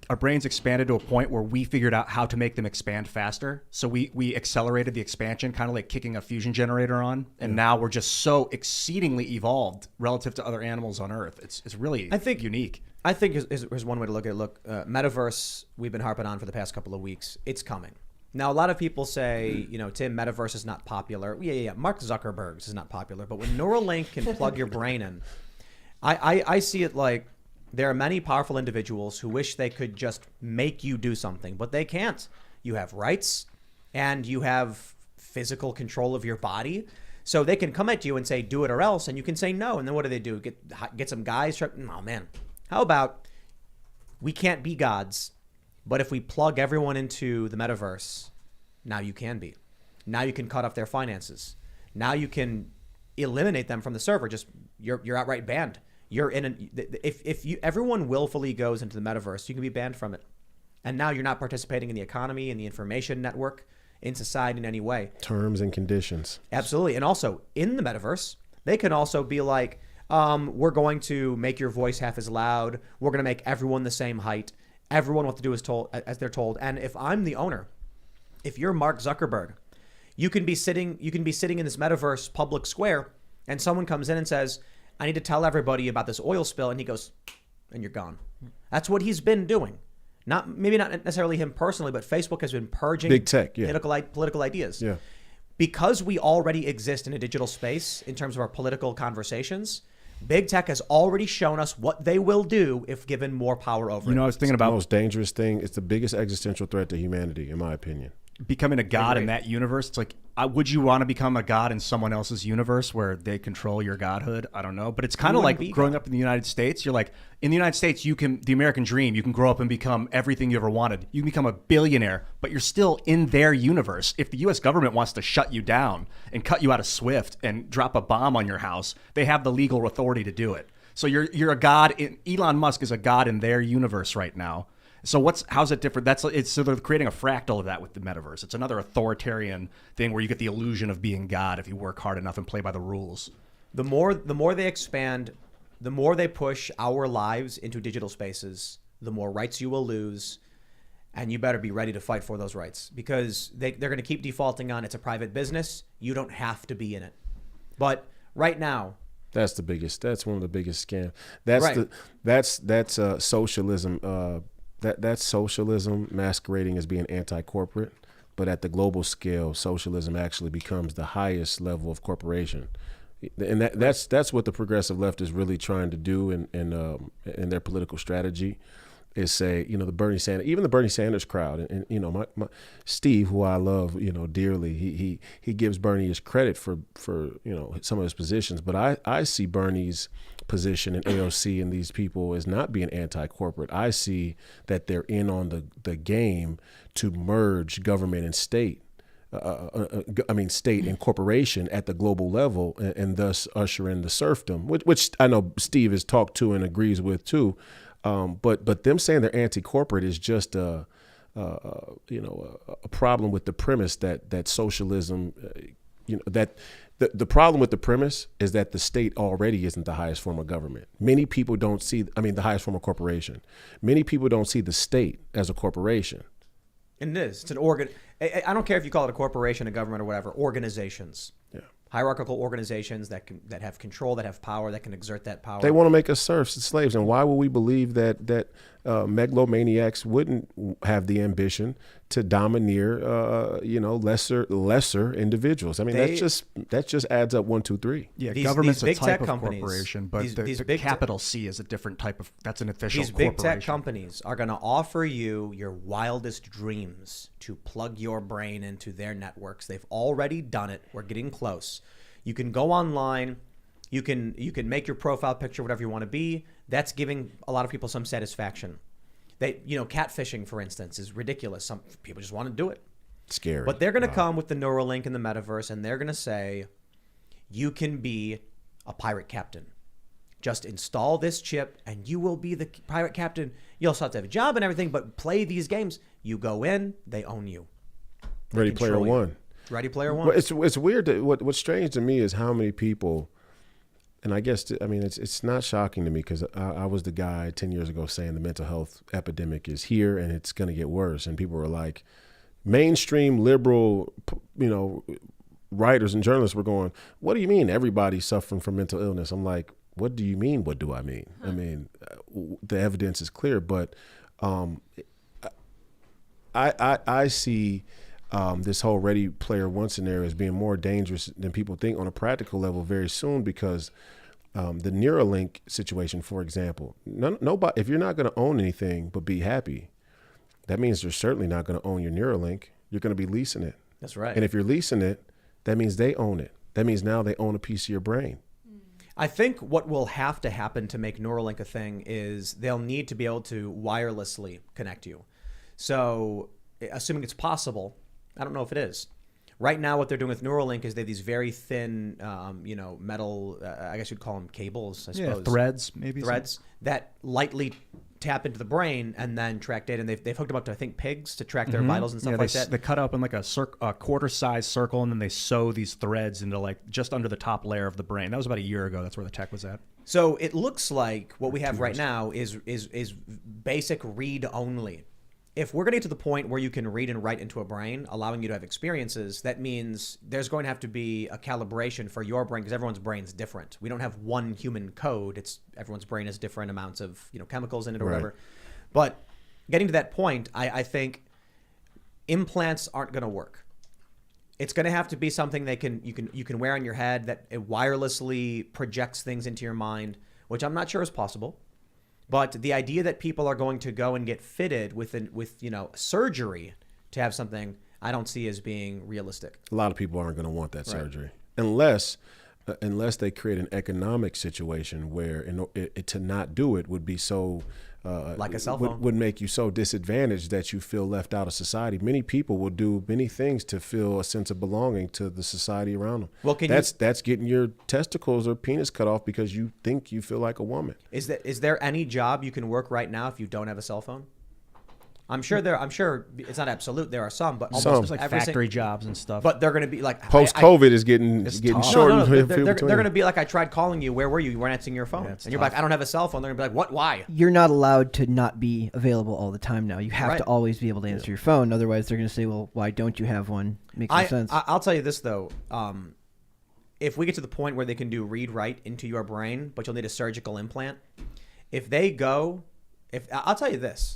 Our brains expanded to a point where we figured out how to make them expand faster. So we accelerated the expansion, kind of like kicking a fusion generator on. And now we're just so exceedingly evolved relative to other animals on Earth. It's really unique. I think here's one way to look at it. Metaverse, we've been harping on for the past couple of weeks. It's coming. Now, a lot of people say, Tim, metaverse is not popular. Yeah. Mark Zuckerberg's is not popular. But when Neuralink can plug your brain in, I see it like there are many powerful individuals who wish they could just make you do something, but they can't. You have rights and you have physical control of your body. So they can come at you and say, do it or else. And you can say no. And then what do? Get some guys? Oh, man. How about we can't be gods, but if we plug everyone into the metaverse, now you can be. Now you can cut off their finances. Now you can eliminate them from the server. Just you're outright banned. You're in an if you everyone willfully goes into the metaverse, you can be banned from it. And now you're not participating in the economy, in the information network, in society in any way. Terms and conditions. Absolutely. And also in the metaverse, they can also be like, we're going to make your voice half as loud. We're going to make everyone the same height. Everyone what to do is told as they're told. And if I'm the owner, if you're Mark Zuckerberg, you can be sitting in this metaverse public square, and someone comes in and says, I need to tell everybody about this oil spill, and he goes, and you're gone. That's what he's been doing. Maybe not necessarily him personally, but Facebook has been purging big tech, political ideas. Yeah. Because we already exist in a digital space in terms of our political conversations, big tech has already shown us what they will do if given more power over it. I was thinking The about most dangerous thing. It's the biggest existential threat to humanity, in my opinion. becoming a god in that universe. It's like, would you want to become a god in someone else's universe where they control your godhood? I don't know. But it's kind of like growing up in the United States. You're like, in the United States, the American dream, you can grow up and become everything you ever wanted. You can become a billionaire, but you're still in their universe. If the U.S. government wants to shut you down and cut you out of Swift and drop a bomb on your house, they have the legal authority to do it. So you're a god. Elon Musk is a god in their universe right now. So how's it different? So they're creating a fractal of that with the metaverse. It's another authoritarian thing where you get the illusion of being God if you work hard enough and play by the rules. The more they expand, the more they push our lives into digital spaces, the more rights you will lose, and you better be ready to fight for those rights because they're going to keep defaulting on it's a private business. You don't have to be in it. But right now, that's one of the biggest scams. That's socialism. That's socialism masquerading as being anti-corporate, but at the global scale, socialism actually becomes the highest level of corporation, and that's what the progressive left is really trying to do in their political strategy, is say, the Bernie Sanders crowd, and my Steve, who I love, dearly, he gives Bernie his credit for some of his positions, but I see Bernie's position in AOC and these people as not being anti-corporate. I see that they're in on the game to merge government and state. State and corporation at the global level, and thus usher in the serfdom, which I know Steve has talked to and agrees with too. But them saying they're anti-corporate is just a problem with the premise that socialism, the problem with the premise is that the state already isn't the highest form of government. Many people don't see, the highest form of corporation. Many people don't see the state as a corporation. And it is. It's an organ. I don't care if you call it a corporation, a government, or whatever. Organizations. Yeah. Hierarchical organizations that have control, that have power, that can exert that power. They want to make us serfs and slaves. And why would we believe that megalomaniacs wouldn't have the ambition to domineer, lesser individuals? That just adds up 1, 2, 3. Yeah, government's a type of corporation, but the capital C is a different type of. That's an official corporation. These big tech companies are going to offer you your wildest dreams to plug your brain into their networks. They've already done it. We're getting close. You can go online. You can make your profile picture whatever you want to be. That's giving a lot of people some satisfaction. Catfishing, for instance, is ridiculous. Some people just want to do it. Scary. But they're going to come with the Neuralink in the metaverse, and they're going to say, you can be a pirate captain. Just install this chip, and you will be the pirate captain. You also have to have a job and everything, but play these games. You go in, they own you. Ready Player One. Ready Player One. Well, it's weird. What's strange to me is how many people. And I guess, it's not shocking to me because I was the guy 10 years ago saying the mental health epidemic is here and it's going to get worse. And people were like, mainstream liberal, writers and journalists were going, what do you mean everybody's suffering from mental illness? I'm like, what do you mean? What do I mean? The evidence is clear, but I see this whole Ready Player One scenario as being more dangerous than people think on a practical level very soon because the Neuralink situation, for example, nobody, if you're not going to own anything but be happy, that means you're certainly not going to own your Neuralink. You're going to be leasing it. That's right. And if you're leasing it, that means they own it. That means now they own a piece of your brain. I think what will have to happen to make Neuralink a thing is they'll need to be able to wirelessly connect you. So assuming it's possible, I don't know if it is, Right now, what they're doing with Neuralink is they have these very thin, metal, I guess you'd call them cables, I suppose. Threads, maybe. Threads that lightly tap into the brain and then track data. And they've hooked them up to, I think, pigs to track their vitals and stuff like that. They cut up in like a quarter-size circle, and then they sew these threads into like just under the top layer of the brain. That was about a year ago. That's where the tech was at. So it looks like what we have right now is basic read only. If we're going to get to the point where you can read and write into a brain, allowing you to have experiences, that means there's going to have to be a calibration for your brain because everyone's brain's different. We don't have one human code. Everyone's brain has different amounts of chemicals in it or whatever. But getting to that point, I think implants aren't going to work. It's going to have to be something you can wear on your head that it wirelessly projects things into your mind, which I'm not sure is possible. But the idea that people are going to go and get fitted with surgery to have something, I don't see as being realistic. A lot of people aren't going to want that surgery unless they create an economic situation where to not do it would be so like a cell phone would make you so disadvantaged that you feel left out of society. Many people will do many things to feel a sense of belonging to the society around them. Well, that's getting your testicles or penis cut off because you think you feel like a woman. Is there any job you can work right now if you don't have a cell phone? I'm sure it's not absolute. There are some, but almost like factory jobs and stuff. But they're going to be like post-COVID is getting short. No, they're going to be like, I tried calling you. Where were you? You weren't answering your phone. And you're like, I don't have a cell phone. They're going to be like, what? Why? You're not allowed to not be available all the time now. You have to always be able to answer your phone. Otherwise, they're going to say, well, why don't you have one? Makes no sense. I'll tell you this, though. If we get to the point where they can do read-write into your brain, but you'll need a surgical implant, I'll tell you this.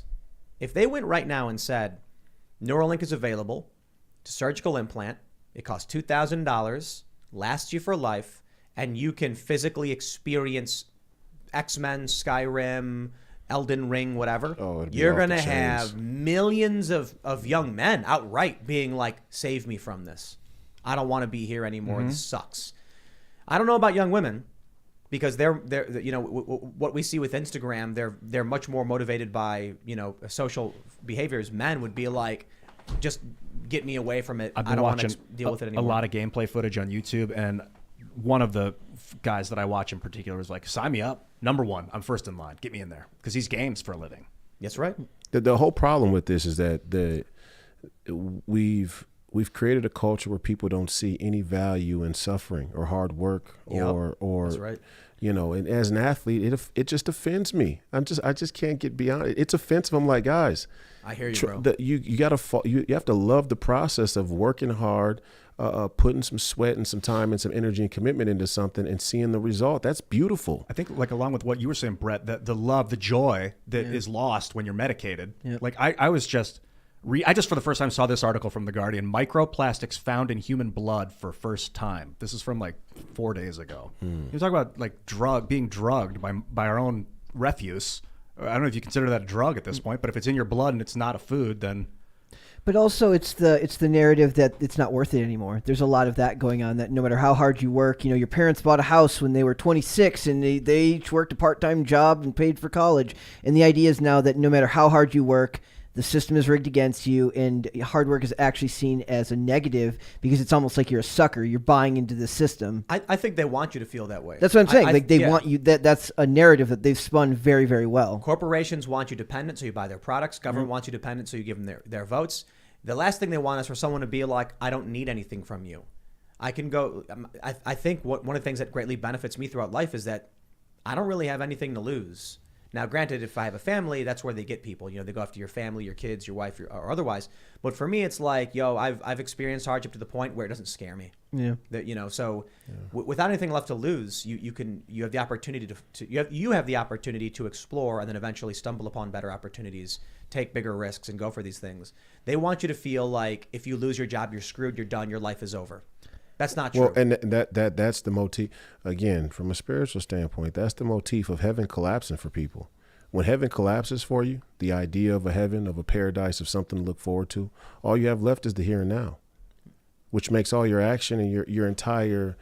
If they went right now and said, Neuralink is available to surgical implant, it costs $2,000, lasts you for life, and you can physically experience X-Men, Skyrim, Elden Ring, whatever, you're going to have millions of young men outright being like, save me from this. I don't want to be here anymore. This sucks. I don't know about young women. Because they're what we see with Instagram, they're much more motivated by social behaviors. Men would be like, just get me away from it. I don't want to deal with it anymore. A lot of gameplay footage on YouTube, and one of the guys that I watch in particular is like, sign me up. Number one, I'm first in line. Get me in there because he's games for a living. That's right. The whole problem with this is that we've created a culture where people don't see any value in suffering or hard work or that's right. And as an athlete, it just offends me. I just can't get beyond it. It's offensive. I'm like, guys, I hear you, bro. You have to love the process of working hard, putting some sweat and some time and some energy and commitment into something and seeing the result. That's beautiful. I think like along with what you were saying, Brett, that the love, the joy that is lost when you're medicated. Yep. Like I was just for the first time saw this article from The Guardian, microplastics found in human blood for first time. This is from like 4 days ago. You're talking about like being drugged by our own refuse. I don't know if you consider that a drug at this point, but if it's in your blood and it's not a food, then... But also it's the narrative that it's not worth it anymore. There's a lot of that going on, that no matter how hard you work, your parents bought a house when they were 26 and they each worked a part-time job and paid for college. And the idea is now that no matter how hard you work, the system is rigged against you, and hard work is actually seen as a negative because it's almost like you're a sucker. You're buying into the system. I think they want you to feel that way. That's what I'm saying. They want you. That's a narrative that they've spun very, very well. Corporations want you dependent, so you buy their products. Government wants you dependent, so you give them their votes. The last thing they want is for someone to be like, I don't need anything from you. I can go. I think one of the things that greatly benefits me throughout life is that I don't really have anything to lose. Now, granted, if I have a family, that's where they get people. They go after your family, your kids, your wife, or otherwise. But for me, it's like, I've experienced hardship to the point where it doesn't scare me. Yeah. Without anything left to lose, you have the opportunity to explore and then eventually stumble upon better opportunities, take bigger risks, and go for these things. They want you to feel like if you lose your job, you're screwed, you're done, your life is over. That's not true. Well, and that's the motif. Again, from a spiritual standpoint, that's the motif of heaven collapsing for people. When heaven collapses for you, the idea of a heaven, of a paradise, of something to look forward to, all you have left is the here and now, which makes all your action and your entire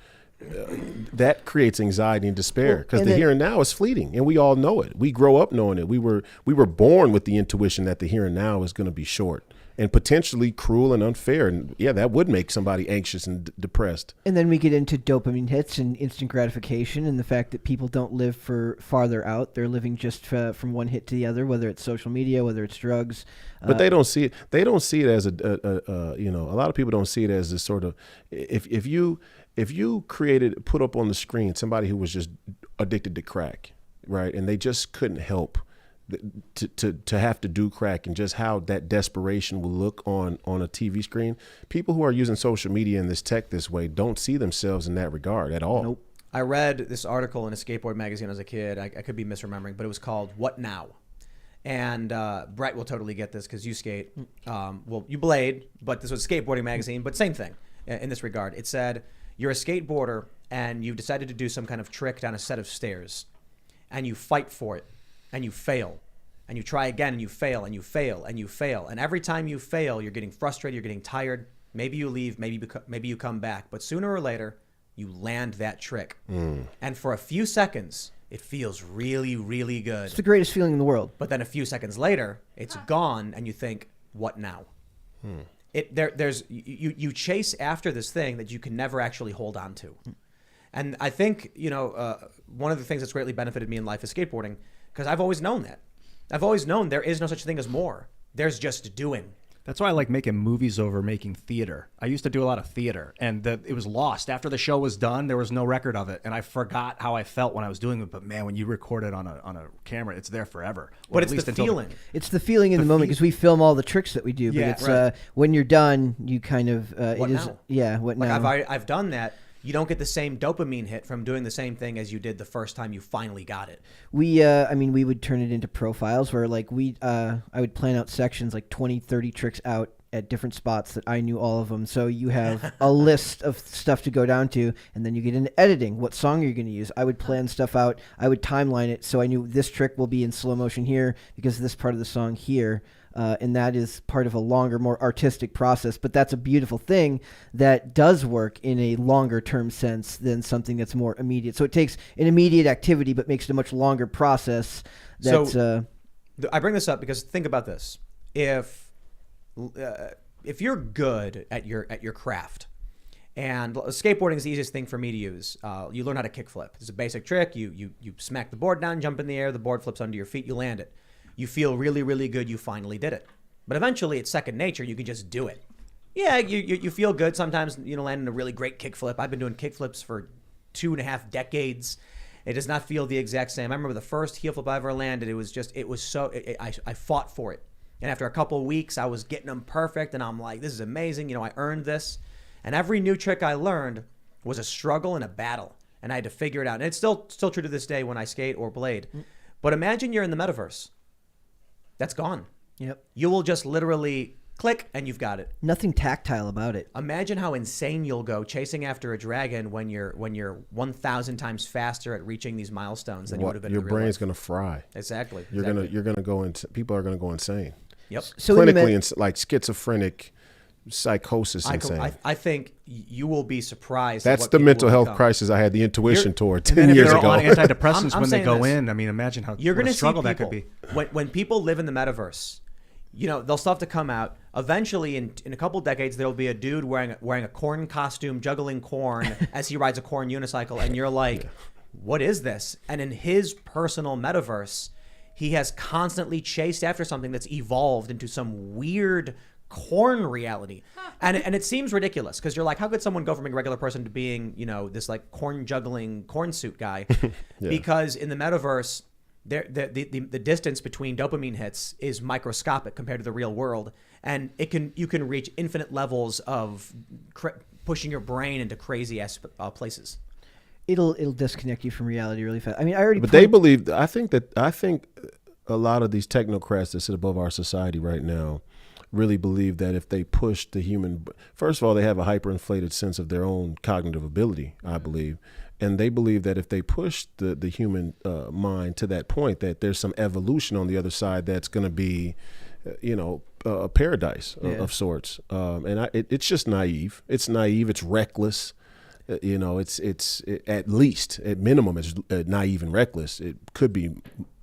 that creates anxiety and despair because the here and now is fleeting, and we all know it. We grow up knowing it. We were born with the intuition that the here and now is going to be short. and potentially cruel and unfair. And yeah, that would make somebody anxious and depressed. And then we get into dopamine hits and instant gratification, and the fact that people don't live for farther out; they're living just from one hit to the other, whether it's social media, whether it's drugs. But they don't see it. They don't see it as a lot of people don't see it as this sort of if you put up on the screen somebody who was just addicted to crack, right, and they just couldn't help to have to do crack, and just how that desperation will look on a TV screen. People who are using social media and this tech this way don't see themselves in that regard at all. Nope. I read this article in a skateboard magazine as a kid. I could be misremembering, but it was called "What Now?" And Brett will totally get this because you skate. Well, you blade, but this was a skateboarding magazine, but same thing in this regard. It said, you're a skateboarder and you've decided to do some kind of trick down a set of stairs, and you fight for it, and you fail, and you try again, and you fail, and you fail, and you fail. And every time you fail, you're getting frustrated, you're getting tired. Maybe you leave, maybe you come back. But sooner or later, you land that trick. And for a few seconds, it feels really, really good. It's the greatest feeling in the world. But then a few seconds later, it's gone, and you think, what now? You chase after this thing that you can never actually hold on to. And I think, one of the things that's greatly benefited me in life is skateboarding, because I've always known that. I've always known there is no such thing as more. There's just doing. That's why I like making movies over making theater. I used to do a lot of theater, and it was lost. After the show was done, there was no record of it, and I forgot how I felt when I was doing it. But man, when you record it on a camera, it's there forever. But it's the feeling. It's the feeling in the moment, because we film all the tricks that we do. But Yeah, it's right. When you're done, you kind of What it is. now? Yeah, what now? I've done that. You don't get the same dopamine hit from doing the same thing as you did the first time you finally got it. We would turn it into profiles where I would plan out sections like 20, 30 tricks out at different spots that I knew all of them. So you have a list of stuff to go down to, and then you get into editing. What song are you going to use? I would plan stuff out. I would timeline it so I knew this trick will be in slow motion here because of this part of the song here. And that is part of a longer, more artistic process. But that's a beautiful thing that does work in a longer term sense than something that's more immediate. So it takes an immediate activity but makes it a much longer process. That's, I bring this up because think about this. If you're good at your craft, and skateboarding is the easiest thing for me to use. You learn how to kickflip. It's a basic trick. You smack the board down, jump in the air, the board flips under your feet, you land it. You feel really, really good. You finally did it. But eventually, it's second nature. You can just do it. Yeah, you feel good sometimes. Landing a really great kickflip. I've been doing kickflips for 2.5 decades. It does not feel the exact same. I remember the first heel flip I ever landed. I fought for it. And after a couple of weeks, I was getting them perfect, and I'm like, this is amazing. I earned this. And every new trick I learned was a struggle and a battle, and I had to figure it out. And it's still true to this day when I skate or blade. But imagine you're in the metaverse. That's gone. Yep. You will just literally click, and you've got it. Nothing tactile about it. Imagine how insane you'll go chasing after a dragon when you're 1,000 times faster at reaching these milestones than you would have been. Your in real brain's life. going to fry. Exactly. You're gonna go into. People are going to go insane. Yep. So Clinically, like schizophrenic psychosis. Insane. I think you will be surprised. That's at what the people mental will health become. crisis I had the intuition toward And then 10 if years they're ago. on antidepressants I'm when they saying go this. in, I mean, imagine how You're what going a to see struggle people, that could be. when people live in the metaverse, they'll still have to come out. Eventually, in a couple decades, there'll be a dude wearing a corn costume, juggling corn as he rides a corn unicycle, and you're like, what is this? And in his personal metaverse, he has constantly chased after something that's evolved into some weird corn reality. And it seems ridiculous because you're like, how could someone go from being a regular person to being, this like corn juggling corn suit guy? Yeah. Because in the metaverse, the distance between dopamine hits is microscopic compared to the real world, and you can reach infinite levels of pushing your brain into crazy places. It'll disconnect you from reality really fast. I mean, I already. But they believe. I think a lot of these technocrats that sit above our society right now really believe that if they push the human, first of all, they have a hyperinflated sense of their own cognitive ability, I believe. And they believe that if they push the human mind to that point, that there's some evolution on the other side that's going to be, a paradise of sorts. It's just naive. It's naive. It's reckless. It's at least, at minimum, it's naive and reckless. It could be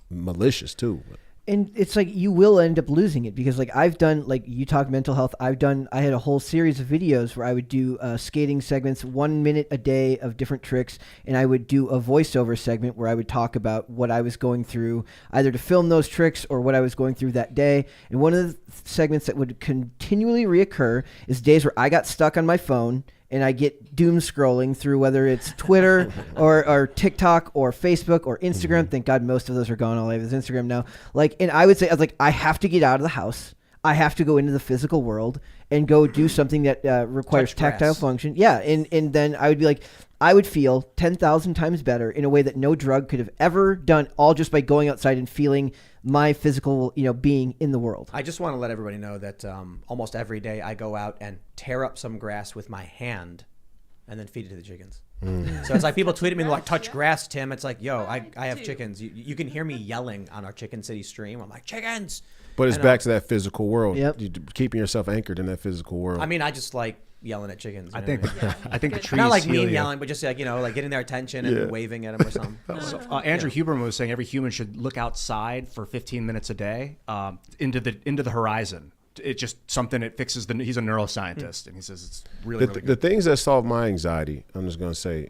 malicious too. And it's like you will end up losing it because like I've done, like you talk mental health, I had a whole series of videos where I would do skating segments, 1 minute a day of different tricks, and I would do a voiceover segment where I would talk about what I was going through either to film those tricks or what I was going through that day. And one of the segments that would continually reoccur is days where I got stuck on my phone and I get doom scrolling through whether it's Twitter or TikTok or Facebook or Instagram. Thank God most of those are gone. All I have is Instagram now. Like, and I was like, I have to get out of the house. I have to go into the physical world and go do something that requires tactile function. Yeah, and then I would be like, I would feel 10,000 times better in a way that no drug could have ever done, all just by going outside and feeling my physical, being in the world. I just want to let everybody know that almost every day I go out and tear up some grass with my hand and then feed it to the chickens. So it's like people tweet at me like, touch grass, Tim. It's like, yo, I have chickens. You can hear me yelling on our Chicken City stream. I'm like, chickens. But it's back to that physical world. Yep. You keeping yourself anchored in that physical world. I mean, I just like yelling at chickens. I think the trees not like heal mean you. yelling, but just like like getting their attention and waving at them or something. So, Andrew Huberman was saying every human should look outside for 15 minutes a day into the horizon. It's just something that fixes he's a neuroscientist, and he says it's really good. The things that solve my anxiety, I'm just going to say,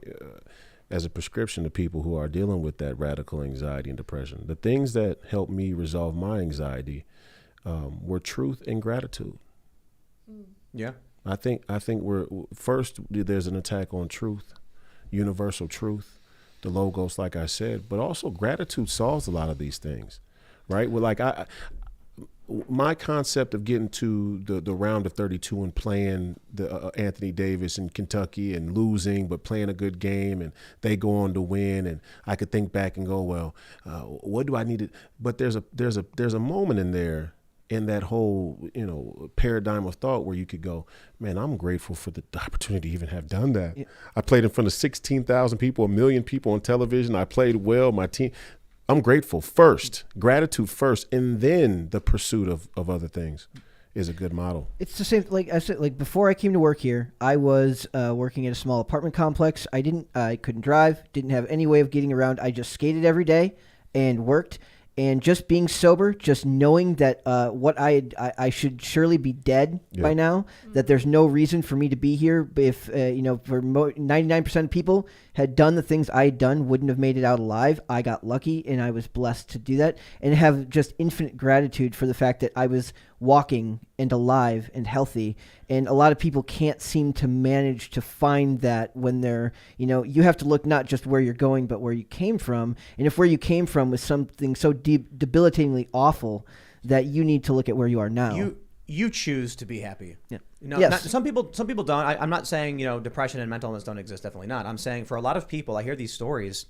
as a prescription to people who are dealing with that radical anxiety and depression, the things that help me resolve my anxiety were truth and gratitude. Yeah. I think we're first. There's an attack on truth, universal truth, the logos, like I said, but also gratitude solves a lot of these things, right? Well, like my concept of getting to the round of 32 and playing the Anthony Davis in Kentucky and losing, but playing a good game, and they go on to win, and I could think back and go, well, what do I need to? But there's a moment in there. In that whole, paradigm of thought where you could go, man, I'm grateful for the opportunity to even have done that. Yeah. I played in front of 16,000 people, 1 million people on television. I played well. My team, I'm grateful first, gratitude first, and then the pursuit of other things is a good model. It's the same, like I said, like before I came to work here, I was working at a small apartment complex. I couldn't drive, didn't have any way of getting around. I just skated every day and worked. And just being sober, just knowing that I should surely be dead by now, that there's no reason for me to be here. If, for 99% of people had done the things I had done, wouldn't have made it out alive. I got lucky and I was blessed to do that and have just infinite gratitude for the fact that I was walking and alive and healthy. And a lot of people can't seem to manage to find that when they're, you have to look not just where you're going, but where you came from. And if where you came from was something so debilitatingly awful, that you need to look at where you are now. You choose to be happy. Yeah. Yes. Some people don't. I'm not saying, depression and mental illness don't exist. Definitely not. I'm saying for a lot of people, I hear these stories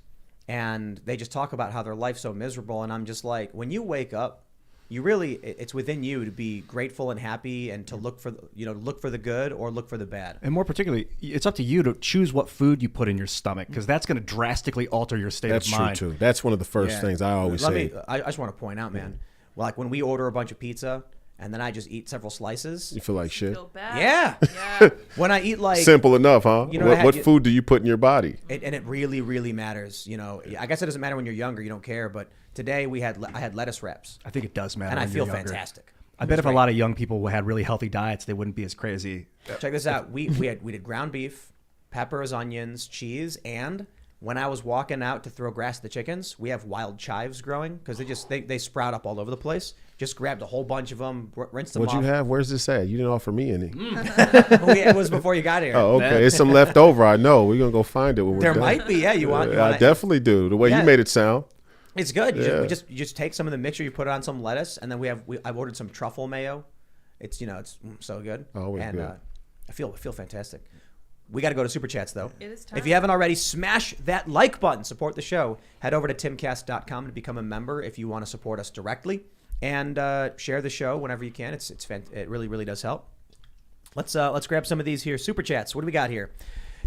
and they just talk about how their life's so miserable. And I'm just like, when you wake up, it's within you to be grateful and happy and to look for the good or look for the bad. And more particularly, it's up to you to choose what food you put in your stomach, because that's going to drastically alter your state of mind. That's true, too. That's one of the first things I always say. I just want to point out, man, like when we order a bunch of pizza and then I just eat several slices. You feel like shit? Feel bad. Yeah. When I eat like... Simple enough, huh? What food do you put in your body? And it really, really matters. I guess it doesn't matter when you're younger. You don't care. But today I had lettuce wraps. I think it does matter. And I when feel you're younger. fantastic. I bet if a lot of young people had really healthy diets, they wouldn't be as crazy. Check this out. We did ground beef, peppers, onions, cheese, and... when I was walking out to throw grass to the chickens, we have wild chives growing because they sprout up all over the place. Just grabbed a whole bunch of them, rinsed them off. What'd you have? Where's this at? You didn't offer me any. It was before you got here. Oh, okay. It's some left over. I know. We're going to go find it when we're there done. Might be. Yeah, you want I definitely do. The way you made it sound. It's good. Yeah. You just take some of the mixture, you put it on some lettuce, and then I've ordered some truffle mayo. It's so good. Always and, good. I feel fantastic. We got to go to Super Chats, though. It is time. If you haven't already, smash that like button. Support the show. Head over to timcast.com to become a member if you want to support us directly. And share the show whenever you can. It really, really does help. Let's grab some of these here. Super Chats. What do we got here?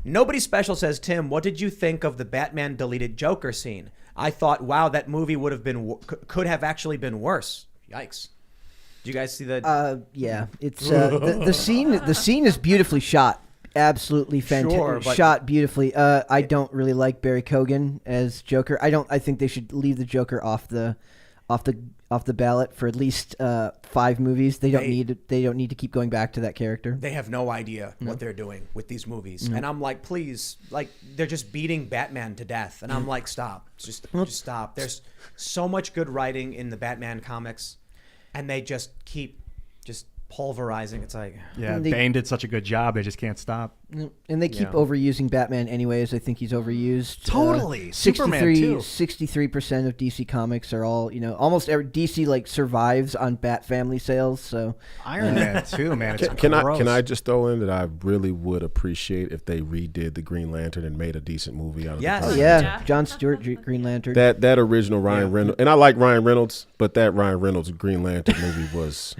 Nobody Special says, Tim, what did you think of the Batman deleted Joker scene? I thought, wow, that movie could have actually been worse. Yikes. Did you guys see that? Yeah. It's the scene. The scene is beautifully shot. Absolutely fantastic. Sure, shot beautifully. I don't really like Barry Keoghan as Joker. I think they should leave the Joker off the off the ballot for at least 5 movies. They don't need to keep going back to that character. They have no idea what they're doing with these movies. And I'm like, please, like, they're just beating Batman to death. And I'm like, stop. Just stop. There's so much good writing in the Batman comics, and they just keep just pulverizing. It's like, Yeah, Bane did such a good job. They just can't stop. And they keep overusing Batman anyways. I think he's overused. Totally. Superman, too. 63% of DC comics are all, almost every DC like survives on Bat Family sales. So Iron Man too, man. It's Can gross. I just throw in that I really would appreciate if they redid the Green Lantern and made a decent movie out of Yes. the oh, first yeah, Yeah. John Stewart, Green Lantern. That original Ryan Reynolds, and I like Ryan Reynolds, but that Ryan Reynolds Green Lantern movie was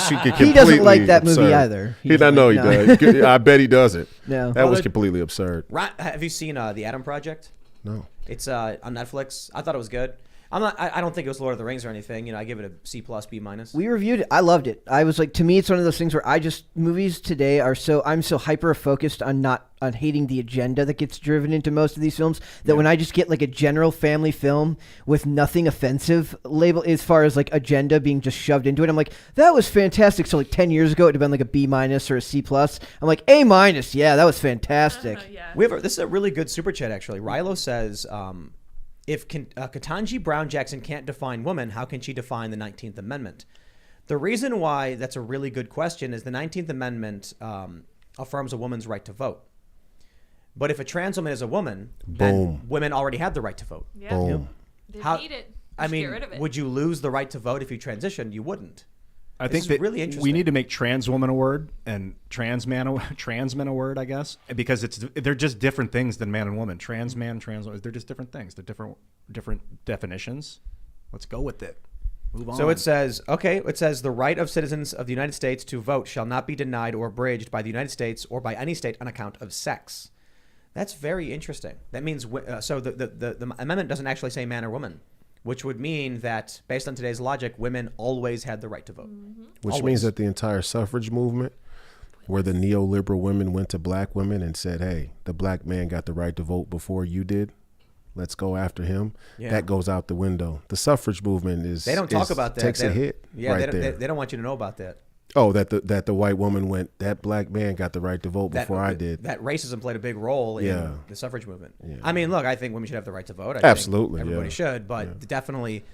He doesn't like that movie absurd. either. I know he does. I bet he doesn't. No. That was completely absurd. have you seen The Atom Project? No. It's on Netflix. I thought it was good. I don't think it was Lord of the Rings or anything. I give it a C+, B-. We reviewed it. I loved it. I was like, to me, it's one of those things where movies today I'm so hyper focused on hating the agenda that gets driven into most of these films that when I just get like a general family film with nothing offensive label as far as like agenda being just shoved into it, I'm like, that was fantastic. So like 10 years ago, it'd have been like a B- or a C+. I'm like, A-. Yeah, that was fantastic. Yeah. This is a really good super chat, actually. Rilo says, if Ketanji Brown Jackson can't define woman, how can she define the 19th Amendment? The reason why that's a really good question is the 19th Amendment affirms a woman's right to vote. But if a trans woman is a woman, then women already have the right to vote. Yeah. Boom. They How- need it. I Just mean, get rid of it. would you lose the right to vote if you transitioned? You wouldn't. I This think is that really interesting. we need to make trans woman a word and trans man a word, I guess, because they're just different things than man and woman. Trans man, trans woman, they're just different things. They're different definitions. Let's go with it. Move on. So it says the right of citizens of the United States to vote shall not be denied or abridged by the United States or by any state on account of sex. That's very interesting. That means so the amendment doesn't actually say man or woman, which would mean that based on today's logic, women always had the right to vote. Which Always. means that the entire suffrage movement, where the neoliberal women went to black women and said, hey, the black man got the right to vote before you did. Let's go after him. Yeah. That goes out the window. The suffrage movement They don't talk about that. Takes a hit. Yeah, right there. they don't want you to know about that. Oh, that the white woman went, that black man got the right to vote before I did. That racism played a big role in Yeah. the suffrage movement. Yeah. I mean, look, I think women should have the right to vote. I Absolutely, think everybody yeah. should, but definitely.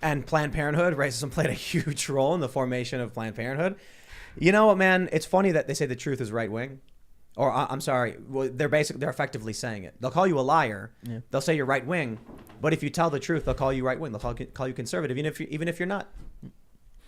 And Planned Parenthood, racism played a huge role in the formation of Planned Parenthood. You know what, man? It's funny that they say the truth is right wing. Or I'm sorry, well, they're effectively saying it. They'll call you a liar. Yeah. They'll say you're right wing, but if you tell the truth, they'll call you right wing. They'll call you conservative, even if you're not.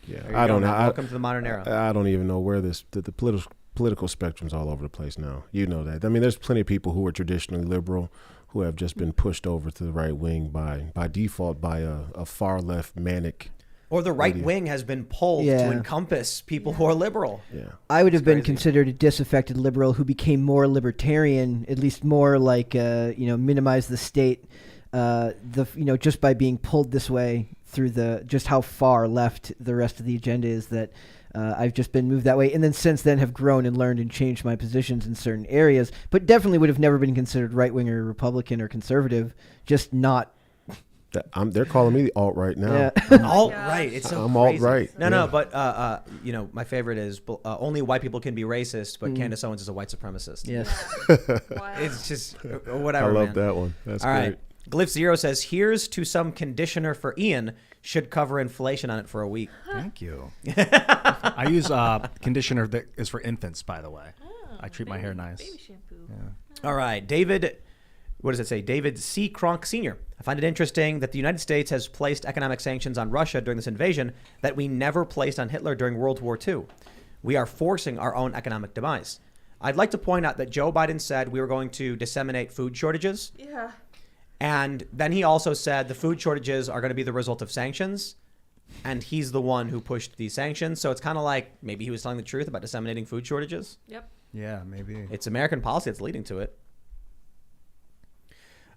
Yeah, I don't know. Welcome to the modern era. I don't even know where the political spectrum's all over the place now. You know that. I mean, there's plenty of people who are traditionally liberal who have just been pushed over to the right wing by default by a far left manic. Or the right wing has been pulled to encompass people who are liberal. Yeah, I would have been considered a disaffected liberal who became more libertarian, at least more like minimize the state. Just by being pulled this way through just how far left the rest of the agenda is that I've just been moved that way, and then since then have grown and learned and changed my positions in certain areas, but definitely would have never been considered right wing or Republican or conservative, just not. They're calling me the alt-right now. Yeah. Alt-right. It's so I'm crazy. alt-right. No, but my favorite is only white people can be racist, but Candace Owens is a white supremacist. Yes. Wow. It's just whatever. I love man. that one. That's All great. right. Glyph Zero says, "Here's to some conditioner for Ian. Should cover inflation on it for a week." Thank you. I use conditioner that is for infants, by the way. I treat my hair nice. Baby shampoo. All right, David. What does it say? David C. Kronk Sr. I find it interesting that the United States has placed economic sanctions on Russia during this invasion that we never placed on Hitler during World War II. We are forcing our own economic demise. I'd like to point out that Joe Biden said we were going to disseminate food shortages. Yeah. And then he also said the food shortages are going to be the result of sanctions. And he's the one who pushed these sanctions. So it's kind of like maybe he was telling the truth about disseminating food shortages. Yep. Yeah, maybe. It's American policy that's leading to it.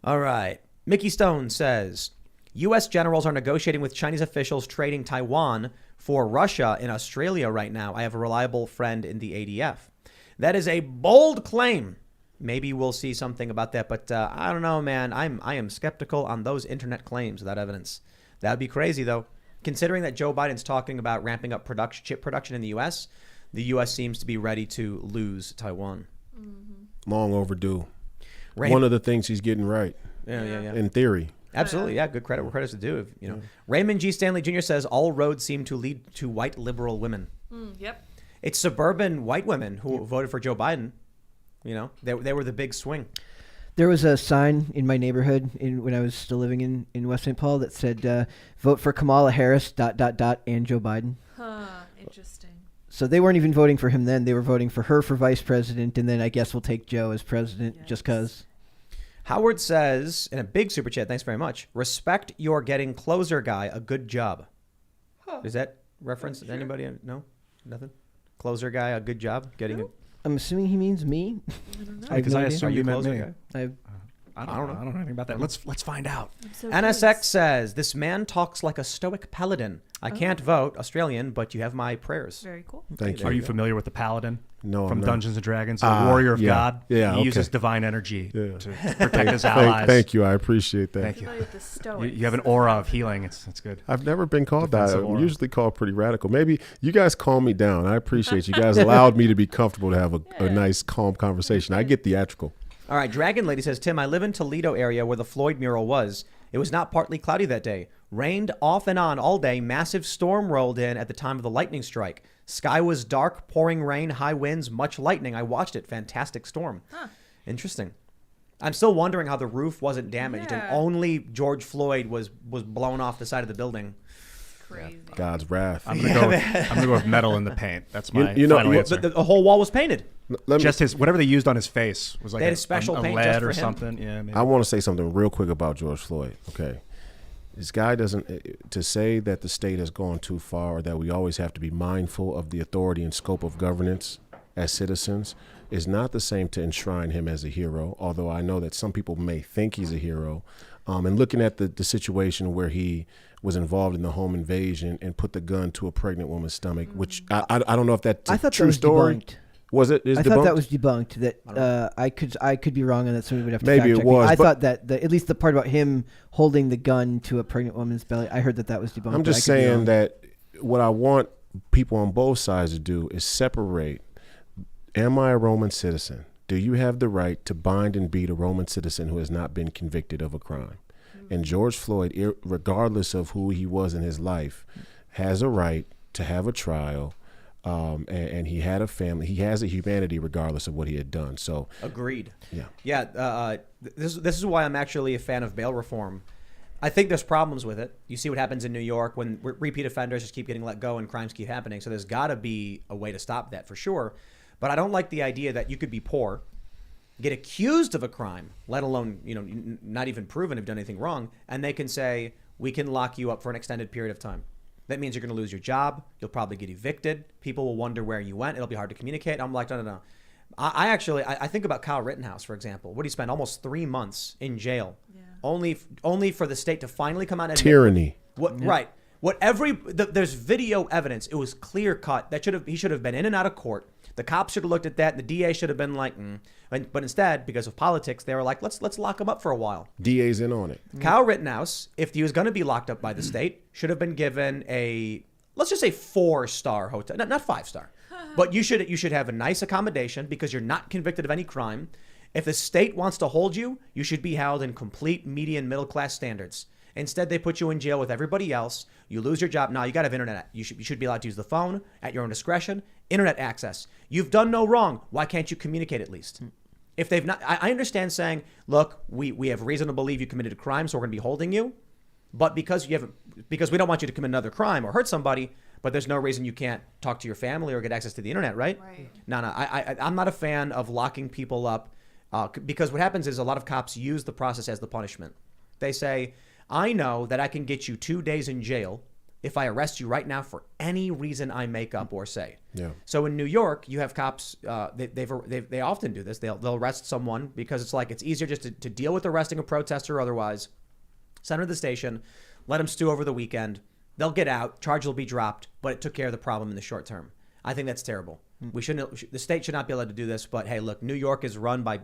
All right. Mickey Stone says, U.S. generals are negotiating with Chinese officials trading Taiwan for Russia in Australia right now. I have a reliable friend in the ADF. That is a bold claim. Maybe we'll see something about that, but I don't know, man. I am skeptical on those internet claims without evidence. That would be crazy, though. considering that Joe Biden's talking about ramping up chip production in the U.S., the U.S. seems to be ready to lose Taiwan. Long overdue. Ray- One of the things he's getting right, Yeah. in theory. Absolutely, yeah. Good credit where credit's due. Raymond G. Stanley Jr. says all roads seem to lead to white liberal women. Yep. It's suburban white women who voted for Joe Biden. They were the big swing. There was a sign in my neighborhood when I was still living in West St. Paul that said, vote for Kamala Harris, ... and Joe Biden. Huh. Interesting. So they weren't even voting for him then. They were voting for her for vice president, and then I guess we'll take Joe as president just because. Howard says, in a big super chat, thanks very much, respect your getting closer guy a good job. Is that reference? Anybody? No? Nothing? Closer guy a good job? Getting it? I'm assuming he means me. I don't know. I have Because no I idea. assume Are you you meant closer me. guy? I don't know. I don't know anything about that. Let's find out. I'm so NSX curious. says, this man talks like a stoic paladin. I can't vote, Australian, but you have my prayers. Very cool. Thank you. Are you familiar with the Paladin? No, From I'm not. Dungeons and Dragons, the warrior of yeah. God. Yeah, He okay. uses divine energy Yeah. to protect his allies. Thank you. I appreciate that. Thank you. Familiar with the Stoics. You have an aura of healing. It's good. I've never been called that. Defensive I'm aura. usually called pretty radical. Maybe you guys calm me down. I appreciate you guys allowed me to be comfortable to have a nice, calm conversation. I get theatrical. All right, Dragon Lady says, Tim, I live in Toledo area where the Floyd mural was. It was not partly cloudy that day. Rained off and on all day. Massive storm rolled in at the time of the lightning strike. Sky was dark, pouring rain, high winds, much lightning. I watched it. Fantastic storm. Interesting. I'm still wondering how the roof wasn't damaged and Yeah. only George Floyd was blown off the side of the building. Crazy. God's wrath. I'm gonna go with metal in the paint. That's my You know, final answer. The whole wall was painted. Let me, Just his whatever they used on his face was like They had a special paint lead just for or him? something. Yeah, maybe. I want to say something real quick about George Floyd. Okay. This guy doesn't, to say that the state has gone too far or that we always have to be mindful of the authority and scope of governance as citizens is not the same to enshrine him as a hero, although I know that some people may think he's a hero. And looking at the situation where he was involved in the home invasion and put the gun to a pregnant woman's stomach, which I don't know if that's a I thought true that was story. debunked. Was it? Is I debunked? thought that was debunked. That I could be wrong on that. Somebody would have to Maybe fact it check me. was, I but- thought that at least the part about him holding the gun to a pregnant woman's belly. I heard that was debunked. I'm but I just could be saying wrong. that what I want people on both sides to do is separate. Am I a Roman citizen? Do you have the right to bind and beat a Roman citizen who has not been convicted of a crime? And George Floyd, regardless of who he was in his life, has a right to have a trial. And he had a family. He has a humanity regardless of what he had done. So Agreed. Yeah. Yeah. This is why I'm actually a fan of bail reform. I think there's problems with it. You see what happens in New York when repeat offenders just keep getting let go and crimes keep happening. So there's got to be a way to stop that for sure. But I don't like the idea that you could be poor, get accused of a crime, let alone not even proven to have done anything wrong, and they can say we can lock you up for an extended period of time. That means you're going to lose your job. You'll probably get evicted. People will wonder where you went. It'll be hard to communicate. I'm like, no. I think about Kyle Rittenhouse, for example. What did he spend? Almost 3 months in jail, only for the state to finally come out and admit tyranny. Right. There's video evidence. It was clear cut. He should have been in and out of court. The cops should have looked at that. And the DA should have been like, but instead, because of politics, they were like, let's lock him up for a while. DA's in on it. Kyle Rittenhouse, if he was going to be locked up by the state, should have been given a, let's just say 4-star hotel, not 5-star, but you should have a nice accommodation because you're not convicted of any crime. If the state wants to hold you, you should be held in complete median middle class standards. Instead, they put you in jail with everybody else. You lose your job. Now you got to have internet. You should be allowed to use the phone at your own discretion. Internet access. You've done no wrong. Why can't you communicate at least? If they've not, I understand saying, look, we have reason to believe you committed a crime, so we're going to be holding you. But because we don't want you to commit another crime or hurt somebody, but there's no reason you can't talk to your family or get access to the internet, right? Right. No. I'm not a fan of locking people up because what happens is a lot of cops use the process as the punishment. They say, I know that I can get you 2 days in jail if I arrest you right now for any reason I make up or say. Yeah. So in New York, you have cops. They often do this. They'll arrest someone because it's easier just to deal with arresting a protester or otherwise. Send them to the station, let them stew over the weekend. They'll get out. Charge will be dropped, but it took care of the problem in the short term. I think that's terrible. The state should not be allowed to do this. But hey, look, New York is run by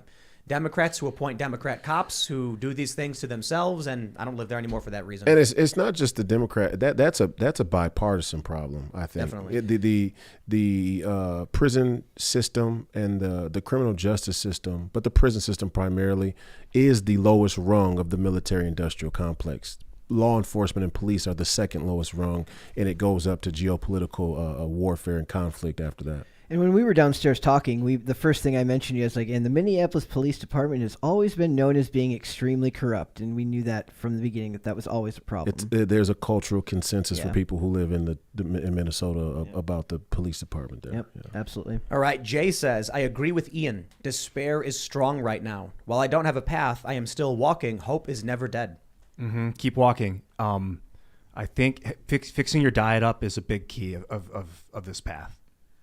Democrats who appoint Democrat cops who do these things to themselves, and I don't live there anymore for that reason. And it's not just the Democrat. That's a bipartisan problem, I think. Definitely. The prison system and the criminal justice system, but the prison system primarily, is the lowest rung of the military-industrial complex. Law enforcement and police are the second lowest rung, and it goes up to geopolitical warfare and conflict after that. And when we were downstairs talking, the first thing I mentioned is like, and the Minneapolis Police Department has always been known as being extremely corrupt, and we knew that from the beginning that was always a problem. There's a cultural consensus for people who live in Minnesota about the police department there. Yep, absolutely. All right, Jay says, I agree with Ian. Despair is strong right now. While I don't have a path, I am still walking. Hope is never dead. Mm-hmm. Keep walking. I think fixing your diet up is a big key of this path.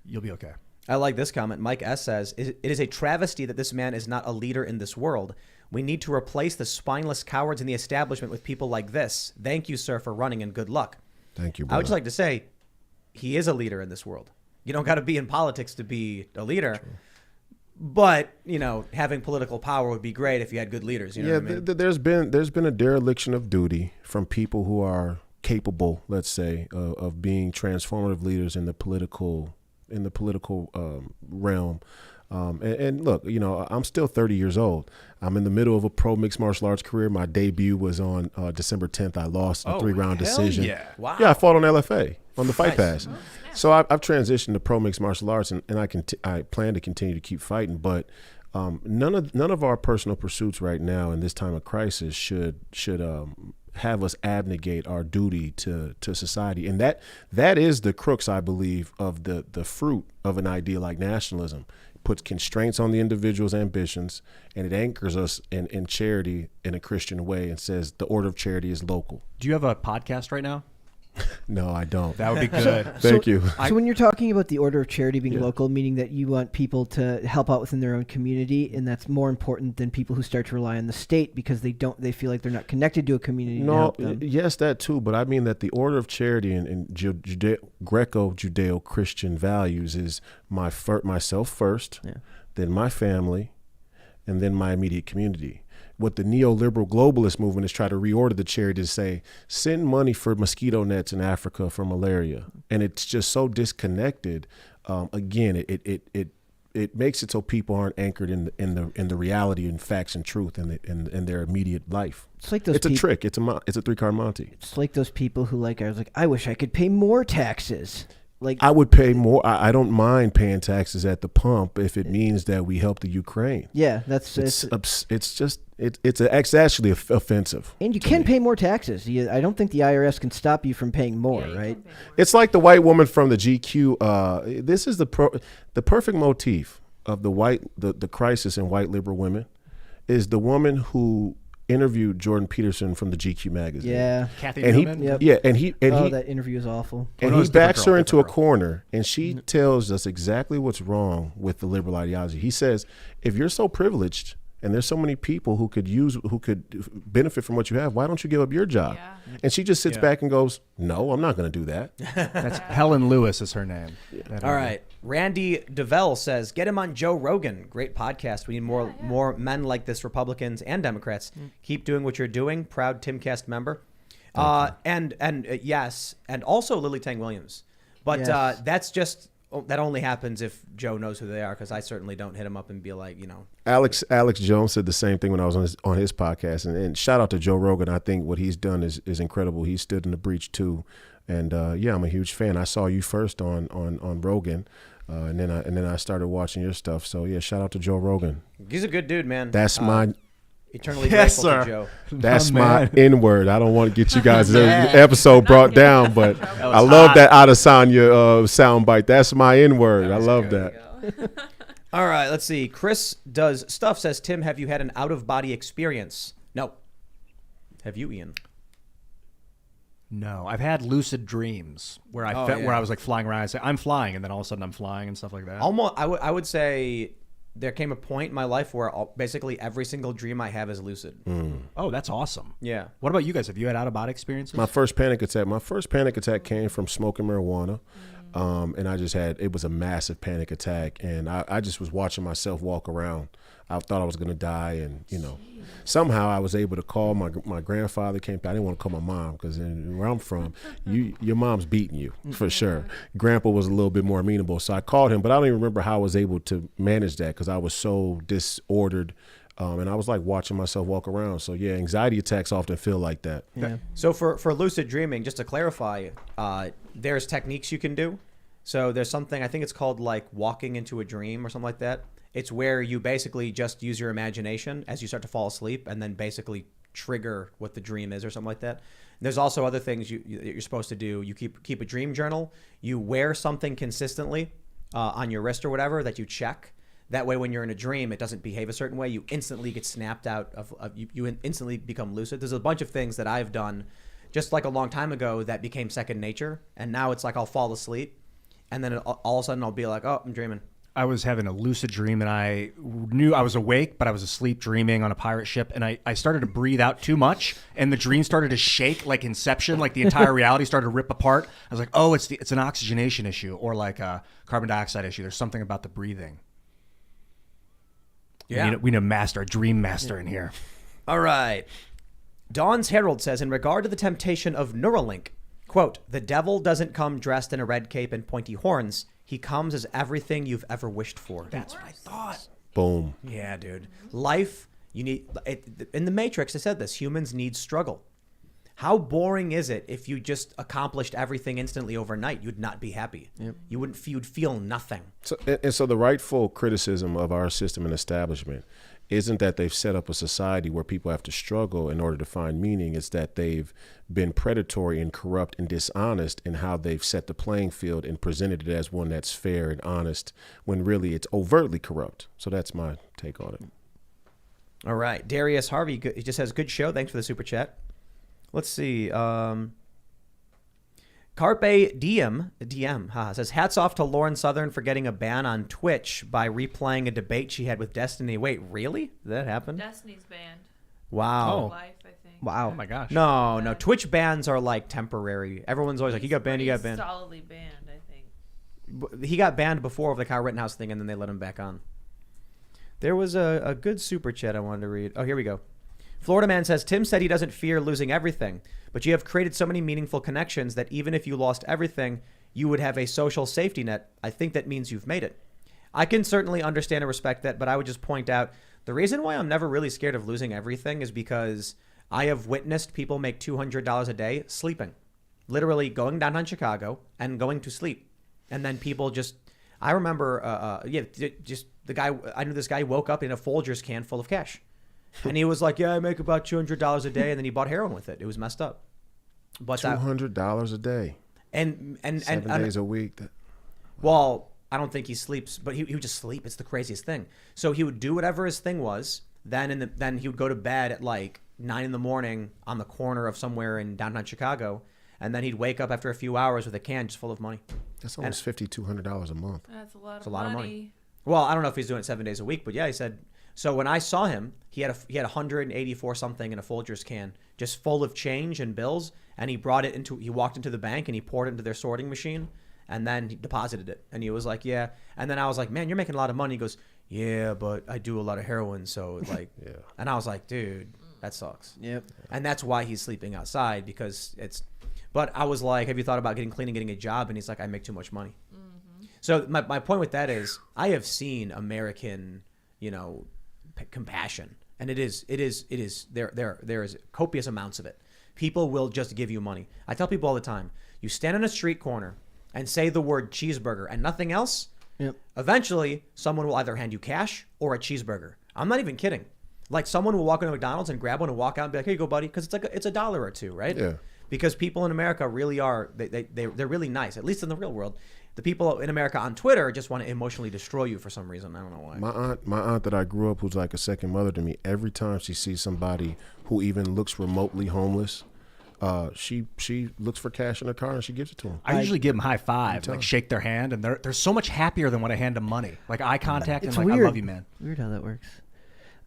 You'll be okay. I like this comment. Mike S. says, it is a travesty that this man is not a leader in this world. We need to replace the spineless cowards in the establishment with people like this. Thank you, sir, for running, and good luck. Thank you, brother. I would just like to say, he is a leader in this world. You don't got to be in politics to be a leader. True. But, having political power would be great if you had good leaders. You know what I mean? There's been a dereliction of duty from people who are capable, let's say, of being transformative leaders in the political realm. And look, I'm still 30 years old. I'm in the middle of a pro mixed martial arts career. My debut was on December 10th. I lost a 3-round decision. Yeah. Wow. Yeah, I fought on LFA on the Fight Nice. Pass. So I've transitioned to pro mixed martial arts, and I plan to continue to keep fighting. But none of our personal pursuits right now in this time of crisis should have us abnegate our duty to society. And that is the crux, I believe, of the fruit of an idea like nationalism. It puts constraints on the individual's ambitions, and it anchors us in charity in a Christian way and says the order of charity is local. Do you have a podcast right now? No, I don't. That would be good. Thank you. So when you're talking about the order of charity being local, meaning that you want people to help out within their own community, and that's more important than people who start to rely on the state because they feel like they're not connected to a community to help them. Yes, that too. But I mean that the order of charity and Greco-Judeo-Christian values is myself first, then my family, and then my immediate community. What the neoliberal globalist movement is trying to reorder the charity to say, send money for mosquito nets in Africa for malaria. And it's just so disconnected. Again, it makes it so people aren't anchored in the reality and facts and truth in their immediate life. It's like those. It's a trick. It's a 3-card Monty. It's like those people who I was like, I wish I could pay more taxes. Like I would pay more. I don't mind paying taxes at the pump if it means that we help the Ukraine. Yeah, it's actually offensive. And you can pay more taxes. I don't think the IRS can stop you from paying more, right? It's like the white woman from the GQ. This is the perfect motif of the crisis in white liberal women is the woman who interviewed Jordan Peterson from the GQ magazine. Yeah, Kathy and Newman. that interview is awful. And he backs her into a corner, and she tells us exactly what's wrong with the liberal ideology. He says, if you're so privileged and there's so many people who could benefit from what you have, why don't you give up your job? Yeah. And she just sits back and goes, no, I'm not going to do that. That's Helen Lewis is her name. All right. Randy DeVell says, get him on Joe Rogan. Great podcast. We need more men like this, Republicans and Democrats. Keep doing what you're doing. Proud Timcast member. Yes, and also Lily Tang Williams. But Yes. that's just that only happens if Joe knows who they are, because I certainly don't hit him up and be like, Alex Jones said the same thing when I was on his podcast, and shout out to Joe Rogan. I think what he's done is incredible. He stood in the breach too, and I'm a huge fan. I saw you first on Rogan, and then I started watching your stuff. So yeah, shout out to Joe Rogan. He's a good dude, man. That's my eternally Yes, grateful sir. to Joe. That's Oh, my man. N-word. I don't want to get you guys' episode brought down, but I love that Adesanya soundbite. That's my N-word. I love that. All right, let's see. Chris Does Stuff says, Tim, have you had an out-of-body experience? No. Have you, Ian? No, I've had lucid dreams where where I was like flying around. I say I'm flying, and then all of a sudden I'm flying and stuff like that. Almost, I would say there came a point in my life where basically every single dream I have is lucid. Oh, that's awesome. Yeah. What about you guys? Have you had out of body experiences? My first panic attack came from smoking marijuana. And it was a massive panic attack. And I just was watching myself walk around. I thought I was going to die. And, somehow I was able to call my grandfather came through. I didn't want to call my mom because where I'm from, your mom's beating you for sure. Grandpa was a little bit more amenable. So I called him, but I don't even remember how I was able to manage that because I was so disordered. And I was like watching myself walk around. So yeah, anxiety attacks often feel like that. Yeah. So for lucid dreaming, just to clarify, there's techniques you can do. So there's something, I think it's called like walking into a dream or something like that. It's where you basically just use your imagination as you start to fall asleep and then basically trigger what the dream is or something like that. There's also other things you're supposed to do. You keep a dream journal. You wear something consistently on your wrist or whatever that you check. That way, when you're in a dream, it doesn't behave a certain way. You instantly get snapped out of you instantly become lucid. There's a bunch of things that I've done just like a long time ago that became second nature. And now it's like I'll fall asleep and then all of a sudden I'll be like, oh, I'm dreaming. I was having a lucid dream and I knew I was awake, but I was asleep dreaming on a pirate ship. And I started to breathe out too much and the dream started to shake like Inception, like the entire reality started to rip apart. I was like, oh, it's an oxygenation issue or like a carbon dioxide issue. There's something about the breathing. Yeah. We need a dream master in here. All right. Dawn's Herald says, in regard to the temptation of Neuralink, quote, the devil doesn't come dressed in a red cape and pointy horns. He comes as everything you've ever wished for. That's what I thought. Boom. Yeah, dude. Life, you need, in the Matrix, I said this, humans need struggle. How boring is it if you just accomplished everything instantly overnight? You'd not be happy. Yep. You'd feel nothing. So the rightful criticism of our system and establishment isn't that they've set up a society where people have to struggle in order to find meaning. It's that they've been predatory and corrupt and dishonest in how they've set the playing field and presented it as one that's fair and honest when really it's overtly corrupt. So that's my take on it. All right. Darius Harvey, he just says, good show. Thanks for the super chat. Let's see. Carpe Diem says, hats off to Lauren Southern for getting a ban on Twitch by replaying a debate she had with Destiny. Wait, really? Did that happen? Destiny's banned. Wow. Life, I think. Wow. Oh my gosh. No. Twitch bans are like temporary. Everyone's always like, you got banned, you got banned. Solidly banned, I think. He got banned before of the Kyle Rittenhouse thing, and then they let him back on. There was a good super chat I wanted to read. Oh, here we go. Florida Man says, Tim said he doesn't fear losing everything, but you have created so many meaningful connections that even if you lost everything, you would have a social safety net. I think that means you've made it. I can certainly understand and respect that, but I would just point out the reason why I'm never really scared of losing everything is because I have witnessed people make $200 a day sleeping, literally going downtown Chicago and going to sleep. And then people just, I remember, just the guy, I knew this guy woke up in a Folgers can full of cash. And he was like, yeah, I make about $200 a day. And then he bought heroin with it. It was messed up. But $200 a day. And 7 days a week. Well, I don't think he sleeps, but he would just sleep. It's the craziest thing. So he would do whatever his thing was. Then he would go to bed at like 9 in the morning on the corner of somewhere in downtown Chicago. And then he'd wake up after a few hours with a can just full of money. That's almost $5,200 a month. That's a lot It's of a lot money. of money. Well, I don't know if he's doing it 7 days a week, but yeah, he said. So when I saw him, he had 184 something in a Folgers can, just full of change and bills, and he walked into the bank and he poured it into their sorting machine, and then he deposited it. And he was like, yeah. And then I was like, man, you're making a lot of money. He goes, yeah, but I do a lot of heroin, so like, yeah. And I was like, dude, that sucks. Yep. And that's why he's sleeping outside, because it's. But I was like, have you thought about getting clean and getting a job? And he's like, I make too much money. Mm-hmm. So my point with that is, I have seen American, compassion, and it is there is copious amounts of it. People will just give you money. I tell people all the time, you stand on a street corner and say the word cheeseburger and nothing else. Yep. Eventually someone will either hand you cash or a cheeseburger. I'm not even kidding. Like someone will walk into McDonald's and grab one and walk out and be like, here you go, buddy, because it's a dollar or two, right? Yeah. Because people in America really are they're really nice, at least in the real world. The people in America on Twitter just want to emotionally destroy you for some reason. I don't know why. My aunt that I grew up, who's like a second mother to me, every time she sees somebody who even looks remotely homeless, she looks for cash in her car and she gives it to them. I usually give them high five, like shake their hand, and they're so much happier than when I hand them money. Like eye contact, It's and like, weird. I love you, man. Weird how that works.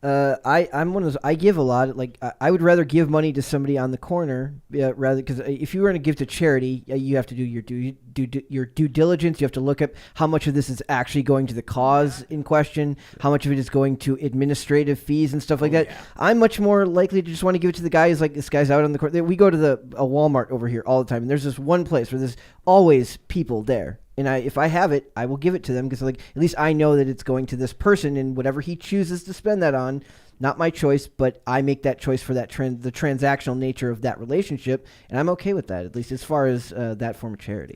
I'm one of those. I give a lot. Like I would rather give money to somebody on the corner, rather because if you were going to give to charity, you have to do your due diligence. You have to look up how much of this is actually going to the cause in question, how much of it is going to administrative fees and stuff like that. Yeah. I'm much more likely to just want to give it to the guy who's like, this guy's out on the court. We go to a Walmart over here all the time, and there's this one place where there's always people there. And if I have it, I will give it to them because, like, at least I know that it's going to this person, and whatever he chooses to spend that on, not my choice, but I make that choice for that the transactional nature of that relationship, and I'm okay with that, at least as far as that form of charity.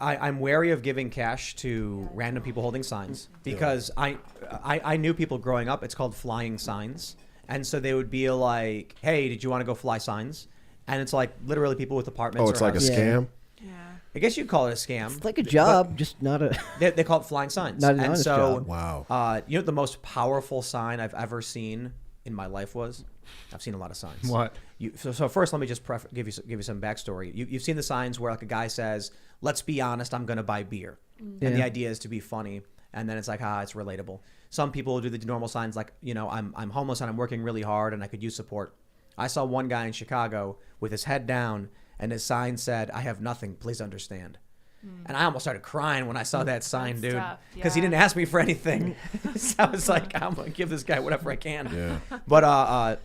I'm wary of giving cash to random people holding signs because I knew people growing up. It's called flying signs, and so they would be like, "Hey, did you want to go fly signs?" And it's like literally people with apartments. Oh, it's like a scam. Yeah. I guess you'd call it a scam. It's like a job, just not a. They call it flying signs. Not an and honest so, job. Wow. You know what the most powerful sign I've ever seen in my life was? I've seen a lot of signs. What? So first, let me just give you some backstory. You've seen the signs where like a guy says, "Let's be honest, I'm going to buy beer," and the Yeah. idea is to be funny, and then it's like, it's relatable. Some people do the normal signs like, I'm homeless and I'm working really hard and I could use support. I saw one guy in Chicago with his head down and his sign said, "I have nothing, please understand." And I almost started crying when I saw that sign, That's dude, tough, because he yeah. didn't ask me for anything. So I was like, I'm gonna give this guy whatever I can. Yeah. But I'll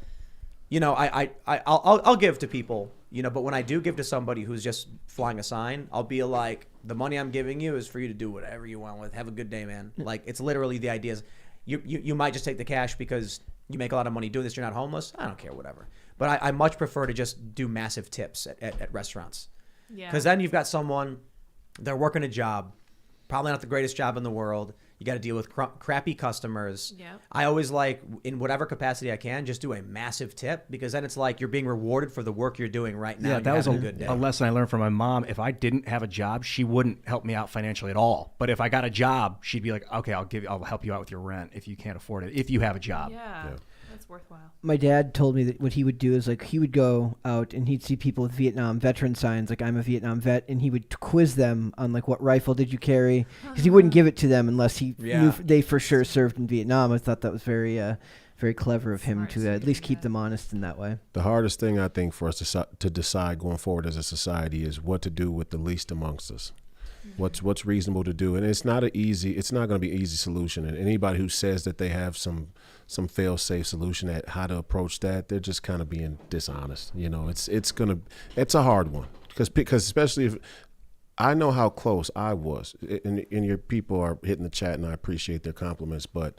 give to people, but when I do give to somebody who's just flying a sign, I'll be like, the money I'm giving you is for you to do whatever you want with. Have a good day, man. Like, it's literally the idea is you might just take the cash because you make a lot of money doing this. You're not homeless. I don't care, whatever. But I much prefer to just do massive tips at restaurants. Yeah. Because then you've got someone, they're working a job, probably not the greatest job in the world. You got to deal with crappy customers. Yeah. I always like, in whatever capacity I can, just do a massive tip because then it's like you're being rewarded for the work you're doing right now. Yeah, and that you're was having a good day. a lesson I learned from my mom. If I didn't have a job, she wouldn't help me out financially at all. But if I got a job, she'd be like, "Okay, I'll help you out with your rent if you can't afford it. If you have a job." Yeah. That's worthwhile. My dad told me that what he would do is like he would go out and he'd see people with Vietnam veteran signs, like I'm a Vietnam vet, and he would quiz them on like what rifle did you carry, because he wouldn't give it to them unless he knew they for sure served in Vietnam. I thought that was very very clever of him to at least keep them honest in that way. The hardest thing I think for us to decide going forward as a society is what to do with the least amongst us. What's reasonable to do, and it's not going to be an easy solution. And anybody who says that they have some fail-safe solution at how to approach that, they're just kind of being dishonest. It's a hard one because especially if I know how close I was, and your people are hitting the chat, and I appreciate their compliments, but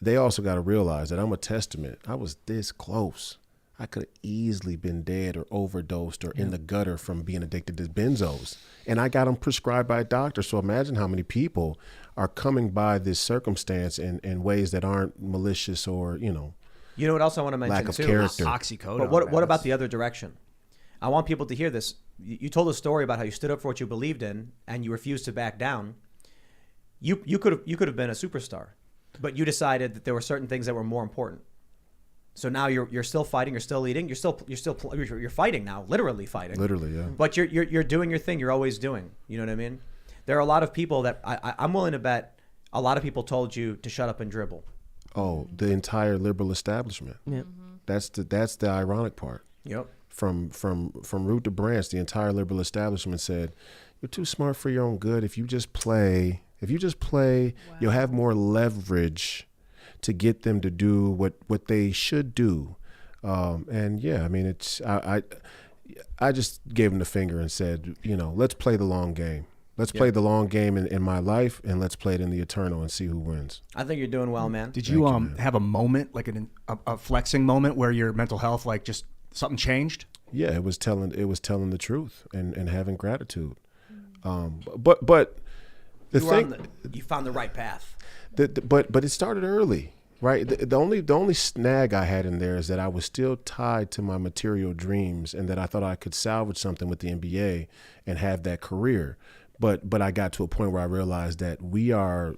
they also got to realize that I'm a testament. I was this close. I could have easily been dead or overdosed or in the gutter from being addicted to benzos. And I got them prescribed by a doctor. So imagine how many people are coming by this circumstance in ways that aren't malicious or, You know what else I want to mention lack of too? character. Oxycodone. But what about the other direction? I want people to hear this. You told a story about how you stood up for what you believed in and you refused to back down. You could have been a superstar, but you decided that there were certain things that were more important. So now you're still fighting, you're still eating, you're fighting now, literally fighting. Literally, yeah. But you're doing your thing. You're always doing. You know what I mean? There are a lot of people that I'm willing to bet a lot of people told you to shut up and dribble. Oh, the entire liberal establishment. Yeah. That's the ironic part. Yep. From root to branch, the entire liberal establishment said, "You're too smart for your own good. If you just play, you'll have more leverage to get them to do what they should do." And yeah, I mean, it's I just gave them the finger and said, let's play the long game. Let's play the long game in my life, and let's play it in the eternal and see who wins. I think you're doing well, man. Did you have a moment, like a flexing moment, where your mental health, like just something changed? Yeah, it was telling the truth and having gratitude. But the thing, you found the right path. but it started early, right? The only snag I had in there is that I was still tied to my material dreams, and that I thought I could salvage something with the NBA and have that career. But I got to a point where I realized that we are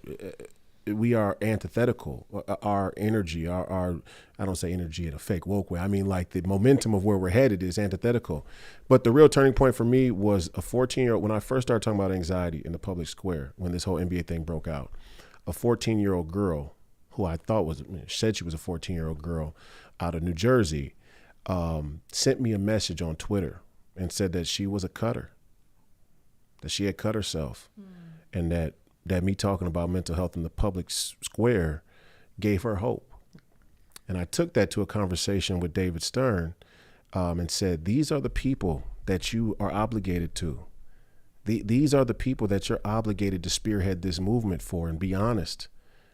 antithetical. Our energy, our I don't say energy in a fake woke way. I mean, like, the momentum of where we're headed is antithetical. But the real turning point for me was a 14-year-old, when I first started talking about anxiety in the public square, when this whole NBA thing broke out. A 14-year-old girl who I thought said she was a 14-year-old girl out of New Jersey, sent me a message on Twitter and said that she was a cutter, that she had cut herself, and that me talking about mental health in the public square gave her hope. And I took that to a conversation with David Stern and said, these are the people that you are obligated to. These are the people that you're obligated to spearhead this movement for, and be honest.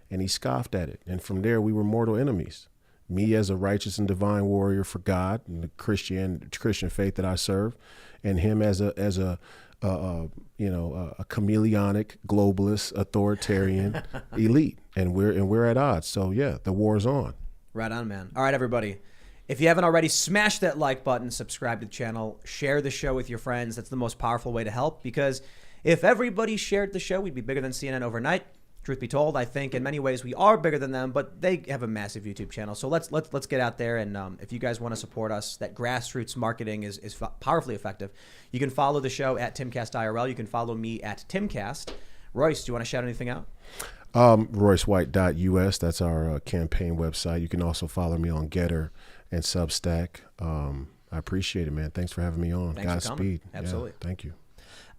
And he scoffed at it. And from there, we were mortal enemies. Me as a righteous and divine warrior for God and the Christian faith that I serve, and him as a chameleonic, globalist, authoritarian elite. And we're at odds. So yeah, the war's on. Right on, man. All right, everybody. If you haven't already, smash that like button, subscribe to the channel, share the show with your friends. That's the most powerful way to help, because if everybody shared the show, we'd be bigger than CNN overnight. Truth be told, I think in many ways we are bigger than them, but they have a massive YouTube channel. So let's get out there, and if you guys want to support us, that grassroots marketing is powerfully effective. You can follow the show at Timcast IRL. You can follow me at Timcast. Royce, do you want to shout anything out? RoyceWhite.us. That's our campaign website. You can also follow me on Getter and Substack. I appreciate it, man. Thanks for having me on. Thanks for coming. Godspeed. Absolutely. Yeah, thank you.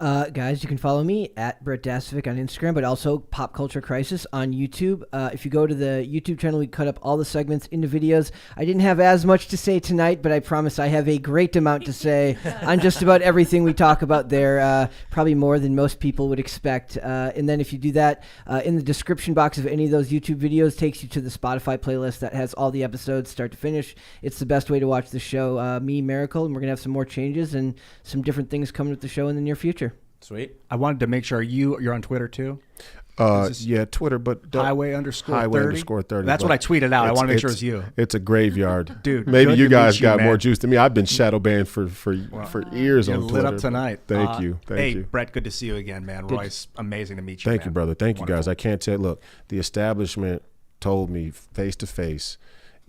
Guys, you can follow me at Brett Dasovic on Instagram, but also Pop Culture Crisis on YouTube. If you go to the YouTube channel, we cut up all the segments into videos. I didn't have as much to say tonight, but I promise I have a great amount to say on just about everything we talk about there, probably more than most people would expect. And then if you do that, in the description box of any of those YouTube videos takes you to the Spotify playlist that has all the episodes start to finish. It's the best way to watch the show. Me, Miracle, and we're going to have some more changes and some different things coming with the show in the near future. Sweet. I wanted to make sure you're on Twitter too. Yeah, Twitter, but Highway_30. That's what I tweeted out. I want to make sure it's you. It's a graveyard, dude. Maybe good you to guys meet got man. more juice than me. I've been shadow banned for years You're on lit Twitter. up tonight. Thank you. Hey, you. Brett, good to see you again, man. Royce, amazing to meet you. Thank you, man. brother. Thank you, guys. Wonderful. I can't tell. Look, the establishment told me face to face,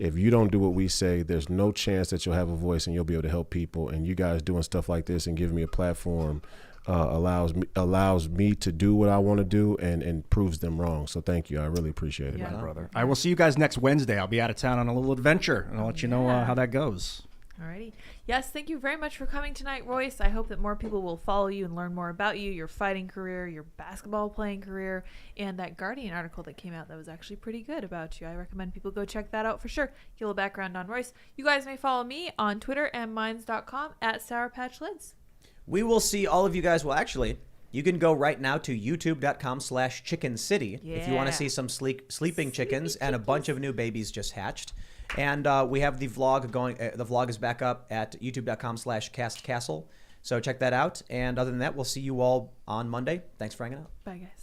if you don't do what we say, there's no chance that you'll have a voice and you'll be able to help people. And you guys doing stuff like this and giving me a platform allows me to do what I want to do and proves them wrong. So thank you. I really appreciate it, Yeah. man. Brother. I will see you guys next Wednesday. I'll be out of town on a little adventure, and I'll let you know how that goes. Alrighty. Yes, thank you very much for coming tonight, Royce. I hope that more people will follow you and learn more about you, your fighting career, your basketball playing career, and that Guardian article that came out that was actually pretty good about you. I recommend people go check that out for sure. Get a little background on Royce. You guys may follow me on Twitter and minds.com at Sour Patch Lids. We will see all of you guys. Well, actually, you can go right now to youtube.com/Chicken City if you want to Yeah. see some sleeping chickens and a bunch of new babies just hatched. And we have the vlog going. The vlog is back up at youtube.com/CastCastle. So check that out. And other than that, we'll see you all on Monday. Thanks for hanging out. Bye, guys.